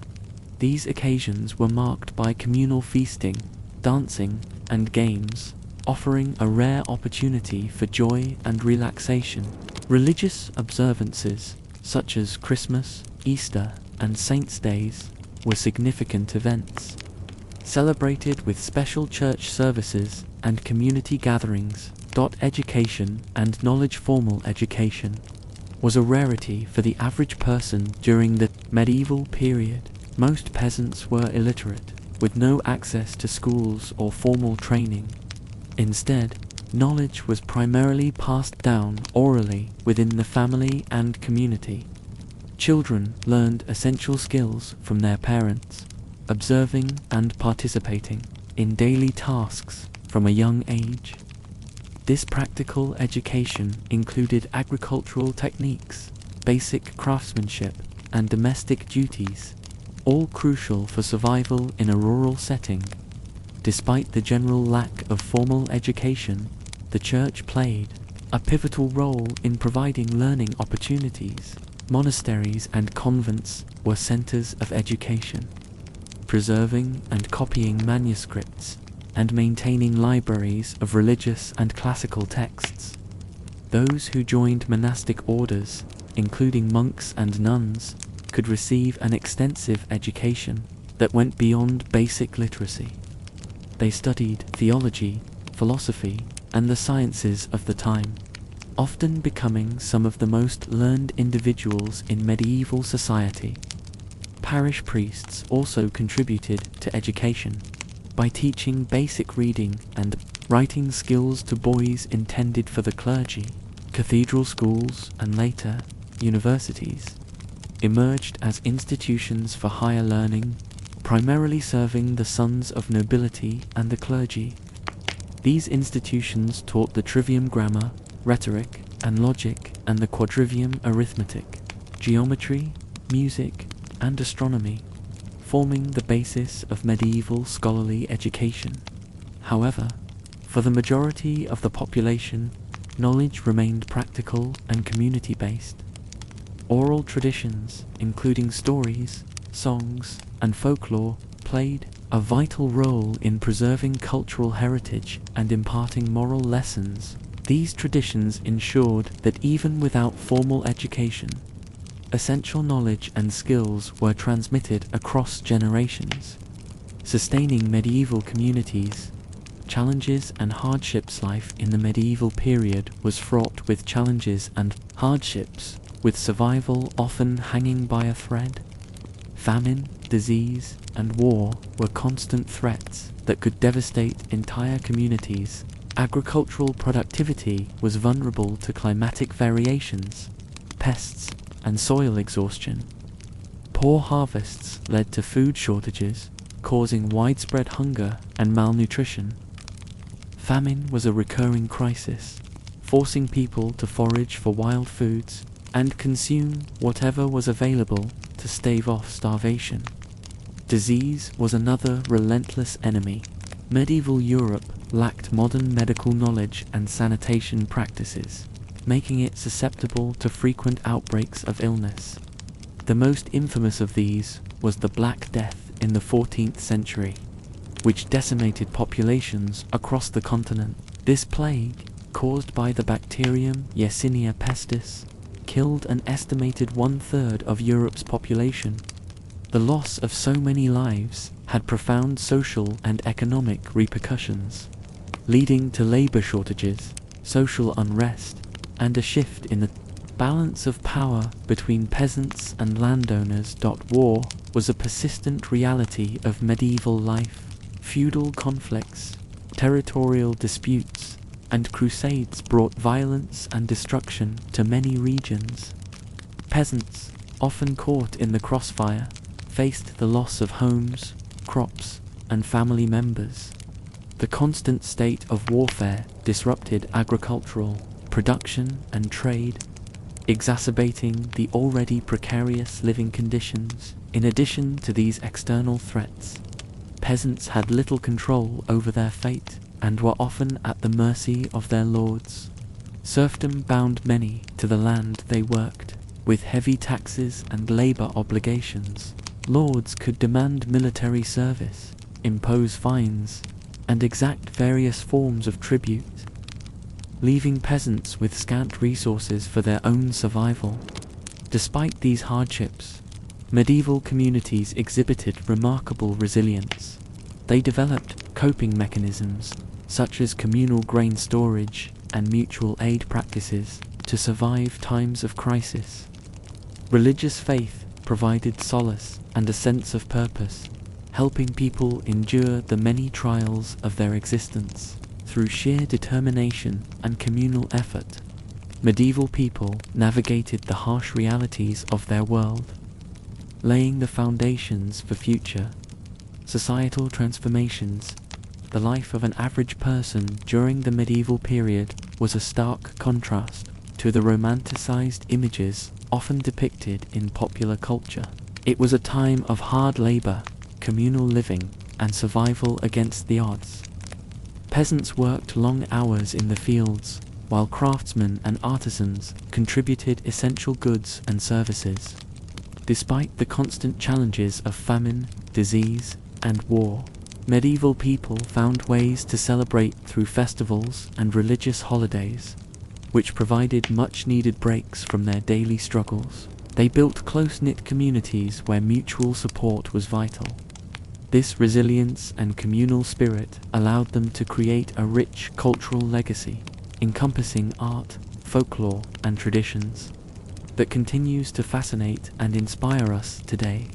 A: These occasions were marked by communal feasting, dancing, and games, offering a rare opportunity for joy and relaxation. Religious observances, such as Christmas, Easter, and Saints' Days, were significant events, celebrated with special church services and community gatherings. Education and knowledge. Formal education was a rarity for the average person during the medieval period. Most peasants were illiterate, with no access to schools or formal training. Instead, knowledge was primarily passed down orally within the family and community. Children learned essential skills from their parents, observing and participating in daily tasks from a young age. This practical education included agricultural techniques, basic craftsmanship, and domestic duties, all crucial for survival in a rural setting. Despite the general lack of formal education, the church played a pivotal role in providing learning opportunities. Monasteries and convents were centers of education, preserving and copying manuscripts and maintaining libraries of religious and classical texts. Those who joined monastic orders, including monks and nuns, could receive an extensive education that went beyond basic literacy. They studied theology, philosophy, and the sciences of the time, often becoming some of the most learned individuals in medieval society. Parish priests also contributed to education by teaching basic reading and writing skills to boys intended for the clergy. Cathedral schools, and later, universities, emerged as institutions for higher learning, primarily serving the sons of nobility and the clergy. These institutions taught the trivium grammar, rhetoric, and logic, and the quadrivium arithmetic, geometry, music, and astronomy, forming the basis of medieval scholarly education. However, for the majority of the population, knowledge remained practical and community-based. Oral traditions, including stories, songs, and folklore, played a vital role in preserving cultural heritage and imparting moral lessons. These traditions ensured that even without formal education, essential knowledge and skills were transmitted across generations, sustaining medieval communities. Challenges and hardships. Life in the medieval period was fraught with challenges and hardships, with survival often hanging by a thread. Famine, disease, and war were constant threats that could devastate entire communities. Agricultural productivity was vulnerable to climatic variations, pests, and soil exhaustion. Poor harvests led to food shortages, causing widespread hunger and malnutrition. Famine was a recurring crisis, forcing people to forage for wild foods and consume whatever was available to stave off starvation. Disease was another relentless enemy. Medieval Europe lacked modern medical knowledge and sanitation practices, making it susceptible to frequent outbreaks of illness. The most infamous of these was the Black Death in the 14th century, which decimated populations across the continent. This plague, caused by the bacterium Yersinia pestis, killed an estimated 1/3 of Europe's population. The loss of so many lives had profound social and economic repercussions, leading to labor shortages, social unrest, and a shift in the balance of power between peasants and landowners. War was a persistent reality of medieval life. Feudal conflicts, territorial disputes, and crusades brought violence and destruction to many regions. Peasants, often caught in the crossfire, faced the loss of homes, crops, and family members. The constant state of warfare disrupted agricultural production and trade, exacerbating the already precarious living conditions. In addition to these external threats, peasants had little control over their fate and were often at the mercy of their lords. Serfdom bound many to the land they worked, with heavy taxes and labor obligations. Lords could demand military service, impose fines, and exact various forms of tribute, leaving peasants with scant resources for their own survival. Despite these hardships, medieval communities exhibited remarkable resilience. They developed coping mechanisms, such as communal grain storage and mutual aid practices, to survive times of crisis. Religious faith provided solace and a sense of purpose, helping people endure the many trials of their existence. Through sheer determination and communal effort, medieval people navigated the harsh realities of their world, laying the foundations for future societal transformations. The life of an average person during the medieval period was a stark contrast to the romanticized images often depicted in popular culture. It was a time of hard labor, communal living, and survival against the odds. Peasants worked long hours in the fields, while craftsmen and artisans contributed essential goods and services. Despite the constant challenges of famine, disease, and war, medieval people found ways to celebrate through festivals and religious holidays, which provided much-needed breaks from their daily struggles. They built close-knit communities where mutual support was vital. This resilience and communal spirit allowed them to create a rich cultural legacy, encompassing art, folklore, and traditions, that continues to fascinate and inspire us today.